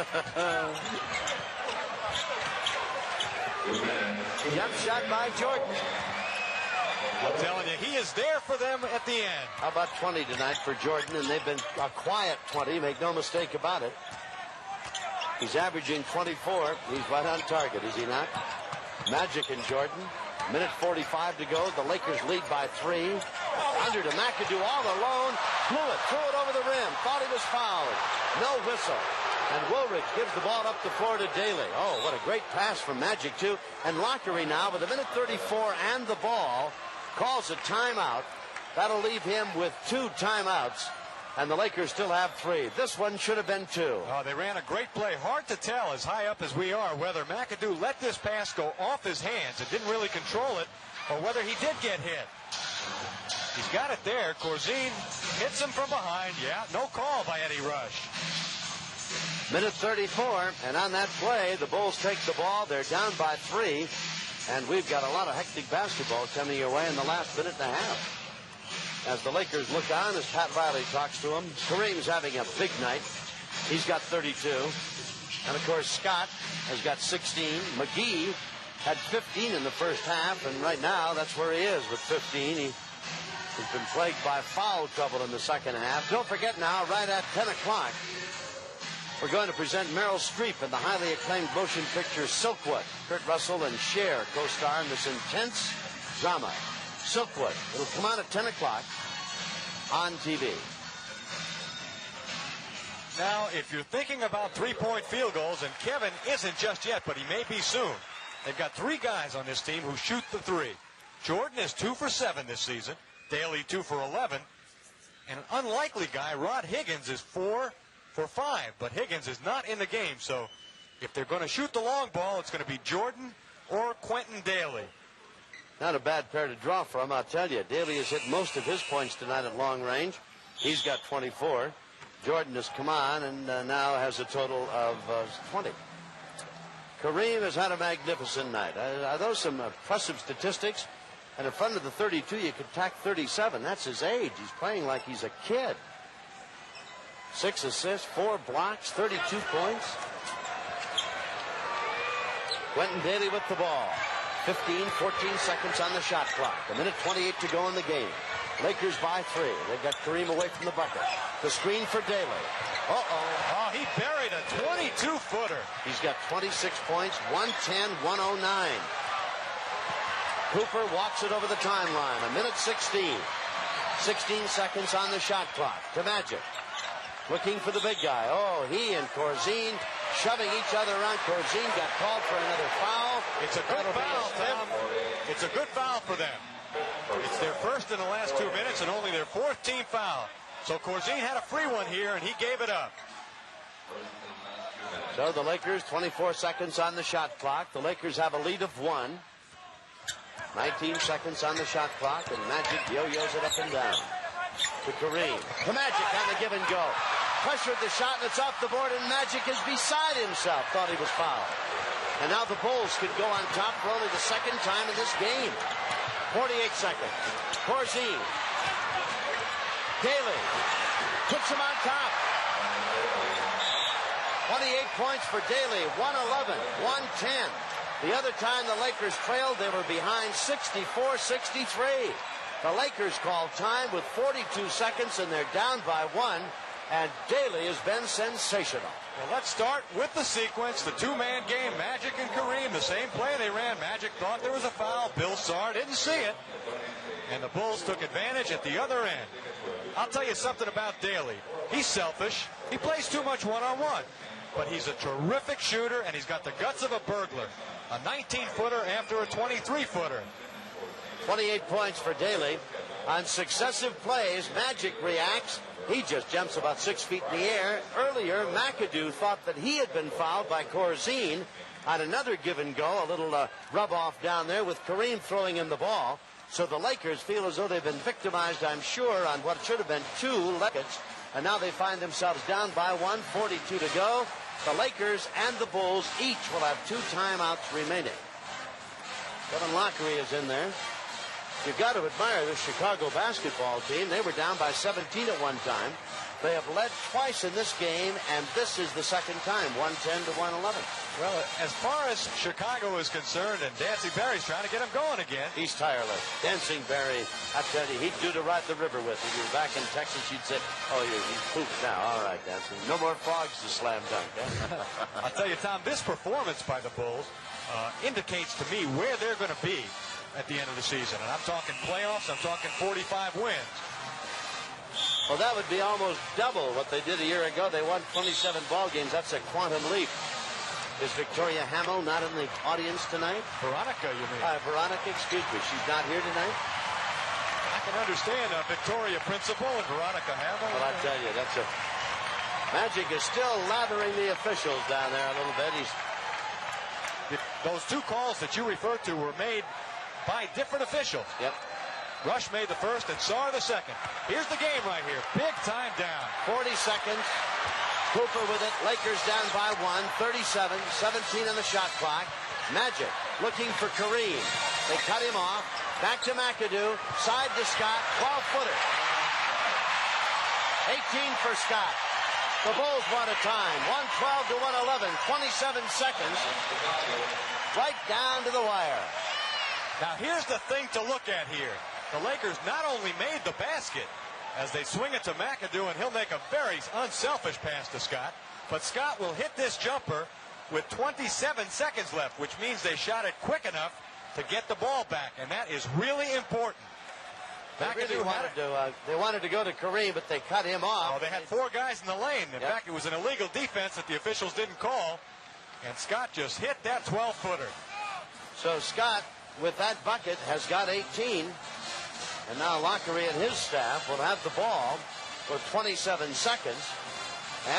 Speaker 2: Jump shot by Jordan.
Speaker 3: I'm telling you, he is there for them at the end.
Speaker 2: How about 20 tonight for Jordan? And they've been a quiet 20, make no mistake about it. He's averaging 24. He's right on target, is he not? Magic and Jordan. Minute 45 to go. The Lakers lead by 3. Under to McAdoo all alone. Threw it over the rim. Thought he was fouled. No whistle. And Woolridge gives the ball up the floor to Daly. Oh, what a great pass from Magic, too. And Lockery now, with a minute 34 and the ball, calls a timeout. That'll leave him with 2 timeouts. And the Lakers still have 3. This one should have been 2.
Speaker 3: Oh, they ran a great play. Hard to tell, as high up as we are, whether McAdoo let this pass go off his hands and didn't really control it, or whether he did get hit. He's got it there. Corzine hits him from behind. Yeah, no call by Eddie Rush.
Speaker 2: Minute 34, and on that play, the Bulls take the ball. They're down by 3, and we've got a lot of hectic basketball coming your way in the last minute and a half. As the Lakers look on, as Pat Riley talks to him, Kareem's having a big night. He's got 32. And, of course, Scott has got 16. McGee had 15 in the first half, and right now that's where he is with 15. He's been plagued by foul trouble in the second half. Don't forget now, right at 10 o'clock, we're going to present Meryl Streep in the highly acclaimed motion picture Silkwood. Kurt Russell and Cher co-star in this intense drama. Silkwood. It'll come on at 10 o'clock on TV.
Speaker 3: Now, if you're thinking about three-point field goals, and Kevin isn't just yet, but he may be soon. They've got 3 guys on this team who shoot the 3. Jordan is 2 for 7 this season. Daly 2 for 11. And an unlikely guy, Rod Higgins, is 4 for 5. But Higgins is not in the game, so if they're going to shoot the long ball, it's going to be Jordan or Quentin Daly.
Speaker 2: Not a bad pair to draw from, I'll tell you. Daly has hit most of his points tonight at long range. He's got 24. Jordan has come on and now has a total of 20. Kareem has had a magnificent night. Are those some impressive statistics? And in front of the 32, you could tack 37. That's his age. He's playing like he's a kid. 6 assists, 4 blocks, 32 points. Quentin Daly with the ball. 14 seconds on the shot clock. A minute 28 to go in the game. Lakers by 3. They've got Kareem away from the bucket. The screen for Daly.
Speaker 3: Oh, he buried a 22-footer.
Speaker 2: He's got 26 points, 110-109. Cooper walks it over the timeline. A minute 16. 16 seconds on the shot clock to Magic. Looking for the big guy. Oh, he and Corzine shoving each other around. Corzine got called for another foul.
Speaker 3: It's a good foul, Tom. It's a good foul for them. It's their first in the last 2 minutes and only their 4th team foul. So Corzine had a free one here, and he gave it up.
Speaker 2: So the Lakers, 24 seconds on the shot clock. The Lakers have a lead of 1. 19 seconds on the shot clock, and Magic yo-yos it up and down. To Kareem. To Magic on the give and go. Pressured the shot, and it's off the board, and Magic is beside himself. Thought he was fouled. And now the Bulls could go on top for only the second time in this game. 48 seconds. Corzine. Daly. Puts him on top. 28 points for Daly. 111. 110. The other time the Lakers trailed, they were behind 64-63. The Lakers called time with 42 seconds, and they're down by 1. And Daly has been sensational.
Speaker 3: Well, let's start with the sequence, the two-man game. Magic and Kareem, the same play they ran. Magic thought there was a foul. Bill Sarr didn't see it. And the Bulls took advantage at the other end. I'll tell you something about Daly. He's selfish. He plays too much one-on-one. But he's a terrific shooter, and he's got the guts of a burglar. A 19-footer after a 23-footer.
Speaker 2: 28 points for Daly. On successive plays, Magic reacts. He just jumps about 6 feet in the air. Earlier, McAdoo thought that he had been fouled by Corzine on another give and go, a little rub-off down there with Kareem throwing him the ball. So the Lakers feel as though they've been victimized, I'm sure, on what should have been 2 Lakers. And now they find themselves down by 1, 42 to go. The Lakers and the Bulls each will have 2 timeouts remaining. Kevin Lockery is in there. You've got to admire this Chicago basketball team. They were down by 17 at one time. They have led twice in this game, and this is the second time, 110 to 111.
Speaker 3: Well, as far as Chicago is concerned, and Dancing Barry's trying to get him going again.
Speaker 2: He's tireless. Dancing Barry, I tell you, he'd do to ride the river with. If you were back in Texas, you'd say, oh, he's pooped now. All right, Dancing. No more frogs to slam dunk. Eh?
Speaker 3: I'll tell you, Tom, this performance by the Bulls indicates to me where they're going to be at the end of the season. And I'm talking playoffs, I'm talking 45 wins.
Speaker 2: Well, that would be almost double what they did a year ago. They won 27 ball games. That's a quantum leap. Is Victoria Hamill not in the audience tonight?
Speaker 3: Veronica, you mean?
Speaker 2: Veronica, excuse me. She's not here tonight?
Speaker 3: I can understand Victoria Principal and Veronica Hamill.
Speaker 2: Well, I tell you, that's a... Magic is still lathering the officials down there a little bit.
Speaker 3: Those 2 calls that you referred to were made by different officials.
Speaker 2: Yep.
Speaker 3: Rush made the first and Sarr the second. Here's the game right here. Big time down.
Speaker 2: 40 seconds. Cooper with it. Lakers down by 1. 37. 17 on the shot clock. Magic looking for Kareem. They cut him off. Back to McAdoo. Side to Scott. 12-footer. 18 for Scott. The Bulls want a time. 112 to 111. 27 seconds. Right down to the wire.
Speaker 3: Now here's the thing to look at here. The Lakers not only made the basket as they swing it to McAdoo, and he'll make a very unselfish pass to Scott, but Scott will hit this jumper with 27 seconds left, which means they shot it quick enough to get the ball back, and that is really important.
Speaker 2: They wanted to go to Kareem, but they cut him off.
Speaker 3: Oh, they had 4 guys in the lane. In fact, it was an illegal defense that the officials didn't call, and Scott just hit that 12-footer.
Speaker 2: So Scott, with that bucket, has got 18. And now Lockery and his staff will have the ball for 27 seconds.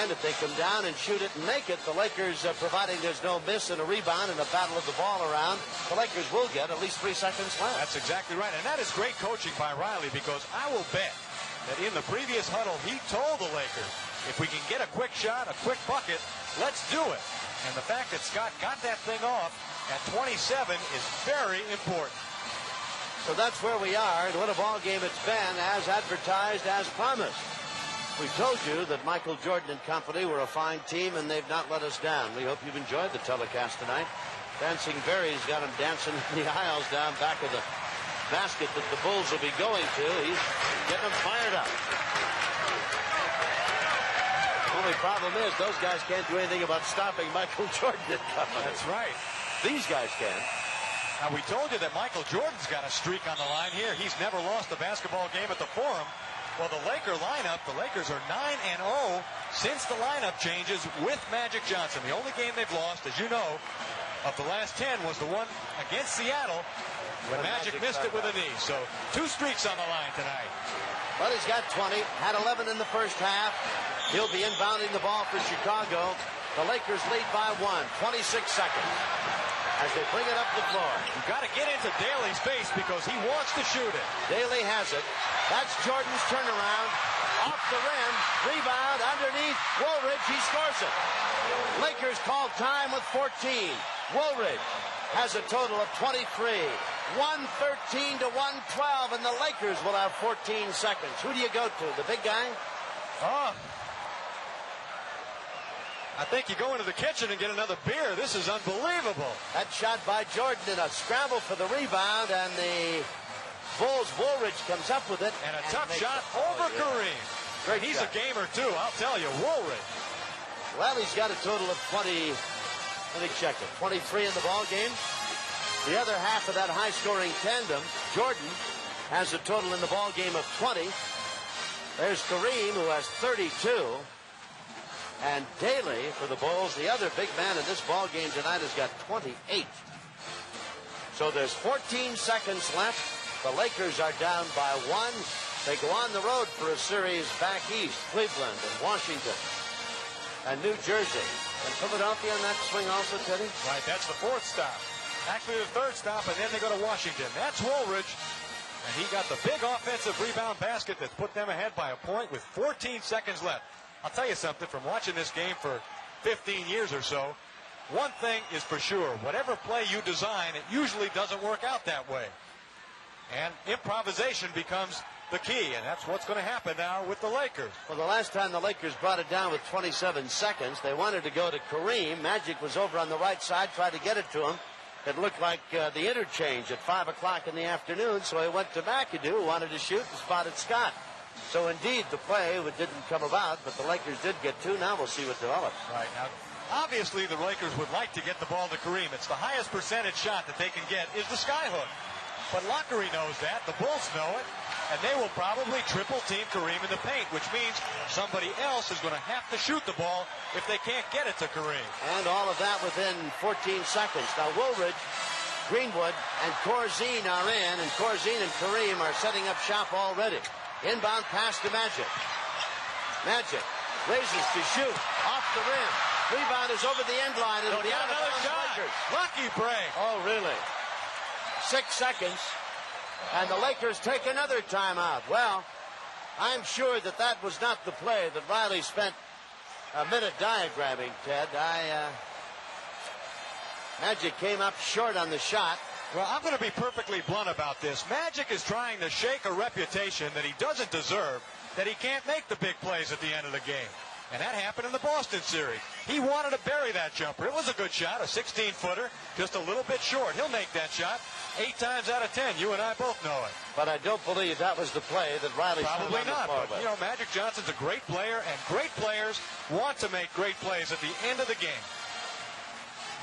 Speaker 2: And if they come down and shoot it and make it, the Lakers, providing there's no miss and a rebound and a battle of the ball around, the Lakers will get at least 3 seconds left.
Speaker 3: That's exactly right. And that is great coaching by Riley, because I will bet that in the previous huddle, he told the Lakers, If we can get a quick shot, a quick bucket, let's do it. And the fact that Scott got that thing off at 27 is very important.
Speaker 2: So that's where we are, and what a ball game it's been, as advertised, as promised. We told you that Michael Jordan and company were a fine team, and they've not let us down. We hope you've enjoyed the telecast tonight. Dancing Barry's got him dancing in the aisles down back of the basket that the Bulls will be going to. He's getting them fired up. The only problem is those guys can't do anything about stopping Michael Jordan and company.
Speaker 3: That's right.
Speaker 2: These guys can.
Speaker 3: Now, we told you that Michael Jordan's got a streak on the line here. He's never lost a basketball game at the Forum. Well, the Laker lineup, the Lakers are 9-0 since the lineup changes with Magic Johnson. The only game they've lost, as you know, of the last 10 was the one against Seattle when Magic missed it with a knee. So 2 streaks on the line tonight.
Speaker 2: Well, he's got 20, had 11 in the first half. He'll be inbounding the ball for Chicago. The Lakers lead by 1, 26 seconds as they bring it up the floor.
Speaker 3: You've got to get into Daly's face because he wants to shoot it.
Speaker 2: Daly has it. That's Jordan's turnaround. Off the rim. Rebound underneath. Woolridge, he scores it. Lakers call time with 14. Woolridge has a total of 23. 113 to 112, and the Lakers will have 14 seconds. Who do you go to? The big guy?
Speaker 3: I think you go into the kitchen and get another beer. This is unbelievable.
Speaker 2: That shot by Jordan in a scramble for the rebound, and the Bulls' Woolridge comes up with it.
Speaker 3: And a tough shot over Kareem.
Speaker 2: Great
Speaker 3: He's
Speaker 2: shot.
Speaker 3: a gamer, too, I'll tell you. Woolridge.
Speaker 2: Well, he's got a total of 20. Let me check it. 23 in the ball game. The other half of that high-scoring tandem, Jordan, has a total in the ball game of 20. There's Kareem, who has 32. And Daly for the Bulls, the other big man in this ball game tonight, has got 28. So there's 14 seconds left. The Lakers are down by 1. They go on the road for a series back east, Cleveland and Washington and New Jersey. And Philadelphia on that swing also, Teddy?
Speaker 3: Right, that's the 4th stop. Actually, the 3rd stop, and then they go to Washington. That's Woolridge. And he got the big offensive rebound basket that put them ahead by a point with 14 seconds left. I'll tell you something, from watching this game for 15 years or so, one thing is for sure. Whatever play you design, it usually doesn't work out that way. And improvisation becomes the key, and that's what's going to happen now with the Lakers.
Speaker 2: Well, the last time the Lakers brought it down with 27 seconds, they wanted to go to Kareem. Magic was over on the right side, tried to get it to him. It looked like the interchange at 5 o'clock in the afternoon, so he went to McAdoo, who wanted to shoot, and spotted Scott. So, indeed, the play didn't come about, but the Lakers did get 2. Now we'll see what develops.
Speaker 3: Right. Now, obviously, the Lakers would like to get the ball to Kareem. It's the highest percentage shot that they can get is the skyhook. But Lockery knows that. The Bulls know it. And they will probably triple team Kareem in the paint, which means somebody else is going to have to shoot the ball if they can't get it to Kareem.
Speaker 2: And all of that within 14 seconds. Now, Woolridge, Greenwood, and Corzine are in, and Corzine and Kareem are setting up shop already. Inbound pass to Magic. Magic raises to shoot. Off the rim. Rebound is over the end line. It'll be out of
Speaker 3: another
Speaker 2: bounds.
Speaker 3: shot.
Speaker 2: Lakers.
Speaker 3: Lucky break.
Speaker 2: Oh, really? 6 seconds. And the Lakers take another timeout. Well, I'm sure that was not the play that Riley spent a minute diagramming, Ted. Magic came up short on the shot.
Speaker 3: Well, I'm going to be perfectly blunt about this. Magic is trying to shake a reputation that he doesn't deserve, that he can't make the big plays at the end of the game. And that happened in the Boston series. He wanted to bury that jumper. It was a good shot, a 16-footer, just a little bit short. He'll make that shot 8 times out of 10. You and I both know it.
Speaker 2: But I don't believe that was the play that Riley
Speaker 3: Probably not. But,
Speaker 2: with.
Speaker 3: you know, Magic Johnson's a great player, and great players want to make great plays at the end of the game.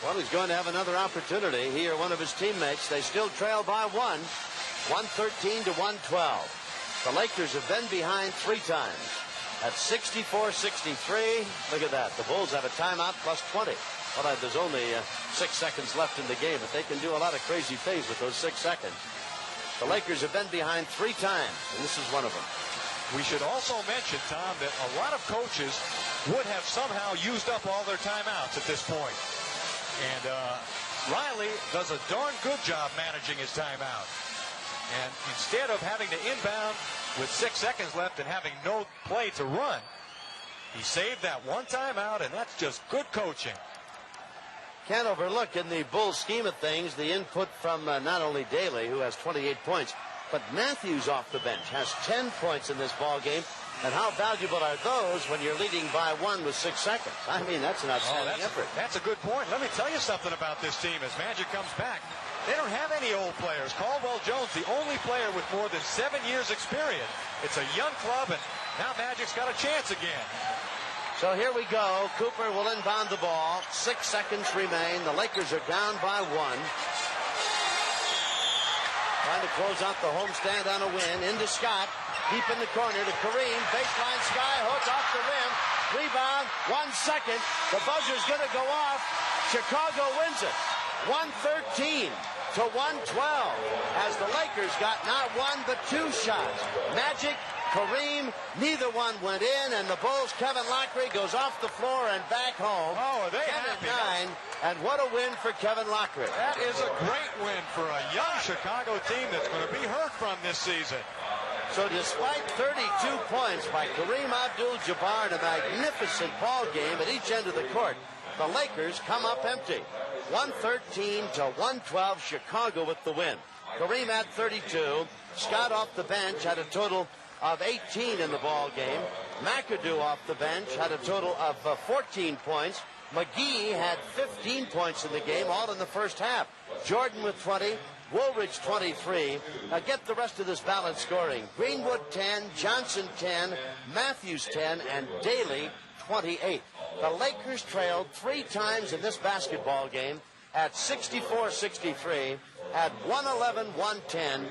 Speaker 2: Well, he's going to have another opportunity. He or one of his teammates. They still trail by 1. 113 to 112. The Lakers have been behind 3 times. At 64-63. Look at that. The Bulls have a timeout plus 20. Well, there's only 6 seconds left in the game, but they can do a lot of crazy things with those 6 seconds. The Lakers have been behind 3 times, and this is one of them.
Speaker 3: We should also mention, Tom, that a lot of coaches would have somehow used up all their timeouts at this point. And Riley does a darn good job managing his timeout. And instead of having to inbound with 6 seconds left and having no play to run, He saved that one timeout, and that's just good coaching.
Speaker 2: Can't overlook in the Bulls scheme of things the input from not only Daly, who has 28 points, but Matthews off the bench has 10 points in this ball game. And how valuable are those when you're leading by 1 with 6 seconds? I mean, that's an outstanding effort.
Speaker 3: That's a good point. Let me tell you something about this team as Magic comes back. They don't have any old players. Caldwell Jones, the only player with more than 7 years experience. It's a young club, and now Magic's got a chance again.
Speaker 2: So here we go. Cooper will inbound the ball. 6 seconds remain. The Lakers are down by 1. Trying to close out the homestand on a win. Into Scott. Deep in the corner to Kareem. Baseline sky hook off the rim. Rebound. 1 second. The buzzer's going to go off. Chicago wins it. 113 to 112 as the Lakers got not 1 but 2 shots. Magic, Kareem, neither one went in, and the Bulls, Kevin Lockery goes off the floor and back home.
Speaker 3: Oh, are they happy?
Speaker 2: 10-9, and what a win for Kevin Lockery.
Speaker 3: That is a great win for a young Chicago team that's going to be heard from this season.
Speaker 2: So despite 32 points by Kareem Abdul-Jabbar in a magnificent ball game at each end of the court, the Lakers come up empty. 113 to 112, Chicago with the win. Kareem had 32. Scott off the bench had a total of 18 in the ball game. McAdoo off the bench had a total of 14 points. McGee had 15 points in the game, all in the first half. Jordan with 20. Woolridge 23. Now get the rest of this balanced scoring. Greenwood 10, Johnson 10, Matthews 10, and Daly 28. The Lakers trailed 3 times in this basketball game at 64-63, at 111-110,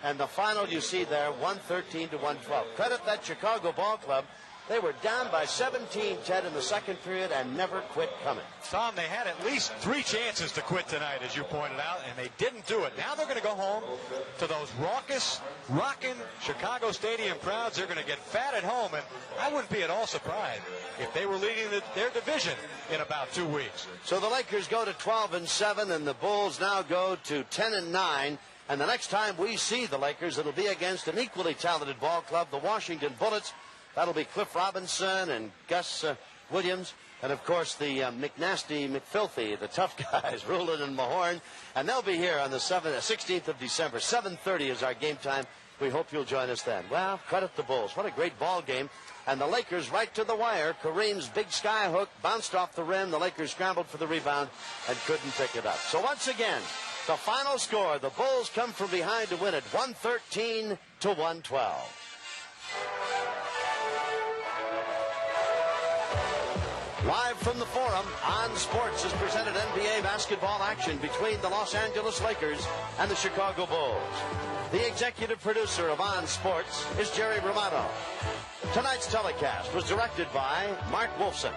Speaker 2: and the final you see there, 113 to 112. Credit that Chicago ball club. They were down by 17-10 in the second period and never quit coming.
Speaker 3: Tom, they had at least 3 chances to quit tonight, as you pointed out, and they didn't do it. Now they're going to go home to those raucous, rocking Chicago Stadium crowds. They're going to get fat at home, and I wouldn't be at all surprised if they were leading their division in about 2 weeks.
Speaker 2: So the Lakers go to 12-7, and the Bulls now go to 10-9. And the next time we see the Lakers, it'll be against an equally talented ball club, the Washington Bullets. That'll be Cliff Robinson and Gus Williams. And, of course, the McNasty, McFilthy, the tough guys, Rulin and Mahorn. And they'll be here on the 16th of December. 7:30 is our game time. We hope you'll join us then. Well, credit the Bulls. What a great ball game. And the Lakers right to the wire. Kareem's big sky hook bounced off the rim. The Lakers scrambled for the rebound and couldn't pick it up. So, once again, the final score, the Bulls come from behind to win it, 113 to 112. Live from the Forum, On Sports has presented NBA basketball action between the Los Angeles Lakers and the Chicago Bulls. The executive producer of On Sports is Jerry Romano. Tonight's telecast was directed by Mark Wolfson.